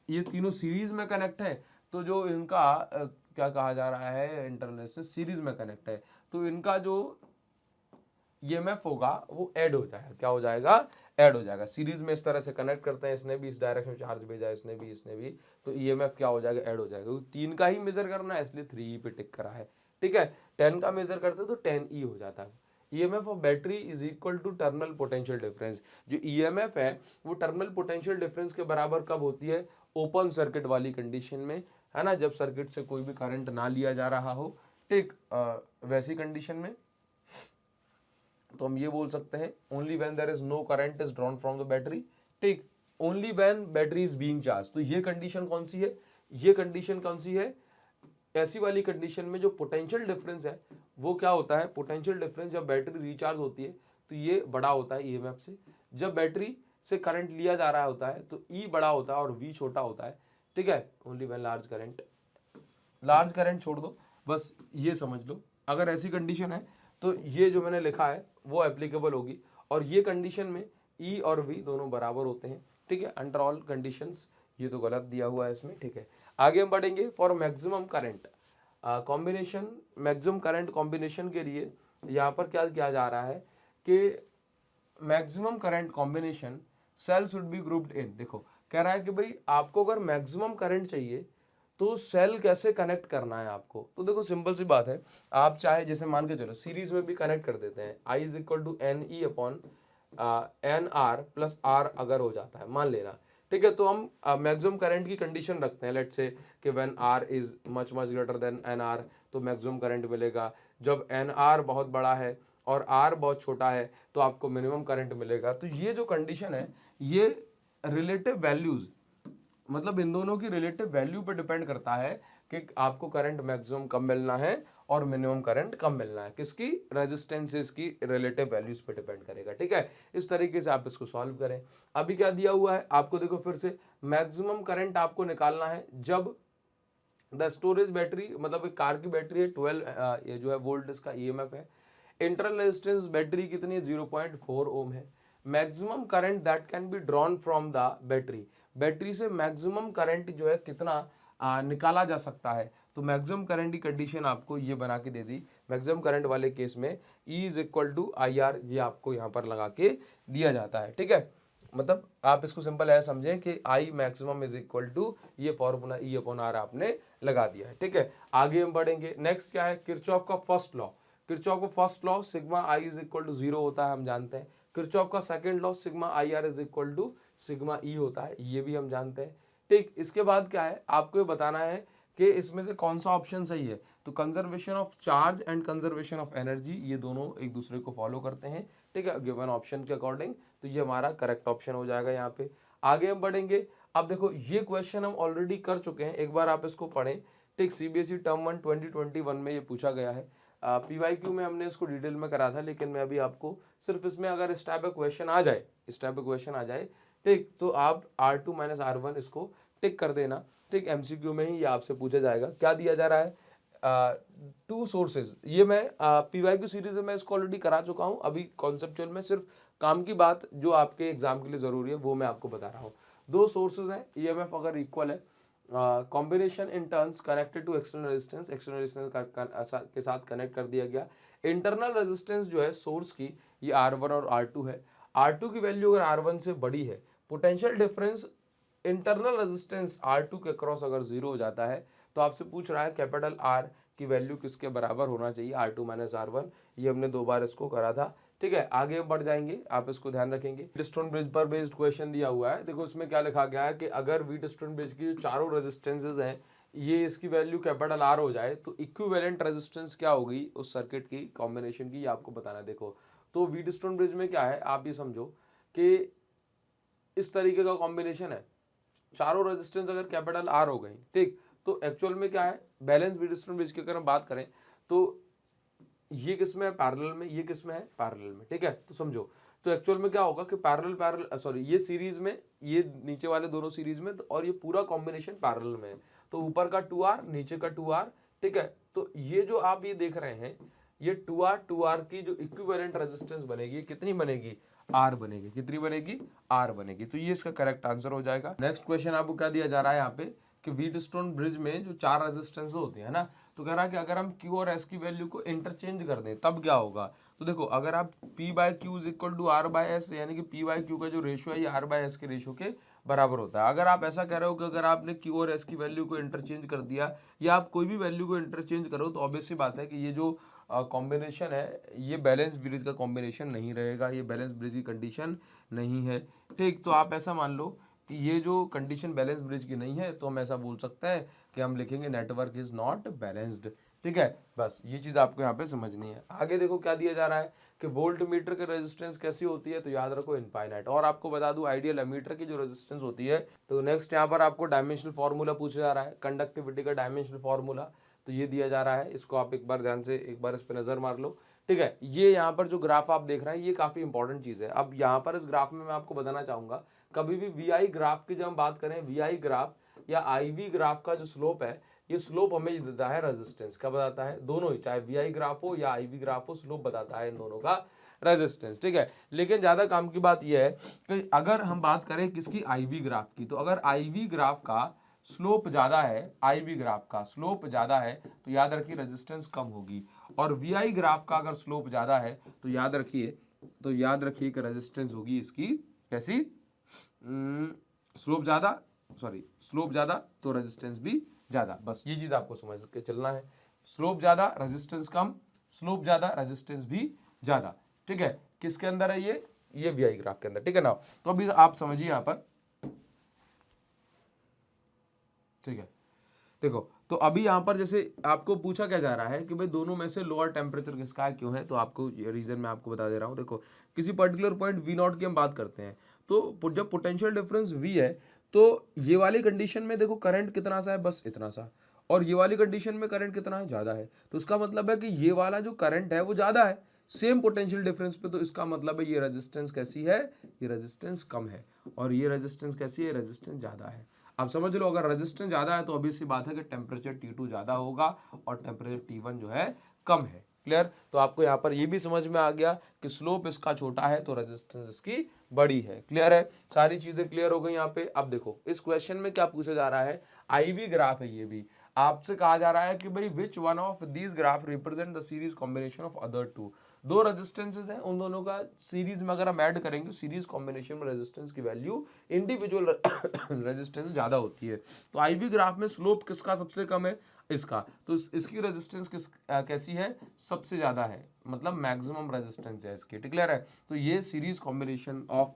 [SPEAKER 1] ये तीनों सीरीज में कनेक्ट है तो जो इनका क्या कहा जा रहा है, इंटरनल रेजिस्टेंस सीरीज में कनेक्ट है, तो इनका जो ईएमएफ होगा वो ऐड हो जाएगा। क्या हो जाएगा, ऐड हो जाएगा। सीरीज में इस तरह से कनेक्ट करते हैं, इसने भी इस डायरेक्शन में चार्ज भेजा, इसने भी, तो ईएमएफ क्या हो जाएगा, ऐड हो जाएगा। क्योंकि 3 का ही मेजर करना है इसलिए 3 पे टिक करा है। ठीक है, 10 का मेजर करते तो 10E हो जाता है। EMF of battery is equal to terminal potential difference. जो ईएमएफ है वो टर्मिनल पोटेंशियल डिफरेंस के बराबर कब होती है, ओपन सर्किट वाली कंडीशन में, है ना, जब सर्किट से कोई भी करंट ना लिया जा रहा हो। ठीक, वैसी कंडीशन में तो हम ये बोल सकते हैं only when there is no current is drawn from the battery. ठीक, only when battery is being charge. तो ये कंडीशन कौन सी है, ये कंडीशन कौन सी है, ऐसी वाली कंडीशन में जो पोटेंशियल डिफरेंस है वो क्या होता है, पोटेंशियल डिफरेंस जब बैटरी रिचार्ज होती है तो ये बड़ा होता है ईएमएफ से। जब बैटरी से करंट लिया जा रहा होता है तो ई बड़ा होता है और वी छोटा होता है। ठीक है, ओनली व्हेन लार्ज करंट छोड़ दो, बस ये समझ लो। अगर ऐसी कंडीशन है तो ये जो मैंने लिखा है वो एप्लीकेबल होगी, और ये कंडीशन में ई और वी दोनों बराबर होते हैं। ठीक है, अंडर ऑल कंडीशंस, ये तो गलत दिया हुआ है इसमें। ठीक है, आगे हम बढ़ेंगे। For maximum current combination, maximum current combination के लिए यहाँ पर क्या किया जा रहा है कि maximum current combination cell should be grouped in. देखो कह रहा है कि भाई आपको अगर मैक्सिमम करंट चाहिए तो सेल कैसे कनेक्ट करना है आपको। तो देखो सिंपल सी बात है, आप चाहे जैसे मान के चलो सीरीज में भी कनेक्ट कर देते हैं, I is equal to NE upon NR plus R अगर हो जाता है मान लेना। ठीक है, तो हम मैक्सिमम करंट की कंडीशन रखते हैं, लेट्स से कि when R is much greater than NR तो मैक्सिमम करंट मिलेगा। जब NR बहुत बड़ा है और R बहुत छोटा है तो आपको मिनिमम करंट मिलेगा। तो ये जो कंडीशन है ये रिलेटिव वैल्यूज मतलब इन दोनों की रिलेटिव वैल्यू पे डिपेंड करता है कि आपको करंट मैक्सिमम कब मिलना है और मिनिमम करंट कब मिलना है, किसकी, रेजिस्टेंसेस की रिलेटिव वैल्यूज पे डिपेंड करेगा। ठीक है, इस तरीके से आप इसको सॉल्व करें। अभी क्या दिया हुआ है आपको, देखो फिर से, मैक्सिमम करंट आपको निकालना है जब द स्टोरेज बैटरी, मतलब एक कार की बैटरी है 12 ये जो है वोल्ट इसका ईएमएफ है, इंटरनल रेजिस्टेंस बैटरी कितनी है 0.4 ओम है, maximum current that can be drawn from the battery, battery से मैक्सिमम करंट जो है कितना निकाला जा सकता है। तो मैक्सिमम करंट की कंडीशन आपको ये बना के दे दी, मैक्सिमम करंट वाले केस में E is equal to I R, ये आपको यहाँ पर लगा के दिया जाता है। ठीक है, मतलब आप इसको सिंपल ऐसा समझें कि I maximum is equal to ये फॉर्मूला E अपॉन आर आपने लगा दिया है। ठीक है, आगे हम बढ़ेंगे। नेक्स्ट क्या है, किरचॉफ का फर्स्ट लॉ, किरचॉफ का first law sigma I is equal to 0 होता है, हम जानते हैं। किरचॉफ का second law sigma I R is equal to sigma E होता है, ये भी हम जानते हैं। ठीक, इसके बाद क्या है, आपको ये बताना है कि इसमें से कौन सा ऑप्शन सही है। तो conservation of charge and conservation of energy, ये दोनों एक दूसरे को फॉलो करते हैं। ठीक है, गिवन ऑप्शन के अकॉर्डिंग, तो ये हमारा करेक्ट ऑप्शन हो जाएगा यहाँ पे। आगे हम बढ़ेंगे। अब देखो ये क्वेश्चन हम ऑलरेडी कर चुके हैं, एक बार आप इसको पढ़ें। ठीक, सीबीएसई टर्म 1 2021 में ये पूछा गया है। पीवाईक्यू में हमने इसको डिटेल में करा था, लेकिन मैं अभी आपको सिर्फ इसमें अगर इस टाइप का क्वेश्चन आ जाए, इस टाइप का क्वेश्चन आ जाए, ठीक, तो आप R2 माइनस R1 इसको टिक कर देना। ठीक, एमसीक्यू में ही ये आपसे पूछा जाएगा। क्या दिया जा रहा है, टू सोर्सेज, ये मैं पीवाईक्यू सीरीज में मैं इसको ऑलरेडी करा चुका हूँ। अभी कॉन्सेप्चुअल में सिर्फ काम की बात जो आपके एग्जाम के लिए जरूरी है वो मैं आपको बता रहा हूँ। दो सोर्सेज हैं, ईएमएफ अगर इक्वल है, combination in turns connected to external resistance, external resistance के साथ कनेक्ट कर दिया गया। इंटरनल रेजिस्टेंस जो है सोर्स की, ये R1 और R2 है। R2 की वैल्यू अगर R1 से बड़ी है, potential difference internal resistance R2 के अक्रॉस अगर 0 हो जाता है, तो आपसे पूछ रहा है कैपिटल R की वैल्यू किसके बराबर होना चाहिए, R2 माइनस R1। ये हमने 2 बार इसको करा था। ठीक है, आगे हम बढ़ जाएंगे, आप इसको ध्यान रखेंगे। व्हीटस्टोन ब्रिज पर बेस्ड क्वेश्चन दिया हुआ है। देखो इसमें क्या लिखा गया है कि अगर व्हीटस्टोन ब्रिज की जो चारों रेजिस्टेंसेज हैं, ये इसकी वैल्यू कैपिटल R हो जाए, तो इक्विवेलेंट रेजिस्टेंस क्या होगी उस सर्किट की कॉम्बिनेशन की, ये आपको बताना है। देखो, तो व्हीटस्टोन ब्रिज में क्या है, आप ये समझो कि इस तरीके का कॉम्बिनेशन है, चारों रेजिस्टेंस अगर कैपिटल R हो गई, ठीक, तो एक्चुअल में क्या है, बैलेंस व्हीटस्टोन ब्रिज की अगर हम बात करें तो ये किस में है, पैरेलल में, ये किस में है, पैरेलल में। ठीक है, तो समझो, तो एक्चुअल में क्या होगा कि सॉरी, ये सीरीज में, ये नीचे वाले दोनों सीरीज में, और ये पूरा कॉम्बिनेशन पैरेलल में है, तो ऊपर का 2R नीचे का 2R। ठीक है, तो ये जो आप ये देख रहे हैं, ये 2R की जो इक्विवेलेंट रेजिस्टेंस बनेगी, कितनी बनेगी, R बनेगी। कितनी बनेगी, R बनेगी। तो ये इसका करेक्ट आंसर हो जाएगा। नेक्स्ट क्वेश्चन आपको क्या दिया जा रहा है यहाँ पे कि व्हीटस्टोन ब्रिज में जो 4 रेजिस्टेंस होती है ना, तो कह रहा है कि अगर हम Q और S की वैल्यू को इंटरचेंज कर दें तब क्या होगा। तो देखो, अगर आप P by Q is equal to R by S, यानी कि P बाय क्यू का जो रेशियो है ये R बाय एस के रेशियो के बराबर होता है। अगर आप ऐसा कह रहे हो कि अगर आपने Q और S की वैल्यू को इंटरचेंज कर दिया, या आप कोई भी वैल्यू को इंटरचेंज करो, तो ऑब्वियस सी बात है कि ये जो कॉम्बिनेशन है, ये बैलेंस ब्रिज का कॉम्बिनेशन नहीं रहेगा, ये बैलेंस ब्रिज की कंडीशन नहीं है। ठीक, तो आप ऐसा मान लो कि ये जो कंडीशन बैलेंस ब्रिज की नहीं है, तो हम ऐसा बोल सकते हैं कि हम लिखेंगे नेटवर्क इज नॉट बैलेंस्ड। ठीक है, बस ये चीज़ आपको यहाँ पे समझनी है। आगे देखो क्या दिया जा रहा है कि वोल्ट मीटर की रेजिस्टेंस कैसी होती है, तो याद रखो इनफाइनाइट। और आपको बता दूं आइडियल एमीटर की जो रेजिस्टेंस होती है, तो नेक्स्ट यहाँ पर आपको डायमेंशनल फार्मूला पूछा जा रहा है, कंडक्टिविटी का डायमेंशनल फार्मूला, तो ये दिया जा रहा है। इसको आप एक बार ध्यान से एक बार इस पर नजर मार लो। ठीक है, ये यहाँ पर जो ग्राफ आप देख रहे हैं, ये काफी इंपॉर्टेंट चीज है। अब यहाँ पर इस ग्राफ में मैं आपको बताना चाहूंगा, कभी भी वीआई ग्राफ की जब हम बात करें, वीआई ग्राफ या आईवी ग्राफ का जो स्लोप है, ये स्लोप हमें देता है रेजिस्टेंस का, बताता है दोनों ही, चाहे वीआई ग्राफ हो या आईवी ग्राफ हो, स्लोप बताता है इन दोनों का रेजिस्टेंस। ठीक है, लेकिन ज्यादा काम की बात यह है कि अगर हम बात करें किसकी, आईवी ग्राफ की, तो अगर आईवी ग्राफ का स्लोप ज्यादा है, आईवी ग्राफ का स्लोप ज्यादा है, तो याद रखिए रेजिस्टेंस कम होगी। और वीआई ग्राफ का अगर स्लोप ज्यादा है, तो याद रखिए कि रेजिस्टेंस होगी इसकी कैसी, स्लोप ज्यादा, स्लोप ज्यादा तो रेजिस्टेंस भी ज्यादा। बस ये चीज आपको समझ के चलना है, स्लोप ज्यादा रेजिस्टेंस कम, स्लोप ज्यादा रेजिस्टेंस भी ज्यादा। ठीक है, किसके अंदर है ये वीआई ग्राफ के अंदर। ठीक है ना, तो अभी आप समझिए यहां पर। ठीक है, देखो, तो अभी यहाँ पर जैसे आपको पूछा क्या जा रहा है कि भाई दोनों में से लोअर टेम्परेचर किसका है, क्यों है, तो आपको ये रीजन मैं आपको बता दे रहा हूँ। देखो, किसी पर्टिकुलर पॉइंट V0 की हम बात करते हैं, तो जब पोटेंशियल डिफरेंस V है, तो ये वाली कंडीशन में देखो करंट कितना सा है, बस इतना सा, और ये वाली कंडीशन में करंट कितना है, ज़्यादा है। तो इसका मतलब है कि ये वाला जो करंट है वो ज़्यादा है सेम पोटेंशियल डिफरेंस पे। तो इसका मतलब है ये रेजिस्टेंस कैसी है, ये रेजिस्टेंस कम है, और ये रेजिस्टेंस कैसी है, रेजिस्टेंस ज़्यादा है। अब समझ लो, अगर रेजिस्टेंस ज़्यादा है तो ऑब्वियस सी बात है कि टेम्परेचर T2 ज़्यादा होगा और टेम्परेचर T1 जो है कम है। क्लियर? तो आपको यहाँ पर ये भी समझ में आ गया कि स्लोप इसका छोटा है तो रेजिस्टेंस इसकी बड़ी है। क्लियर है? सारी चीजें क्लियर हो गई यहाँ पे। अब देखो इस क्वेश्चन में क्या पूछा जा रहा है, IV ग्राफ है ये भी। आपसे कहा जा रहा है कि भाई which one of these graph represent the series combination of other two. दो रेजिस्टेंसेस हैं, उन दोनों का सीरीज में अगर हम ऐड करेंगे, सीरीज कॉम्बिनेशन में रेजिस्टेंस की वैल्यू इंडिविजुअल रेजिस्टेंस ज्यादा होती है। तो IV ग्राफ में स्लोप किसका सबसे कम है, इसका। तो इसकी रेजिस्टेंस कैसी है, सबसे ज्यादा है, मतलब मैक्सिमम रेजिस्टेंस है इसकी। क्लियर है? तो ये series combination of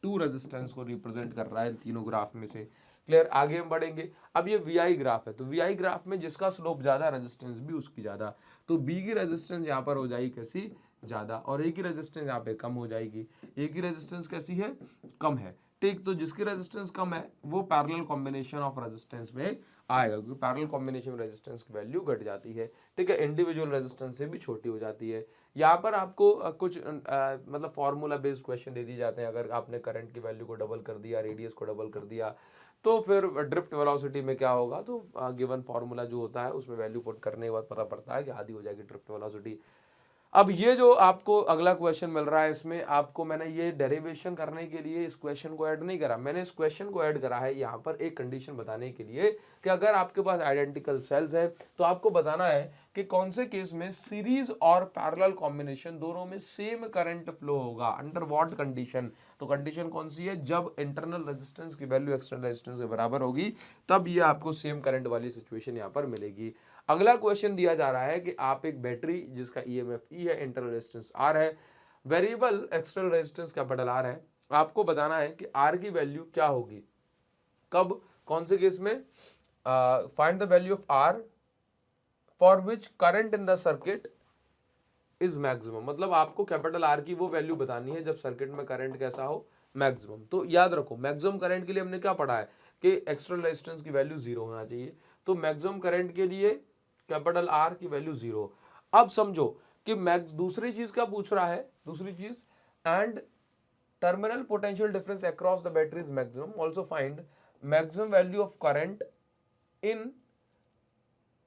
[SPEAKER 1] two resistance को रिप्रेजेंट कर रहा है तीनों ग्राफ में से। क्लियर? आगे हम बढ़ेंगे। अब ये VI ग्राफ है, तो VI ग्राफ में जिसका स्लोप ज्यादा, रेजिस्टेंस भी उसकी ज्यादा। तो B की रेजिस्टेंस यहाँ पर हो जाएगी कैसी, ज्यादा, और A की रेजिस्टेंस यहाँ पे कम हो जाएगी। A की रेजिस्टेंस कैसी है, कम है। ठीक, तो जिसकी रेजिस्टेंस कम है वो पैरेलल कॉम्बिनेशन ऑफ रेजिस्टेंस में आएगा, क्योंकि पैरेलल कॉम्बिनेशन रेजिस्टेंस की वैल्यू घट जाती है। ठीक है, इंडिविजुअल रेजिस्टेंस से भी छोटी हो जाती है। यहाँ पर आपको कुछ मतलब फॉर्मूला बेस्ड क्वेश्चन दे दिए जाते हैं। अगर आपने करंट की वैल्यू को डबल कर दिया, रेडियस को डबल कर दिया, तो फिर ड्रिफ्ट वेलोसिटी में क्या होगा, तो गिवन फॉर्मूला जो होता है उसमें वैल्यू पुट करने के बाद पता पड़ता है कि आधी हो जाएगी ड्रिफ्ट वेलोसिटी। अब ये जो आपको अगला क्वेश्चन मिल रहा है, इसमें आपको मैंने ये डेरिवेशन करने के लिए इस क्वेश्चन को ऐड नहीं करा, मैंने इस क्वेश्चन को ऐड करा है यहाँ पर एक कंडीशन बताने के लिए कि अगर आपके पास आइडेंटिकल सेल्स हैं तो आपको बताना है कि कौन से केस में सीरीज और पैरेलल कॉम्बिनेशन दोनों में सेम करंट फ्लो होगा, अंडर व्हाट कंडीशन। तो कंडीशन कौन सी है, जब इंटरनल रेजिस्टेंस की वैल्यू एक्सटर्नल रेजिस्टेंस के बराबर होगी, तब ये आपको सेम करंट वाली सिचुएशन यहाँ पर मिलेगी। अगला क्वेश्चन दिया जा रहा है कि आप एक बैटरी जिसका EMF E है, इंटरनल रेजिस्टेंस R है, variable external resistance capital R है, आपको बताना है कि R की वैल्यू क्या होगी, कब, कौन से केस में, find the value of R for which current in the circuit is maximum. मतलब आपको कैपिटल R की वो वैल्यू बतानी है जब सर्किट में करंट कैसा हो, मैक्सिमम। तो याद रखो मैक्सिमम करंट के लिए हमने क्या पढ़ा है कि एक्सटर्नल रेजिस्टेंस की वैल्यू 0 होना चाहिए। तो मैक्सिमम करंट के लिए कैपिटल R की वैल्यू 0। अब समझो कि दूसरी चीज क्या पूछ रहा है, दूसरी चीज, and terminal potential difference across the battery is maximum, also find maximum value of current in,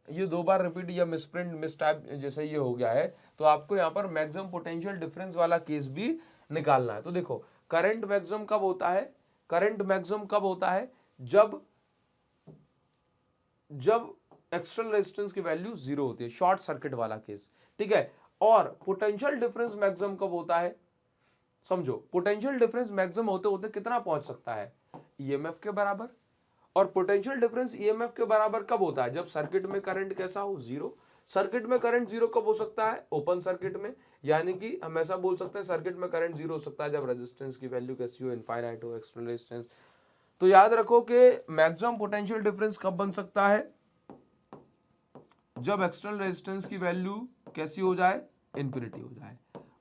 [SPEAKER 1] ये दो बार रिपीट या मिसप्रिंट मिसटाइप जैसे ये हो गया है, तो आपको यहाँ पर मैक्सिमम पोटेंशियल डिफरेंस वाला केस भी निकालना है। तो देखो करंट मैक्सिमम कब होता है, करंट मैक्सिमम कब होता है, जब एक्सटर्नल रेजिस्टेंस की वैल्यू 0 होती है, शॉर्ट सर्किट वाला केस। ठीक है, और पोटेंशियल डिफरेंस मैक्सिमम कब होता है, समझो पोटेंशियल डिफरेंस मैक्सिमम होते होते कितना पहुंच सकता है, EMF के बराबर। और पोटेंशियल डिफरेंस EMF के बराबर कब होता है, जब सर्किट में करंट कैसा हो, 0। सर्किट में करंट 0 कब हो सकता है, ओपन सर्किट में। यानी कि हम ऐसा बोल सकते हैं सर्किट में करंट 0 हो सकता है जब रेजिस्टेंस की वैल्यू कैसी हो, इनफाइनाइट हो, एक्सटर्नल रेजिस्टेंस। तो याद रखो कि मैक्सिमम पोटेंशियल डिफरेंस कब बन सकता है, जब एक्सटर्नल रेजिस्टेंस की वैल्यू कैसी हो जाए, इन्फिनिटी हो जाए।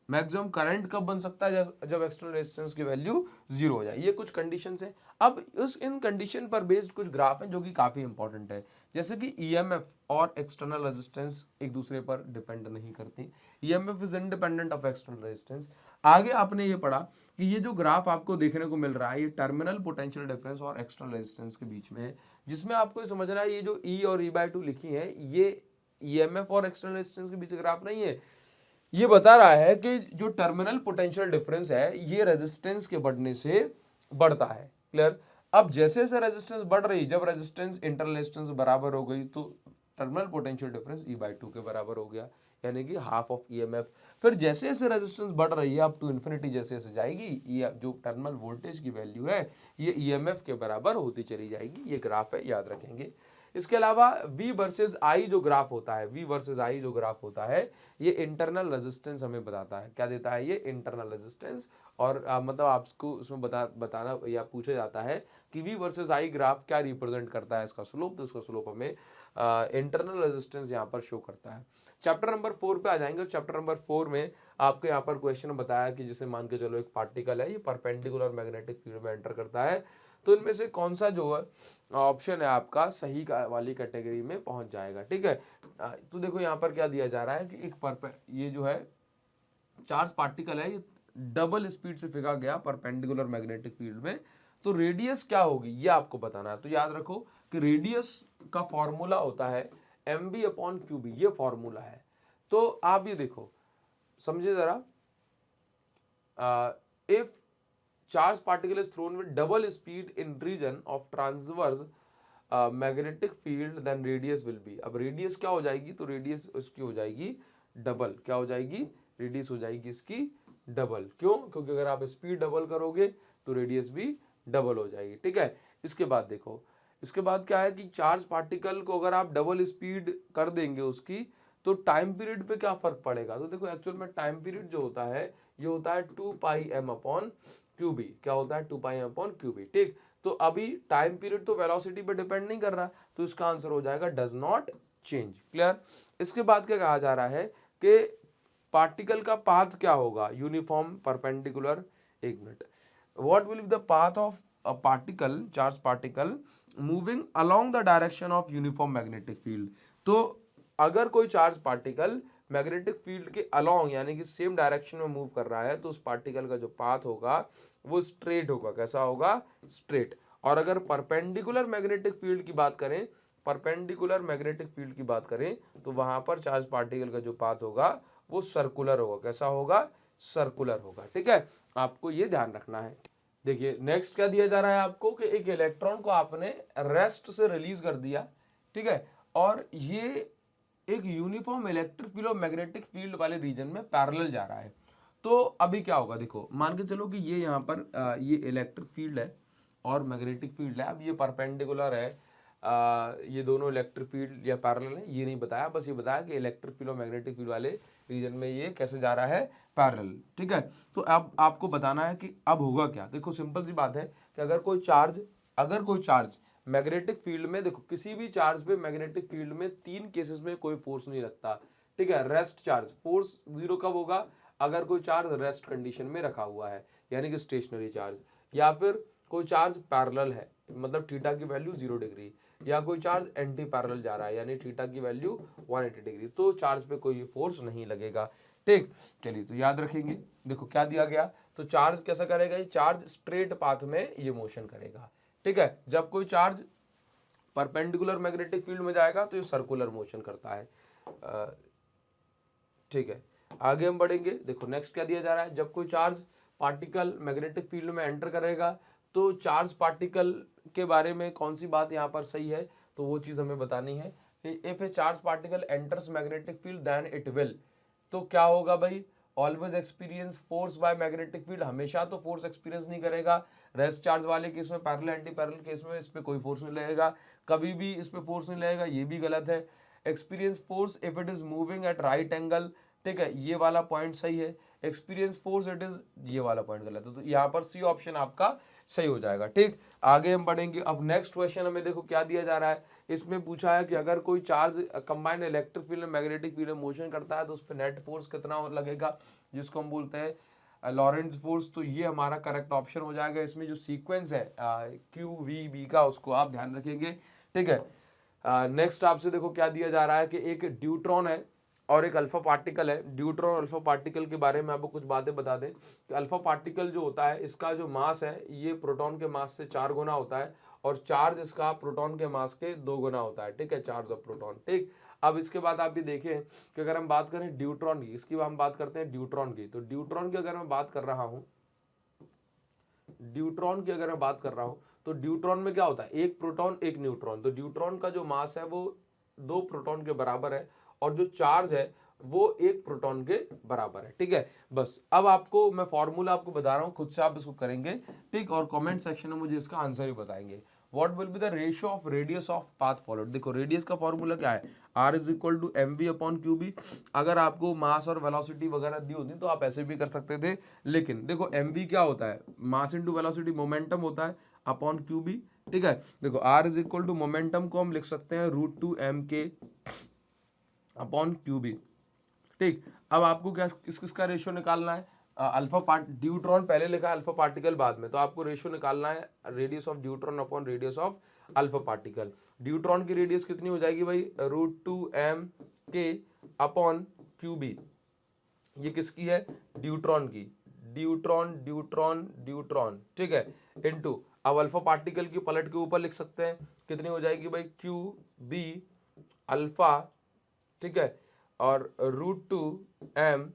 [SPEAKER 1] मैक्सिमम करंट कब बन सकता है, जब एक्सटर्नल रेजिस्टेंस की वैल्यू 0 हो जाए। ये कुछ कंडीशंस हैं। अब इन कंडीशन पर बेस्ड कुछ ग्राफ हैं जो कि काफी इंपॉर्टेंट है, जैसे कि EMF और एक्सटर्नल रेजिस्टेंस एक दूसरे पर डिपेंड नहीं करती। EMF is independent of external resistance. आगे आपने ये पढ़ा कि ये जो ग्राफ आपको देखने को मिल रहा है, ये टर्मिनल पोटेंशियल डिफरेंस और एक्सटर्नल रेजिस्टेंस के बीच में है, जिसमें आपको ये समझना है ये जो E और E/2 लिखी है, ये EMF और एक्सटर्नल रेजिस्टेंस के बीच ग्राफ नहीं है। ये बता रहा है कि जो टर्मिनल पोटेंशियल डिफरेंस है ये रेजिस्टेंस के बढ़ने से बढ़ता है। क्लियर? अब जैसे जैसे रेजिस्टेंस बढ़ रही, जब रेजिस्टेंस इंटरनल रेजिस्टेंस बराबर हो गई तो टर्मिनल पोटेंशियल डिफरेंस E/2 के बराबर हो गया, यानी कि हाफ ऑफ EMF। फिर जैसे जैसे रेजिस्टेंस बढ़ रही है अप टू इन्फिनिटी जैसे जैसे जाएगी, ये जो टर्मिनल वोल्टेज की वैल्यू है ये EMF के बराबर होती चली जाएगी। ये ग्राफ है, याद रखेंगे। इसके अलावा V वर्सेस I जो ग्राफ होता है, V वर्सेस I जो ग्राफ होता है, ये इंटरनल रेजिस्टेंस हमें बताता है। क्या देता है ये, इंटरनल रेजिस्टेंस। और मतलब आपको उसमें बताना या पूछा जाता है कि V वर्सेस I ग्राफ क्या रिप्रेजेंट करता है, इसका स्लोप। तो इसका स्लोप हमें इंटरनल रेजिस्टेंस यहाँ पर शो करता है। चैप्टर नंबर 4 पे आ जाएंगे। चैप्टर नंबर 4 में आपको यहाँ पर क्वेश्चन बताया कि जैसे मान के चलो एक पार्टिकल है, ये परपेंडिकुलर मैग्नेटिक फील्ड में एंटर करता है, तो इनमें से कौन सा जो है ऑप्शन है आपका सही का वाली कैटेगरी में पहुंच जाएगा। ठीक है, तो देखो यहाँ पर क्या दिया जा रहा है कि एक ये जो है चार्ज पार्टिकल है, ये डबल स्पीड से फेंका गया परपेंडिकुलर मैग्नेटिक फील्ड में, तो रेडियस क्या होगी ये आपको बताना है। तो याद रखो कि रेडियस का फॉर्मूला होता है mv/qb, ये फॉर्मूला है। तो आप ये देखो, समझे जरा, if charge particle is thrown with double speed in region of transverse magnetic field then radius will be। अब रेडियस क्या हो जाएगी, तो रेडियस उसकी हो जाएगी डबल, क्या हो जाएगी, रेडियस हो जाएगी इसकी डबल। क्यों, क्योंकि अगर आप स्पीड डबल करोगे तो रेडियस भी डबल हो जाएगी। ठीक है, इसके बाद देखो, इसके बाद क्या है कि चार्ज पार्टिकल को अगर आप डबल स्पीड कर देंगे उसकी, तो टाइम पीरियड पे क्या फर्क पड़ेगा। तो देखो एक्चुअल में टाइम पीरियड जो होता है ये होता है 2πm/qb, क्या होता है 2πm/qb। ठीक, तो अभी टाइम पीरियड तो वेलोसिटी पे डिपेंड नहीं कर रहा, तो इसका आंसर हो जाएगा डज नॉट चेंज। क्लियर। इसके बाद क्या कहा जा रहा है कि पार्टिकल का पाथ क्या होगा, यूनिफॉर्म परपेंडिकुलर। एक minute, what will be the path of a particle, charge particle moving along the direction of uniform magnetic field. तो अगर कोई चार्ज पार्टिकल मैग्नेटिक फील्ड के अलोंग यानी कि सेम डायरेक्शन में मूव कर रहा है, तो उस पार्टिकल का जो पाथ होगा वो स्ट्रेट होगा। कैसा होगा, स्ट्रेट। और अगर परपेंडिकुलर मैग्नेटिक फील्ड की बात करें, परपेंडिकुलर मैग्नेटिक फील्ड की बात करें, तो वहां पर चार्ज पार्टिकल का जो पाथ होगा वो सर्कुलर होगा। कैसा होगा, सर्कुलर होगा। ठीक है, आपको ये ध्यान रखना है। देखिए नेक्स्ट क्या दिया जा रहा है आपको कि एक इलेक्ट्रॉन को आपने रेस्ट से रिलीज कर दिया। ठीक है, और ये एक यूनिफॉर्म इलेक्ट्रिक फील्ड और मैग्नेटिक फील्ड वाले रीजन में पैरेलल जा रहा है। तो अभी क्या होगा, देखो मान के चलो कि ये यहाँ पर ये इलेक्ट्रिक फील्ड है और मैग्नेटिक फील्ड है। अब ये परपेंडिकुलर है, ये दोनों इलेक्ट्रिक फील्ड या पैरेलल है ये नहीं बताया, बस ये बताया कि इलेक्ट्रिक फील्ड और मैग्नेटिक फील्ड वाले रीजन में ये कैसे जा रहा है, पैरेलल। ठीक है, तो अब आपको बताना है कि अब होगा क्या। देखो सिंपल सी बात है कि अगर कोई चार्ज मैग्नेटिक फील्ड में, देखो किसी भी चार्ज पे मैग्नेटिक फील्ड में तीन केसेस में कोई फोर्स नहीं लगता। ठीक है, रेस्ट चार्ज, फोर्स जीरो कब होगा, अगर कोई चार्ज रेस्ट कंडीशन में रखा हुआ है यानी कि स्टेशनरी चार्ज, या फिर कोई चार्ज पैरेलल है मतलब थीटा की वैल्यू 0 डिग्री, या कोई चार्ज एंटी पैरेलल जा रहा है यानी थीटा की वैल्यू 180 डिग्री, तो चार्ज पे कोई फोर्स नहीं लगेगा। ठीक, चलिए तो याद रखेंगे। देखो क्या दिया गया, तो चार्ज कैसा करेगा, ये चार्ज स्ट्रेट पाथ में ये मोशन करेगा। ठीक है, जब कोई चार्ज परपेंडिकुलर मैग्नेटिक फील्ड में जाएगा तो ये सर्कुलर मोशन करता है। ठीक है, आगे हम बढ़ेंगे। देखो नेक्स्ट क्या दिया जा रहा है, जब कोई चार्ज पार्टिकल मैग्नेटिक फील्ड में एंटर करेगा तो चार्ज पार्टिकल के बारे में कौन सी बात यहाँ पर सही है, तो वो चीज हमें बतानी है कि if a charge particle enters magnetic field then it will, तो क्या होगा भाई, always experience force by magnetic field, हमेशा तो फोर्स एक्सपीरियंस नहीं करेगा। रेस्ट चार्ज वाले केस में, पैरेलल एंटी पैरेलल केस में इस पे कोई फोर्स नहीं लगेगा, कभी भी इस पे फोर्स नहीं लगेगा, ये भी गलत है। Experience force if it is moving at right angle, ठीक है, ये वाला पॉइंट सही है। एक्सपीरियंस फोर्स इट इज, ये वाला पॉइंट गलत है, तो यहाँ पर सी ऑप्शन आपका सही हो जाएगा। ठीक, आगे हम बढ़ेंगे। अब नेक्स्ट क्वेश्चन हमें देखो क्या दिया जा रहा है, इसमें पूछा है कि अगर कोई charge combined electric field magnetic field में मोशन करता है तो उस पर नेट फोर्स कितना लगेगा, जिसको हम बोलते हैं लॉरेंट्ज फोर्स। तो ये हमारा करेक्ट ऑप्शन हो जाएगा। इसमें जो सीक्वेंस है क्यू वी बी का, उसको आप ध्यान रखेंगे। ठीक है, नेक्स्ट आपसे देखो क्या दिया जा रहा है कि एक ड्यूट्रॉन है और एक अल्फा पार्टिकल है। ड्यूट्रॉन और अल्फा पार्टिकल के बारे में आपको कुछ बातें बता दें कि अल्फा पार्टिकल जो होता है इसका जो मास है ये प्रोटॉन के मास से 4 गुना होता है, और चार्ज इसका प्रोटॉन के मास के 2 गुना होता है। ठीक है, चार्ज ऑफ प्रोटॉन। ठीक, अब इसके बाद आप भी देखें कि अगर हम बात करें ड्यूट्रॉन की, इसकी हम बात करते हैं ड्यूट्रॉन की, तो ड्यूट्रॉन की अगर मैं बात कर रहा हूँ, ड्यूट्रॉन की अगर मैं बात कर रहा हूँ तो ड्यूट्रॉन में क्या होता है, एक प्रोटॉन एक न्यूट्रॉन। तो ड्यूट्रॉन का जो मास है वो 2 प्रोटॉन के बराबर है, और जो चार्ज है वो 1 प्रोटॉन के बराबर है। ठीक है, बस अब आपको मैं फॉर्मूला आपको बता रहा हूँ, खुद से आप इसको करेंगे। ठीक, और कमेंट सेक्शन में मुझे इसका आंसर भी बताएंगे। What will be the ratio of radius of path followed. देखो रेडियस का फॉर्मूला क्या है, r is equal to mv/qb। अगर आपको मास और वेलोसिटी वगैरह दी होती तो आप ऐसे भी कर सकते थे, लेकिन देखो mv क्या होता है, मास इंटू वेलोसिटी, मोमेंटम होता है, अपॉन qb। ठीक है, देखो r is equal to momentum को हम लिख सकते हैं √2mk अपॉन qb। ठीक, अब आपको क्या किस किस का रेशियो निकालना है, अल्फा पार्ट ड्यूट्रॉन पहले लिखा है, अल्फा पार्टिकल बाद में, तो आपको रेशियो निकालना है radius of deuteron upon radius of alpha particle. Deuteron की रेडियस कितनी हो जाएगी भाई, √2m के अपॉन क्यूबी, ये किसकी है, ड्यूट्रॉन की, ड्यूट्रॉन ड्यूट्रॉन ड्यूट्रॉन, ठीक है, इनटू, अब अल्फा पार्टिकल की पलट के ऊपर लिख सकते हैं, कितनी हो जाएगी भाई, क्यू बी अल्फा, ठीक है, और √2m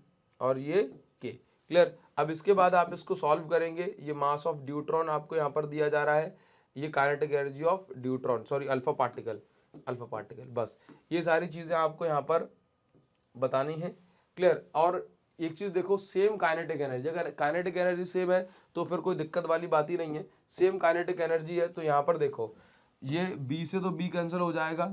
[SPEAKER 1] और ये के, क्लियर। अब इसके बाद आप इसको सॉल्व करेंगे, ये मास ऑफ ड्यूट्रॉन आपको यहाँ पर दिया जा रहा है, ये kinetic energy of deuteron, sorry alpha particle, बस ये सारी चीजें आपको यहाँ पर बतानी है, क्लियर। और एक चीज देखो, सेम काइनेटिक एनर्जी, अगर काइनेटिक एनर्जी सेम है तो फिर कोई दिक्कत वाली बात ही नहीं है, सेम काइनेटिक एनर्जी है, तो यहाँ पर देखो ये बी से तो बी कैंसिल हो जाएगा,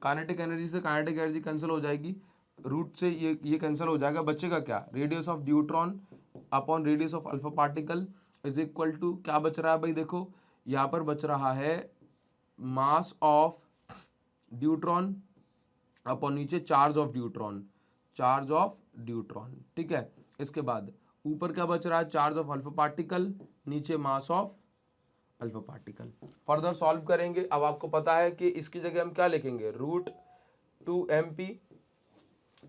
[SPEAKER 1] काइनेटिक एनर्जी से काइनेटिक एनर्जी कैंसिल हो जाएगी, रूट से ये कैंसिल हो जाएगा, बचेगा क्या, radius of deuteron upon radius of alpha particle is equal to, क्या बच रहा है भाई, देखो यहाँ पर बच रहा है मास ऑफ ड्यूट्रॉन अपॉन नीचे चार्ज ऑफ ड्यूट्रॉन, ठीक है। इसके बाद ऊपर क्या बच रहा है, चार्ज ऑफ अल्फा पार्टिकल, नीचे mass of alpha particle. Further solve करेंगे, अब आपको पता है कि इसकी जगह हम क्या लिखेंगे, √2mp,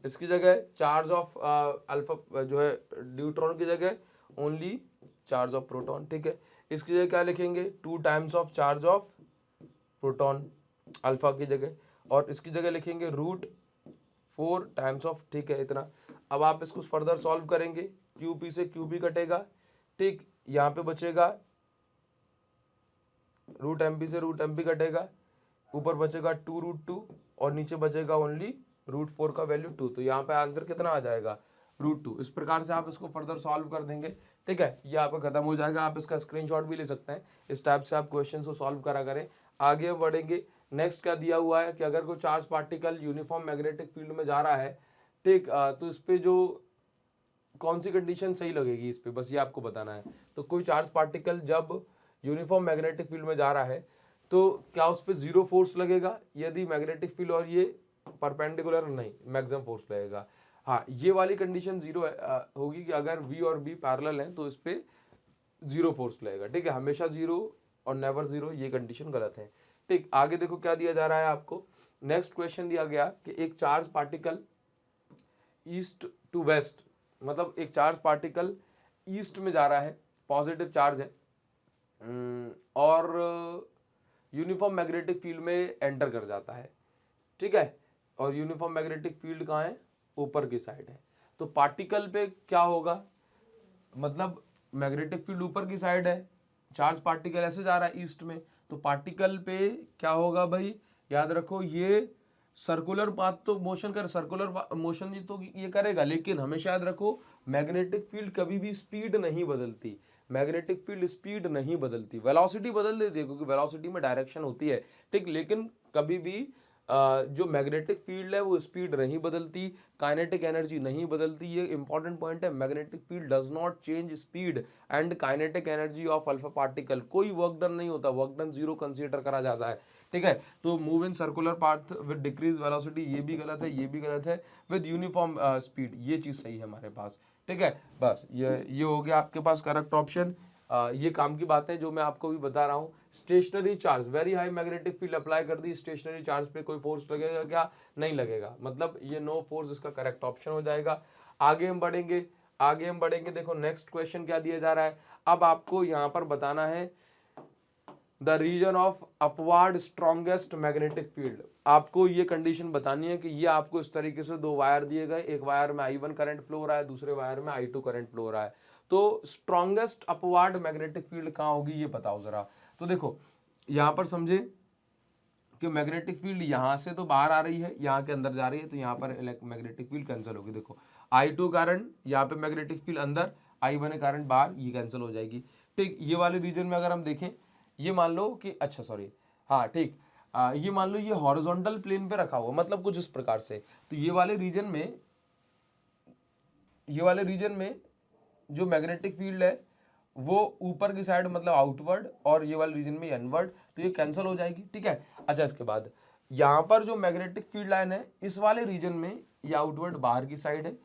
[SPEAKER 1] इसकी जगह चार्ज ऑफ अल्फा जो है ड्यूट्रॉन की जगह ओनली चार्ज ऑफ प्रोटॉन, ठीक है। इसकी जगह क्या लिखेंगे, 2 times of charge of proton alpha की जगह, और इसकी जगह लिखेंगे √4 टाइम्स ऑफ, ठीक है, इतना। अब आप इसको फर्दर सॉल्व करेंगे, क्यूपी से क्यूबी कटेगा, ठीक, यहाँ पे बचेगा √mp से √mp कटेगा, ऊपर बचेगा 2√2 और नीचे बचेगा ओनली √4 का वैल्यू 2, तो यहाँ पे आंसर कितना आ जाएगा, √2। इस प्रकार से आप इसको फर्दर सॉल्व कर देंगे, ठीक है, ये आपका खत्म हो जाएगा। आप इसका स्क्रीनशॉट भी ले सकते हैं, इस टाइप से आप क्वेश्चन को सॉल्व करा करें। आगे बढ़ेंगे, नेक्स्ट क्या दिया हुआ है कि अगर कोई charge particle uniform magnetic field में जा रहा है, ठीक, तो इस पे जो कौन सी कंडीशन सही लगेगी, इस पे बस ये आपको बताना है। तो कोई चार्ज पार्टिकल जब यूनिफॉर्म मैग्नेटिक फील्ड में जा रहा है तो क्या उस पर 0 फोर्स लगेगा, यदि मैग्नेटिक फील्ड और ये परपेंडिकुलर, नहीं, मैक्सिमम फोर्स लगेगा। हाँ, ये वाली कंडीशन 0 होगी कि अगर V और B पैरेलल हैं तो इस पे 0 फोर्स लगेगा, ठीक है, हमेशा 0 और नेवर 0, ये कंडीशन गलत है, ठीक। आगे देखो क्या दिया जा रहा है आपको, नेक्स्ट क्वेश्चन दिया गया कि एक charge particle east to west, मतलब एक चार्ज पार्टिकल ईस्ट में जा रहा है, पॉजिटिव चार्ज है, और यूनिफॉर्म मैग्नेटिक फील्ड में एंटर कर जाता है, ठीक है, और यूनिफॉर्म मैग्नेटिक फील्ड कहाँ है, ऊपर की साइड है। तो पार्टिकल पे क्या होगा, मतलब मैग्नेटिक फील्ड ऊपर की साइड है, चार्ज पार्टिकल ऐसे जा रहा है ईस्ट में, तो पार्टिकल पे क्या होगा भाई, याद रखो ये सर्कुलर पाथ तो मोशन कर, सर्कुलर मोशन तो ये करेगा, लेकिन हमेशा याद रखो मैग्नेटिक फील्ड कभी भी स्पीड नहीं बदलती, मैग्नेटिक फील्ड स्पीड नहीं बदलती, वेलोसिटी बदल देती है क्योंकि वेलोसिटी में डायरेक्शन होती है, ठीक, लेकिन कभी भी जो मैग्नेटिक फील्ड है वो स्पीड नहीं बदलती, काइनेटिक एनर्जी नहीं बदलती, ये इंपॉर्टेंट पॉइंट है। Magnetic field does not change speed and kinetic energy of alpha particle, कोई वर्क डन नहीं होता, वर्क डन 0 कंसीडर करा जाता है, ठीक है। तो move in circular path with decrease velocity, ये भी गलत है, ये भी गलत है, विद यूनिफॉर्म स्पीड, ये चीज सही है हमारे पास, ठीक है। बस ये हो गया आपके पास करेक्ट ऑप्शन। ये काम की बातें जो मैं आपको भी बता रहा हूँ। Stationary charge, very high magnetic field apply कर दी, स्टेशनरी चार्ज पे कोई फोर्स लगेगा क्या, नहीं लगेगा, मतलब ये नो फोर्स इसका करेक्ट ऑप्शन हो जाएगा। आगे हम बढ़ेंगे, देखो नेक्स्ट क्वेश्चन क्या दिया जा रहा है। अब आपको यहाँ पर बताना है the region of upward strongest magnetic field, आपको ये कंडीशन बतानी है कि ये आपको इस तरीके से 2 वायर दिए गए, एक वायर में I1 करंट फ्लो हो रहा है, दूसरे वायर में I2 करंट फ्लो हो रहा है, तो स्ट्रॉन्गेस्ट अपवर्ड मैग्नेटिक फील्ड कहाँ होगी ये बताओ जरा। तो देखो यहाँ पर समझे कि मैग्नेटिक फील्ड यहाँ से तो बाहर आ रही है, यहाँ के अंदर जा रही है, तो यहाँ पर मैग्नेटिक फील्ड कैंसिल होगी। देखो I2 करंट यहाँ पे मैग्नेटिक फील्ड अंदर, I1 करंट बाहर, ये कैंसिल हो जाएगी, ठीक। ये वाले रीजन में अगर हम देखें, ये मान लो कि अच्छा सॉरी हाँ ठीक, ये मान लो ये हॉरिजॉन्टल प्लेन पे रखा हुआ, मतलब कुछ इस प्रकार से, तो ये वाले रीजन में जो मैग्नेटिक फील्ड है वो ऊपर की साइड मतलब आउटवर्ड, और ये वाले रीजन में इनवर्ड, तो ये कैंसिल हो जाएगी, ठीक है। अच्छा, इसके बाद यहाँ पर जो मैग्नेटिक फील्ड लाइन है इस वाले रीजन में ये आउटवर्ड बाहर की साइड है,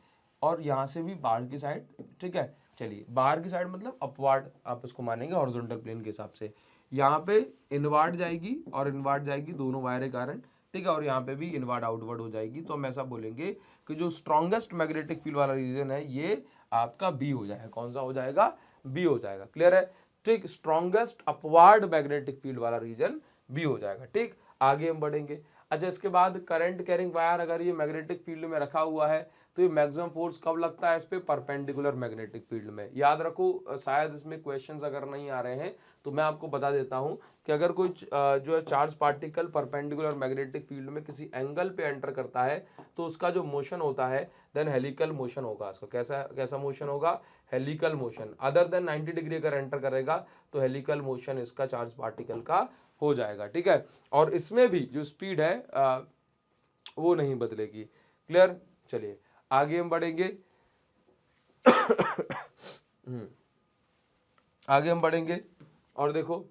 [SPEAKER 1] और यहाँ से भी बाहर की साइड, ठीक है, चलिए बाहर की साइड मतलब अपवार्ड आप इसको मानेंगे हॉरिजॉन्टल प्लेन के हिसाब से। यहाँ पे इनवार्ड जाएगी और इनवार्ड जाएगी दोनों वायर के कारण, ठीक है, और यहाँ पे भी इनवार्ड आउटवर्ड हो जाएगी। तो हम ऐसा बोलेंगे कि जो स्ट्रॉन्गेस्ट मैग्नेटिक फील्ड वाला रीजन है ये आपका बी हो जाएगा। कौन सा हो जाएगा? बी हो जाएगा। क्लियर है? ठीक, स्ट्रॉन्गेस्ट अपवार्ड मैग्नेटिक फील्ड वाला रीजन बी हो जाएगा। ठीक, आगे हम बढ़ेंगे। अच्छा, इसके बाद करंट कैरिंग वायर अगर ये मैग्नेटिक फील्ड में रखा हुआ है तो ये मैक्सिमम फोर्स कब लगता है इस पे? परपेंडिकुलर मैग्नेटिक फील्ड में। याद रखो, शायद इसमें क्वेश्चंस अगर नहीं आ रहे हैं तो मैं आपको बता देता हूं कि अगर कोई जो है charge particle perpendicular magnetic field में किसी एंगल पे एंटर करता है तो उसका जो मोशन होता है देन हेलिकल मोशन होगा। इसका कैसा कैसा मोशन होगा? Helical motion. Other than 90 degree अगर एंटर करेगा तो हेलिकल मोशन इसका चार्ज पार्टिकल का हो जाएगा। ठीक है, और इसमें भी जो स्पीड है वो नहीं बदलेगी। क्लियर? चलिए आगे हम बढ़ेंगे। आगे हम बढ़ेंगे और देखो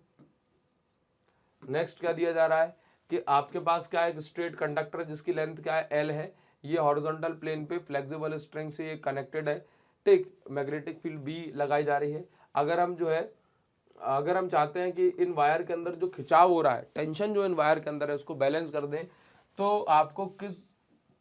[SPEAKER 1] नेक्स्ट क्या दिया जा रहा है कि आपके पास क्या है? एक स्ट्रेट कंडक्टर जिसकी लेंथ क्या है? एल है। ये हॉरिजॉन्टल प्लेन पे फ्लेक्सिबल स्ट्रिंग से ये कनेक्टेड है। ठीक, मैग्नेटिक फील्ड बी लगाई जा रही है। अगर हम जो है अगर हम चाहते हैं कि इन वायर के अंदर जो खिंचाव हो रहा है, टेंशन जो इन वायर के अंदर है उसको बैलेंस कर दें, तो आपको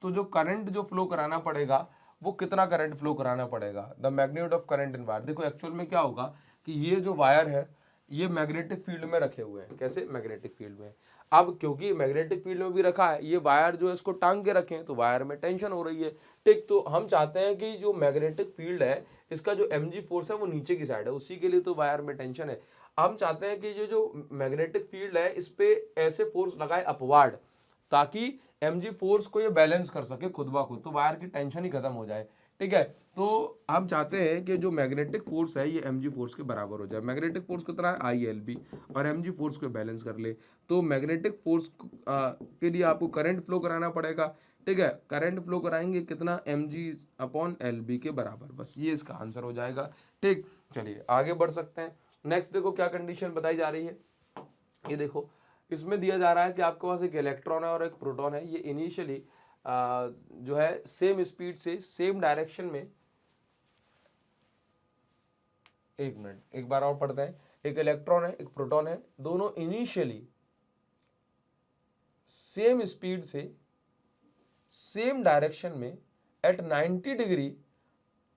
[SPEAKER 1] तो जो करंट जो फ्लो कराना पड़ेगा वो कितना करंट फ्लो कराना पड़ेगा? The magnitude of current in wire. देखो एक्चुअल में क्या होगा कि ये जो वायर है ये मैग्नेटिक फील्ड में रखे हुए हैं। कैसे? मैग्नेटिक फील्ड में। अब क्योंकि मैग्नेटिक फील्ड में भी रखा है, ये वायर जो है इसको टांग के रखे हैं तो वायर में टेंशन हो रही है। ठीक, तो हम चाहते हैं कि जो मैग्नेटिक फील्ड है इसका जो mg फोर्स है वो नीचे की साइड है, उसी के लिए तो वायर में टेंशन है। हम चाहते हैं कि ये जो मैग्नेटिक फील्ड है इस पे ऐसे फोर्स लगाए अपवार्ड ताकि mg फोर्स को ये बैलेंस कर सके खुद ब खुद, तो वायर की टेंशन ही खत्म हो जाए। ठीक है, तो हम चाहते हैं कि जो मैग्नेटिक फोर्स है ये mg फोर्स के बराबर हो जाए। मैग्नेटिक फोर्स कितना है? ILB, और mg फोर्स को बैलेंस कर ले तो मैग्नेटिक फोर्स के लिए आपको करंट फ्लो कराना पड़ेगा। ठीक है, करंट फ्लो कराएंगे कितना? mg/LB के बराबर। बस ये इसका आंसर हो जाएगा। ठीक, चलिए आगे बढ़ सकते हैं। नेक्स्ट देखो क्या कंडीशन बताई जा रही है। ये देखो इसमें दिया जा रहा है कि आपके पास एक इलेक्ट्रॉन है और एक प्रोटॉन है। ये इनिशियली जो है सेम स्पीड से सेम डायरेक्शन में, एक मिनट एक बार और पढ़ते हैं। एक इलेक्ट्रॉन है एक प्रोटॉन है, दोनों इनिशियली सेम स्पीड से सेम डायरेक्शन में at 90 degree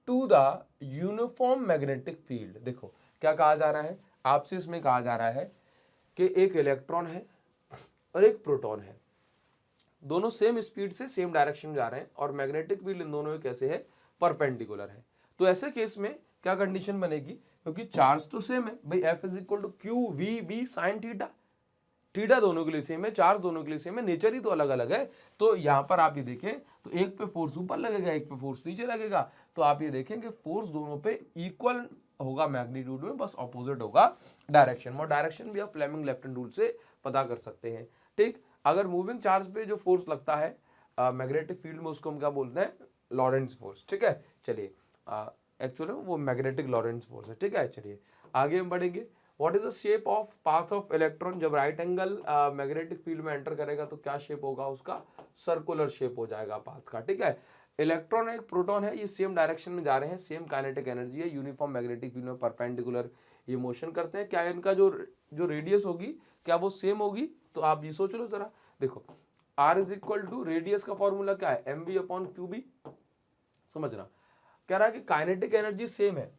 [SPEAKER 1] to the uniform magnetic field. देखो क्या कहा जा रहा है आपसे, इसमें कहा जा रहा है कि एक इलेक्ट्रॉन है और एक प्रोटॉन है, दोनों सेम स्पीड से सेम डायरेक्शन में जा रहे हैं और मैग्नेटिक फील्ड इन दोनों के कैसे है? परपेंडिकुलर है। तो ऐसे केस में क्या कंडीशन बनेगी? क्योंकि चार्ज तो सेम है भाई, F is equal to Q V B sine theta. Theta दोनों के लिए सेम है, चार्ज दोनों के लिए सेम है, नेचर ही तो अलग अलग है। तो यहाँ पर आप ये देखें तो एक पे फोर्स ऊपर लगेगा एक पे फोर्स नीचे लगेगा, तो आप ये देखें कि फोर्स दोनों पे इक्वल होगा मैग्नीट्यूड में, बस ऑपोजिट होगा डायरेक्शन। और डायरेक्शन भी आप फ्लेमिंग लेफ्ट हैंड रूल से पता कर सकते हैं। ठीक, अगर मूविंग चार्ज पे जो फोर्स लगता है मैग्नेटिक फील्ड में उसको हम क्या बोलते हैं? लॉरेंट्ज फोर्स। ठीक है, चलिए एक्चुअली वो मैग्नेटिक लॉरेंट्ज फोर्स है। ठीक है, चलिए आगे हम बढ़ेंगे। What is the shape of path of electron? जब राइट एंगल मैग्नेटिक फील्ड में एंटर करेगा तो क्या शेप होगा उसका? सर्कुलर शेप हो जाएगा पाथ का। ठीक है, इलेक्ट्रॉन एक प्रोटॉन है, ये सेम डायरेक्शन में जा रहे हैं, सेम काइनेटिक एनर्जी है, यूनिफॉर्म मैग्नेटिक फील्ड में परपेंडिकुलर ये मोशन करते हैं। क्या इनका जो रेडियस होगी क्या वो सेम होगी? तो आप ये सोच लो जरा। देखो R is equal to radius का फॉर्मूला क्या है? mv/qb। समझना, कह रहा है कि काइनेटिक एनर्जी सेम है।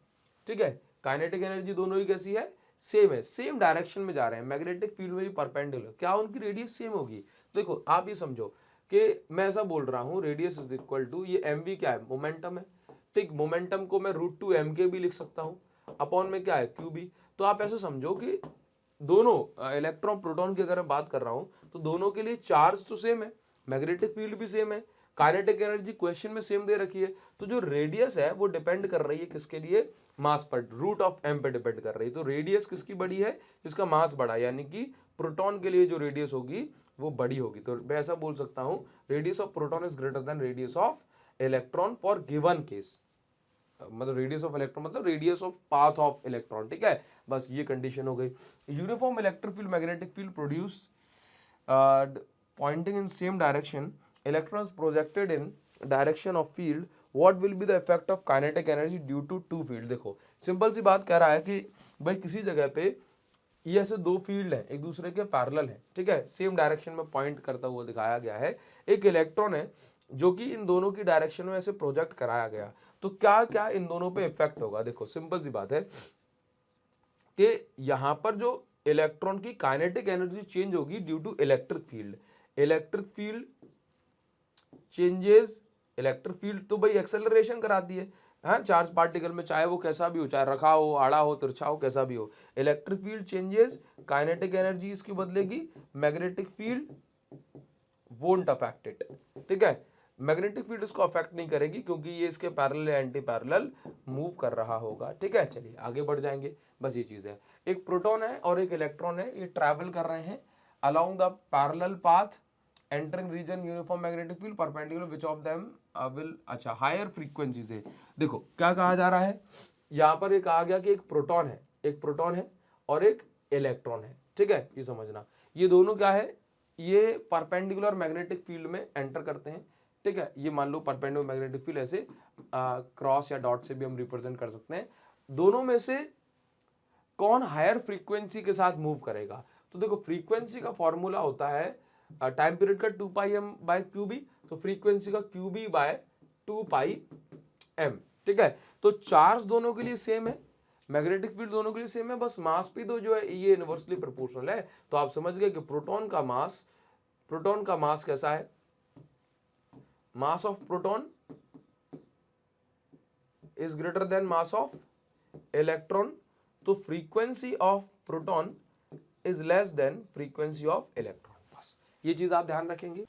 [SPEAKER 1] ठीक है, काइनेटिक एनर्जी दोनों ही कैसी है? सेम है, सेम डायरेक्शन में जा रहे हैं, मैग्नेटिक फील्ड में भी परपेंडिकुलर, क्या उनकी रेडियस सेम होगी? देखो आप ये समझो कि मैं ऐसा बोल रहा हूं रेडियस इज इक्वल टू ये mv क्या है? मोमेंटम है। ठीक, मोमेंटम को मैं √2 m के भी लिख सकता हूं, अपॉन में क्या है? qb। तो आप ऐसे समझो कि दोनों इलेक्ट्रॉन प्रोटॉन की अगर मैं बात कर रहा हूं तो दोनों के लिए चार्ज तो सेम है, मैग्नेटिक फील्ड भी सेम है, काइनेटिक एनर्जी क्वेश्चन में सेम दे रखी है, तो जो रेडियस है वो डिपेंड कर रही है किसके लिए? मास पर, √m पे डिपेंड कर रही है। तो रेडियस किसकी बड़ी है? जिसका मास बड़ा, यानी कि प्रोटॉन के लिए जो रेडियस होगी वो बड़ी होगी। तो मैं ऐसा बोल सकता हूं radius of proton is greater than radius of electron for given case. मतलब रेडियस ऑफ इलेक्ट्रॉन मतलब radius of path of electron. ठीक है, बस ये कंडीशन हो गई। Uniform electric field magnetic field produce pointing in same direction, electrons projected in direction of field what will be the effect of kinetic energy due to two field. देखो सिंपल सी बात कह रहा है कि भाई किसी जगह पे ये ऐसे दो फील्ड हैं एक दूसरे के पैरेलल हैं, ठीक है, सेम डायरेक्शन में पॉइंट करता हुआ दिखाया गया है। एक इलेक्ट्रॉन है जो कि इन दोनों की डायरेक्शन में ऐसे प्रोजेक्ट कराया गया, तो क्या क्या इन दोनों पे इफेक्ट होगा। देखो सिंपल सी बात है कि यहां पर जो इलेक्ट्रॉन की काइनेटिक एनर्जी चेंज होगी due to electric field. Electric field changes, electric field तो भाई एक्सेलरेशन कराती है, हाँ, चार्ज पार्टिकल में, चाहे वो कैसा भी हो, चाहे रखा हो, आड़ा हो, तिरछा हो, कैसा भी हो। Electric field changes, kinetic energy इसकी बदलेगी, magnetic field won't affect it, ठीक है, मैग्नेटिक फील्ड इसको अफेक्ट नहीं करेगी क्योंकि ये इसके पैरेलल या एंटी पैरेलल मूव कर रहा होगा, ठीक है। चलिए आगे बढ़ जाएंगे, बस ये चीज है। एक प्रोटॉन है और एक इलेक्ट्रॉन है, ये ट्रैवल कर रहे हैं along the parallel path entering region uniform magnetic field perpendicular which of them will, अच्छा, हायर फ्रीक्वेंसी से। देखो क्या कहा जा रहा है, यहां पर ये कहा गया कि एक प्रोटॉन है, एक प्रोटॉन है और एक इलेक्ट्रॉन है, ठीक है, ये समझना। ये दोनों क्या है, ये परपेंडिकुलर मैग्नेटिक फील्ड में एंटर करते हैं, ठीक है। ये मान लो परपेंडिकुलर मैग्नेटिक फील्ड ऐसे क्रॉस या डॉट से भी हम रिप्रेजेंट कर सकते हैं। दोनों में से कौन हायर फ्रीक्वेंसी के साथ मूव करेगा। तो देखो फ्रीक्वेंसी का फॉर्मूला होता है टाइम पीरियड का 2πm/qb, तो फ्रीक्वेंसी का qb/2πm, ठीक है। तो चार्ज दोनों के लिए सेम है, मैग्नेटिक फील्ड दोनों के लिए सेम है, बस मास भी तो जो है ये इनवर्सली प्रोपोर्शनल है। तो आप समझ गए कि प्रोटॉन का मास कैसा है, mass of proton is greater than mass of electron, तो frequency of proton is less than frequency of electron. बस ये चीज आप ध्यान रखेंगे।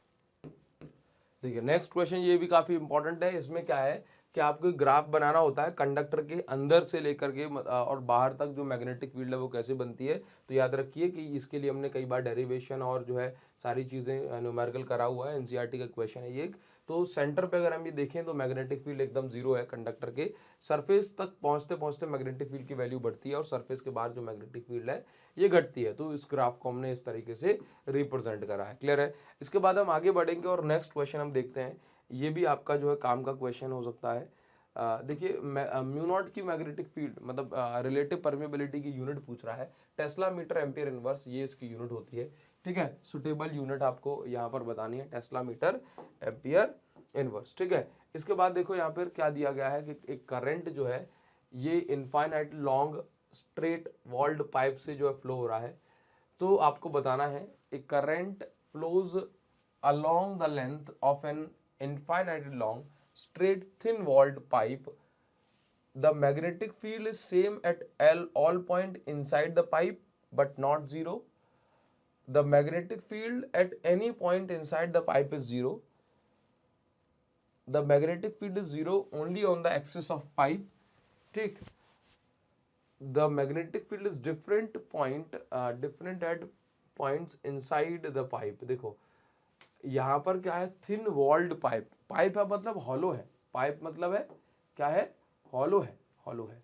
[SPEAKER 1] देखिए नेक्स्ट क्वेश्चन ये भी काफी इंपॉर्टेंट है। इसमें क्या है कि आपको ग्राफ बनाना होता है कंडक्टर के अंदर से लेकर के और बाहर तक जो मैग्नेटिक फील्ड है वो कैसे बनती है। तो याद रखिए कि इसके लिए हमने कई बार डेरिवेशन और जो है सारी चीज़ें न्यूमेरिकल करा हुआ है, एनसीईआरटी का क्वेश्चन है ये। तो सेंटर पे अगर हम ये देखें तो मैग्नेटिक फील्ड एकदम जीरो है कंडक्टर के, सरफेस तक पहुंचते पहुंचते मैग्नेटिक फील्ड की वैल्यू बढ़ती है और सरफेस के बाहर जो मैग्नेटिक फील्ड है ये घटती है। तो इस ग्राफ को हमने इस तरीके से रिप्रेजेंट करा है, क्लियर है। इसके बाद हम आगे बढ़ेंगे और नेक्स्ट क्वेश्चन हम देखते हैं, ये भी आपका जो है काम का क्वेश्चन हो सकता है। देखिए म्यू नॉट की मैग्नेटिक फील्ड मतलब रिलेटिव परमेबिलिटी की यूनिट पूछ रहा है, टेस्ला मीटर एम्पियर इनवर्स ये इसकी यूनिट होती है, ठीक है। सुटेबल यूनिट आपको यहाँ पर बतानी है, टेस्ला मीटर एम्पियर इनवर्स, ठीक है। इसके बाद देखो यहाँ पर क्या दिया गया है कि एक करंट जो है ये infinite long straight walled pipe से जो है फ्लो हो रहा है। तो आपको बताना है एक current flows along the length of an infinitely long straight thin walled pipe. The magnetic field is same at all point inside the pipe but not zero. The magnetic field at any point inside the pipe is zero. The magnetic field is zero only on the axis of pipe, ठीक। The magnetic field is different at points inside the pipe। देखो यहां पर क्या है, थिन वॉल्ड पाइप, पाइप है मतलब हॉलो है, पाइप मतलब है क्या है, हॉलो है, हॉलो है।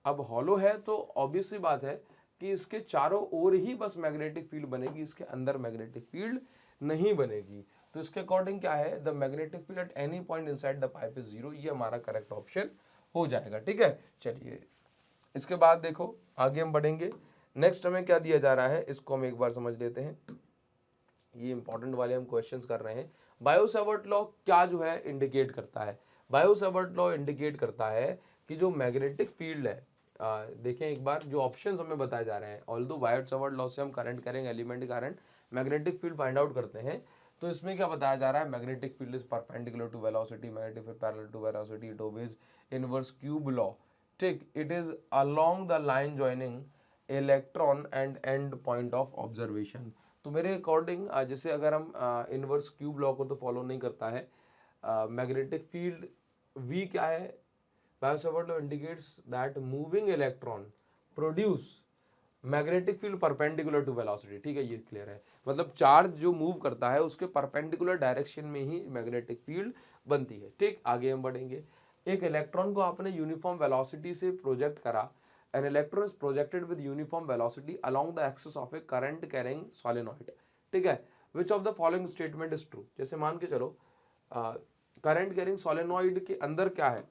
[SPEAKER 1] अब हॉलो है तो ऑब्वियसली बात है कि इसके चारों ओर ही बस मैग्नेटिक फील्ड बनेगी, इसके अंदर मैग्नेटिक फील्ड नहीं बनेगी। तो इसके अकॉर्डिंग क्या है, the magnetic field at any point inside the pipe is zero, ये हमारा करेक्ट ऑप्शन हो जाएगा, ठीक है। चलिए इसके बाद देखो आगे हम बढ़ेंगे, नेक्स्ट हमें क्या दिया जा रहा है इसको हम एक बार समझ लेते हैं। ये इंपॉर्टेंट वाले हम क्वेश्चंस कर रहे हैं। बायो-सावर्ट लॉ क्या जो है इंडिकेट करता है, बायो-सावर्ट लॉ इंडिकेट करता है कि जो मैग्नेटिक फील्ड है, देखें एक बार जो ऑप्शंस हमें बताए जा रहे हैं, ऑल्दो बायो-सावर्ट लॉ से हम करंट करेंगे, element current, magnetic field find out करते हैं। तो इसमें क्या बताया जा रहा है, magnetic field is perpendicular to velocity, magnetic field parallel to velocity, it obeys inverse cube law, ठीक। It is along the line joining electron and and point of observation. तो मेरे अकॉर्डिंग जैसे अगर हम इनवर्स क्यूब लॉ को तो फॉलो नहीं करता है, मैग्नेटिक फील्ड V क्या है, Biot Savart law indicates that moving electron produce magnetic field perpendicular to velocity, ठीक है, ये क्लियर है। मतलब चार्ज जो मूव करता है उसके परपेंडिकुलर डायरेक्शन में ही मैग्नेटिक फील्ड बनती है, ठीक। आगे हम बढ़ेंगे, एक इलेक्ट्रॉन को आपने यूनिफॉर्म वेलोसिटी से प्रोजेक्ट करा, an electron is projected with uniform velocity along the axis of a current carrying solenoid, ठीक है। which of the following statement is true, जैसे मान के चलो करंट कैरिंग सोलेनॉइड के अंदर क्या है,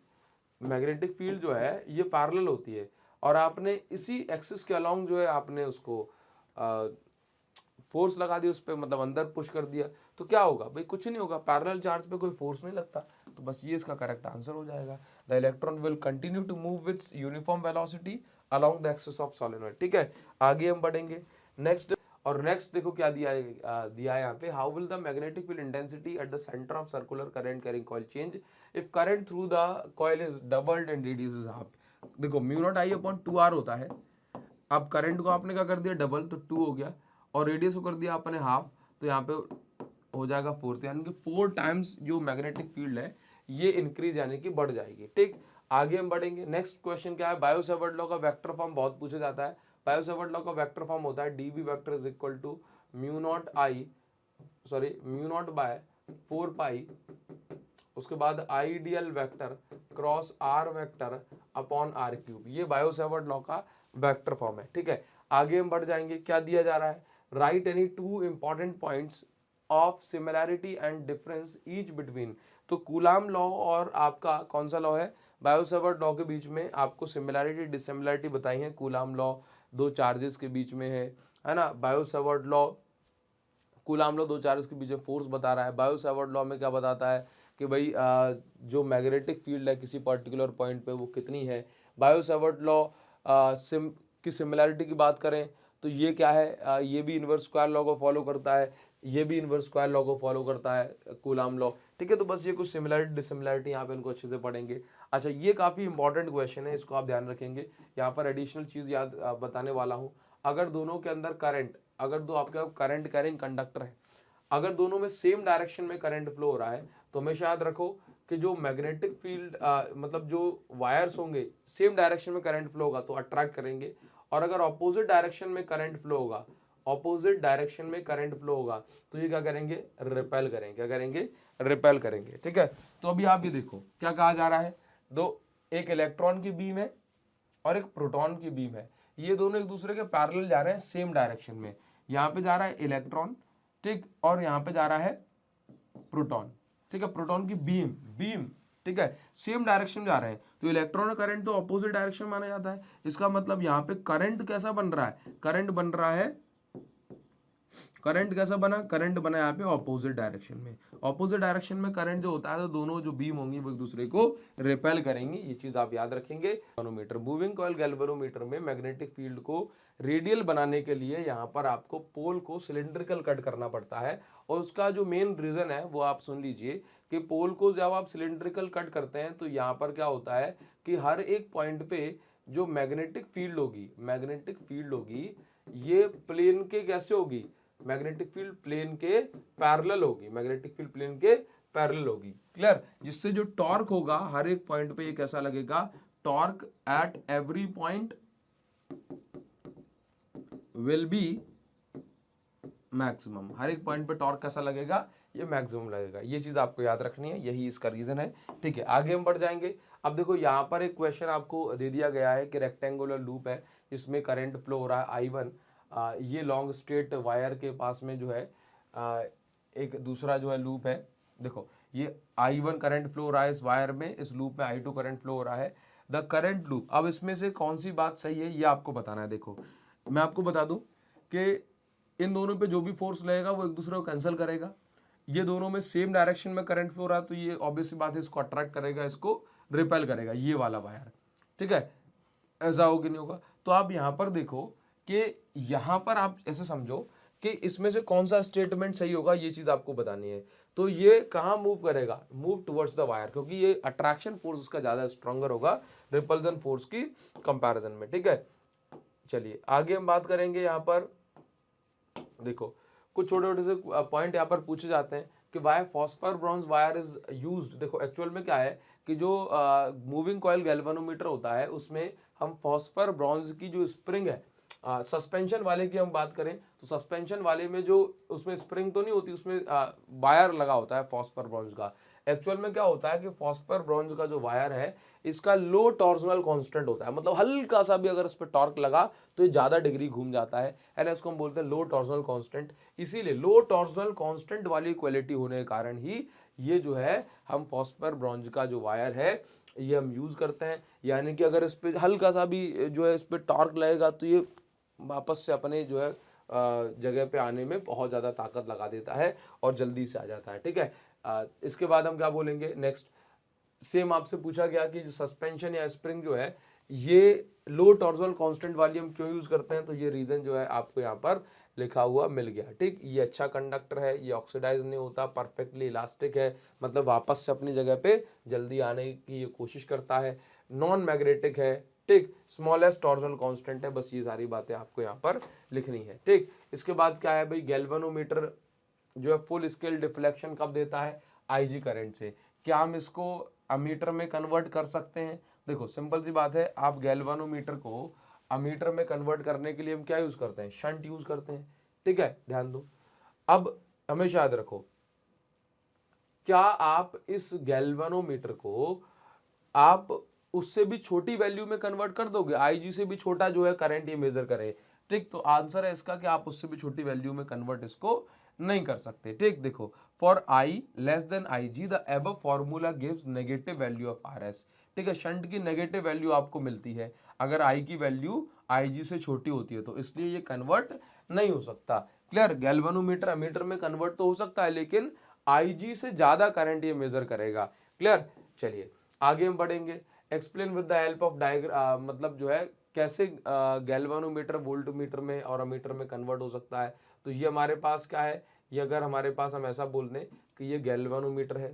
[SPEAKER 1] मैग्नेटिक फील्ड जो है ये पैरेलल होती है, और आपने इसी एक्सिस के अलोंग जो है आपने उसको फोर्स लगा दिया उस पर, मतलब अंदर पुश कर दिया, तो क्या होगा भाई, कुछ नहीं होगा, पैरेलल चार्ज पे कोई फोर्स नहीं लगता। तो बस ये इसका करेक्ट आंसर हो जाएगा। The electron will continue to move with uniform velocity along the axis of solenoid. ठीक है, आगे हम बढ़ेंगे नेक्स्ट। और नेक्स्ट देखो क्या दिया है, दिया है यहाँ पे, how will the magnetic field intensity at the centre of circular current carrying coil change if current through the coil is doubled and radius is half. देखो mu not I upon 2r होता है, अब करंट को आपने क्या कर दिया डबल, तो 2 हो गया, और रेडियस को कर दिया आपने हाफ, तो यहाँ पे हो जाएगा 4, यानी कि 4 टाइम्स जो मैग्नेटिक फील्ड है ये इंक्रीज यानी कि बढ़ जाएगी। ठीक, आगे हम बढ़ेंगे। नेक्स्ट क्वेश्चन क्या है, बायो सेवर्ट लॉ का वेक्टर फॉर्म बहुत पूछा जाता है। बायो सेवर्ट लॉ का वेक्टर फॉर्म होता है dB vector is equal to mu naught by 4 pi, उसके बाद ideal vector cross R vector upon R cube, ये बायो सेवर्ट लॉ का वेक्टर फॉर्म है। ठीक है, आगे हम बढ़ जाएंगे। क्या दिया जा रहा है, right any 2 important points of similarity and difference each between. तो कूलाम लॉ और आपका कौन सा लॉ है, बायो सेवर्ट लॉ के बीच में आपको सिमिलैरिटी डिसिमिलैरिटी बताई है। कूलाम लॉ दो चार्जेस के बीच में है ना, bio Savart law, coulomb law दो चार्जेस के बीच में फोर्स बता रहा है। बायो सेवर्ट लॉ में क्या बताता है कि भाई जो मैग्नेटिक फील्ड है किसी पर्टिकुलर पॉइंट पे वो कितनी है। बायो सेवर्ट लॉ की सिमिलैरिटी की बात करें तो ये क्या है, ये भी इनवर्स स्क्वायर लॉ को फॉलो करता है, ये भी इनवर्स स्क्वायर लॉ को फॉलो करता है कूलाम लॉ। ठीक है, तो बस ये कुछ सिमिलैरिटी डिसिमिलैरिटी यहाँ पे इनको अच्छे से पढ़ेंगे। अच्छा, ये काफ़ी इंपॉर्टेंट क्वेश्चन है, इसको आप ध्यान रखेंगे। यहाँ पर एडिशनल चीज़ याद बताने वाला हूँ, अगर दोनों के अंदर करंट, अगर दो आपके करंट कैरिंग कंडक्टर है, अगर दोनों में सेम डायरेक्शन में करंट फ्लो हो रहा है, तो हमेशा याद रखो कि जो मैग्नेटिक फील्ड मतलब जो वायर्स होंगे सेम डायरेक्शन में करंट फ्लो होगा तो अट्रैक्ट करेंगे, और अगर ऑपोजिट डायरेक्शन में करंट फ्लो होगा, ऑपोजिट डायरेक्शन में करंट फ्लो होगा तो ये क्या करेंगे, रिपेल करेंगे। क्या करेंगे, रिपेल करेंगे। ठीक है, तो अभी आप ये देखो क्या कहा जा रहा है, दो, एक इलेक्ट्रॉन की बीम है और एक प्रोटॉन की बीम है, ये दोनों एक दूसरे के पैरेलल जा रहे हैं सेम डायरेक्शन में। यहाँ पे जा रहा है इलेक्ट्रॉन, ठीक, और यहाँ पे जा रहा है प्रोटॉन। ठीक है, प्रोटॉन की बीम बीम ठीक है, सेम डायरेक्शन में जा रहे हैं, तो इलेक्ट्रॉन और करंट तो अपोजिट डायरेक्शन माना जाता है। इसका मतलब यहाँ पे करंट कैसा बन रहा है, करंट बन रहा है, करंट कैसा बना, करंट बना यहाँ पे ऑपोजिट डायरेक्शन में। ऑपोजिट डायरेक्शन में करंट जो होता है तो दोनों जो बीम होंगी वो एक दूसरे को रिपेल करेंगी, ये चीज आप याद रखेंगे। गैल्वेनोमीटर, मूविंग कॉइल गैल्वेनोमीटर में मैग्नेटिक फील्ड को रेडियल बनाने के लिए यहाँ पर आपको पोल को सिलिंड्रिकल कट करना पड़ता है, और उसका जो मेन रीजन है वो आप सुन लीजिए कि पोल को जब आप सिलिंड्रिकल कट करते हैं तो यहाँ पर क्या होता है कि हर एक पॉइंट पे जो मैग्नेटिक फील्ड होगी, मैग्नेटिक फील्ड होगी ये प्लेन के कैसे होगी, मैग्नेटिक फील्ड प्लेन के पैरेलल होगी, मैग्नेटिक फील्ड प्लेन के पैरेलल होगी। क्लियर, जिससे जो टॉर्क होगा हर एक पॉइंट पे ये कैसा लगेगा, torque at every point will be maximum, हर एक पॉइंट पे टॉर्क कैसा लगेगा, ये मैक्सिमम लगेगा। ये चीज आपको याद रखनी है, यही इसका रीजन है। ठीक है, आगे हम बढ़ जाएंगे। अब देखो यहाँ पर एक क्वेश्चन आपको दे दिया गया है कि रेक्टेंगुलर लूप है, इसमें करंट फ्लो हो रहा है I1, ये लॉन्ग स्ट्रेट वायर के पास में जो है एक दूसरा जो है लूप है। देखो ये I1 करंट फ्लो हो रहा है इस वायर में, इस लूप में I2 करंट फ्लो हो रहा है। द करंट लूप, अब इसमें से कौन सी बात सही है ये आपको बताना है। देखो मैं आपको बता दूं कि इन दोनों पे जो भी फोर्स लगेगा वो एक दूसरे को कैंसिल करेगा। ये दोनों में सेम डायरेक्शन में करंट फ्लो हो रहा है तो ये ऑब्वियस बात है इसको अट्रैक्ट करेगा, इसको रिपेल करेगा, ये वाला वायर। ठीक है, ऐसा होगा नहीं होगा। तो आप यहाँ पर देखो कि यहाँ पर आप ऐसे समझो कि इसमें से कौन सा स्टेटमेंट सही होगा, ये चीज आपको बतानी है। तो ये कहाँ मूव करेगा, मूव टुवर्ड्स द वायर, क्योंकि ये अट्रैक्शन फोर्स उसका ज्यादा स्ट्रॉन्गर होगा रिपल्जन फोर्स की कंपैरिजन में। ठीक है, चलिए आगे हम बात करेंगे। यहाँ पर देखो कुछ छोटे छोटे से पॉइंट यहाँ पर पूछे जाते हैं कि why phosphor bronze wire is used. देखो एक्चुअल में क्या है कि जो मूविंग कॉइल गैल्वेनोमीटर होता है उसमें हम फॉस्फर ब्रॉन्ज की जो स्प्रिंग है, सस्पेंशन वाले की हम बात करें तो सस्पेंशन वाले में जो उसमें स्प्रिंग तो नहीं होती, उसमें वायर लगा होता है फॉस्फर ब्रॉन्ज का, एक्चुअल में क्या होता है कि फॉस्फर ब्रॉन्ज का जो वायर है इसका लो टॉर्सनल कांस्टेंट होता है, मतलब हल्का सा भी अगर इस पर टॉर्क लगा तो ये ज्यादा डिग्री घूम जाता है ना, इसको हम बोलते हैं लो टॉर्सनल कांस्टेंट। इसीलिए लो टॉर्सनल कांस्टेंट वाली क्वालिटी होने के कारण ही ये जो है हम फॉस्फर ब्रॉन्ज का जो वायर है ये हम यूज करते हैं। यानी कि अगर इस पे हल्का सा भी जो है इस पे टॉर्क लगेगा तो ये वापस से अपने जो है जगह पे आने में बहुत ज़्यादा ताकत लगा देता है और जल्दी से आ जाता है। ठीक है, इसके बाद हम क्या बोलेंगे नेक्स्ट, सेम आपसे पूछा गया कि सस्पेंशन या स्प्रिंग जो है ये लो टॉर्सनल कांस्टेंट वाली हम क्यों यूज करते हैं, तो ये रीजन जो है आपको यहाँ पर लिखा हुआ मिल गया। ठीक, ये अच्छा कंडक्टर है, ये ऑक्सीडाइज नहीं होता, परफेक्टली इलास्टिक है, मतलब वापस से अपनी जगह पे जल्दी आने की ये कोशिश करता है, नॉन मैग्नेटिक है। ठीक, स्मॉलेस्ट टॉर्सनल कांस्टेंट है। बस ये सारी बातें आपको यहाँ पर लिखनी है। ठीक, इसके बाद क्या है भाई, गैल्वेनोमीटर जो है फुल स्केल डिफ्लेक्शन कब देता है, आईजी करंट से। क्या हम इसको अमीटर में कन्वर्ट कर सकते हैं, देखो सिंपल सी बात है, आप गैल्वेनोमीटर को अमीटर में कन्वर्ट करने के लिए हम क्या यूज करते हैं, शंट यूज करते हैं। ठीक है, ध्यान दो। अब हमेशा याद रखो, क्या आप इस गैल्वेनोमीटर को आप उससे भी छोटी वैल्यू में कन्वर्ट कर दोगे, आईजी से भी छोटा जो है करंट ये मेजर करे। ठीक, तो आंसर है इसका कि आप उससे भी छोटी वैल्यू में कन्वर्ट इसको नहीं कर सकते। ठीक, देखो, for I less than I G the above formula gives negative value of R S. ठीक है, शंट की नेगेटिव वैल्यू आपको मिलती है अगर आई की वैल्यू आई जी से छोटी होती है, तो इसलिए ये कन्वर्ट नहीं हो सकता। क्लियर, गैल्वेनोमीटर अमीटर में कन्वर्ट तो हो सकता है लेकिन आई जी से ज्यादा करंट ये मेजर करेगा। क्लियर, चलिए आगे हम बढ़ेंगे। Explain with the help of diagram, मतलब जो है कैसे गैल्वेनोमीटर वोल्टमीटर में और अमीटर में कन्वर्ट हो सकता है। तो ये हमारे पास क्या है, ये अगर हमारे पास हम ऐसा बोल दें कि ये गैल्वेनोमीटर है,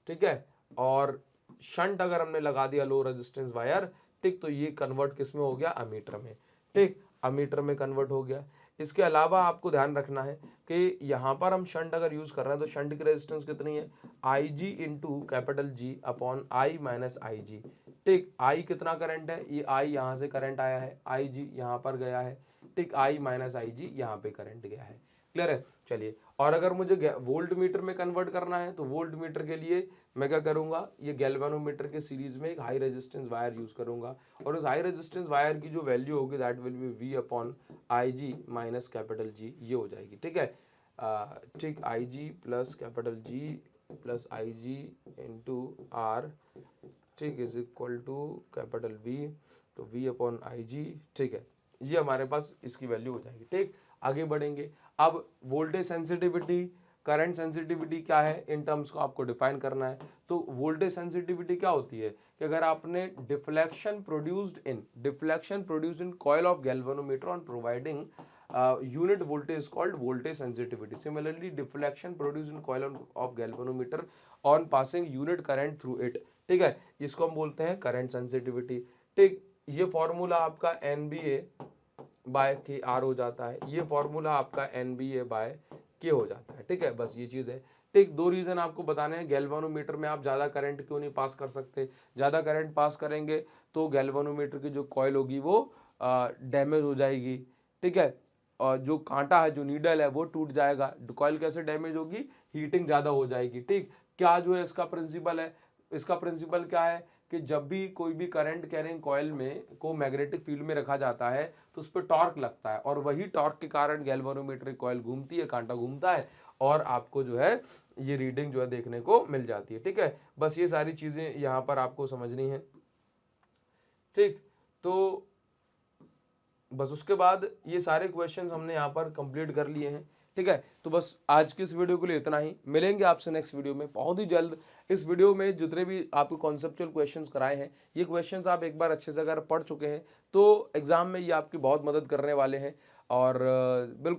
[SPEAKER 1] ठीक है, और शंट अगर हमने लगा दिया लो रेजिस्टेंस वायर, ठीक, तो ये कन्वर्ट किस में हो गया, अमीटर में। ठीक, अमीटर में कन्वर्ट हो गया। इसके अलावा आपको ध्यान रखना है कि यहाँ पर हम शंट अगर यूज कर रहे हैं तो शंट की रेजिस्टेंस कितनी है, I G into capital G upon I minus I G. ठीक, आई कितना करंट है, ये आई यहाँ से करंट आया है, आई जी यहाँ पर गया है। ठीक, आई माइनस आई जी यहाँ पे करंट गया है। क्लियर है, चलिए। और अगर मुझे वोल्ट मीटर में कन्वर्ट करना है तो वोल्ट मीटर के लिए मैं क्या करूंगा, ये गैल्वेनोमीटर के सीरीज में एक हाई रेजिस्टेंस वायर यूज करूंगा और उस हाई रेजिस्टेंस वायर की जो वैल्यू होगी that will be V upon I G minus capital G, ये हो जाएगी। ठीक है, ठीक, I G plus capital G plus I G into R, ठीक, is equal to capital V, तो वी अपॉन आई जी। ठीक है, ये हमारे पास इसकी वैल्यू हो जाएगी। ठीक, आगे बढ़ेंगे। अब वोल्टेज सेंसिटिविटी, करंट सेंसिटिविटी क्या है, इन टर्म्स को आपको डिफाइन करना है। तो वोल्टेज सेंसिटिविटी क्या होती है कि अगर आपने deflection produced in coil of galvanometer on providing unit voltage is called voltage sensitivity. Similarly, deflection produced in coil of galvanometer on passing unit current through it. ठीक है, इसको हम बोलते हैं करंट सेंसिटिविटी। ठीक, ये फॉर्मूला आपका NBA बाय के आर हो जाता है, ये फॉर्मूला आपका NBA बाय के हो जाता है। ठीक है, बस ये चीज है। ठीक, दो रीजन आपको बताने हैं, गैल्वेनोमीटर में आप ज्यादा करंट क्यों नहीं पास कर सकते, ज्यादा करंट पास करेंगे तो गैल्वेनोमीटर की जो कॉइल होगी वो डैमेज हो जाएगी। ठीक है, और जो कांटा है, जो नीडल है, वो टूट जाएगा। कॉइल कैसे डैमेज होगी, हीटिंग ज्यादा हो जाएगी। ठीक, क्या जो है इसका प्रिंसिपल है, इसका प्रिंसिपल क्या है कि जब भी कोई भी करंट कैरिंग कॉइल में को मैग्नेटिक फील्ड में रखा जाता है तो उस पर टॉर्क लगता है और वही टॉर्क के कारण गैल्वेनोमीटर कॉइल घूमती है, कांटा घूमता है और आपको जो है ये रीडिंग जो है देखने को मिल जाती है। ठीक है, बस ये सारी चीजें यहाँ पर आपको समझनी है। ठीक, तो बस उसके बाद ये सारे क्वेश्चंस हमने यहाँ पर कंप्लीट कर लिए हैं। ठीक है, तो बस आज की इस वीडियो के लिए इतना ही, मिलेंगे आपसे नेक्स्ट वीडियो में बहुत ही जल्द। इस वीडियो में जितने भी आपको कॉन्सेप्चुअल क्वेश्चंस कराए हैं, ये क्वेश्चंस आप एक बार अच्छे से अगर पढ़ चुके हैं तो एग्जाम में ये आपकी बहुत मदद करने वाले हैं और बिल्कुल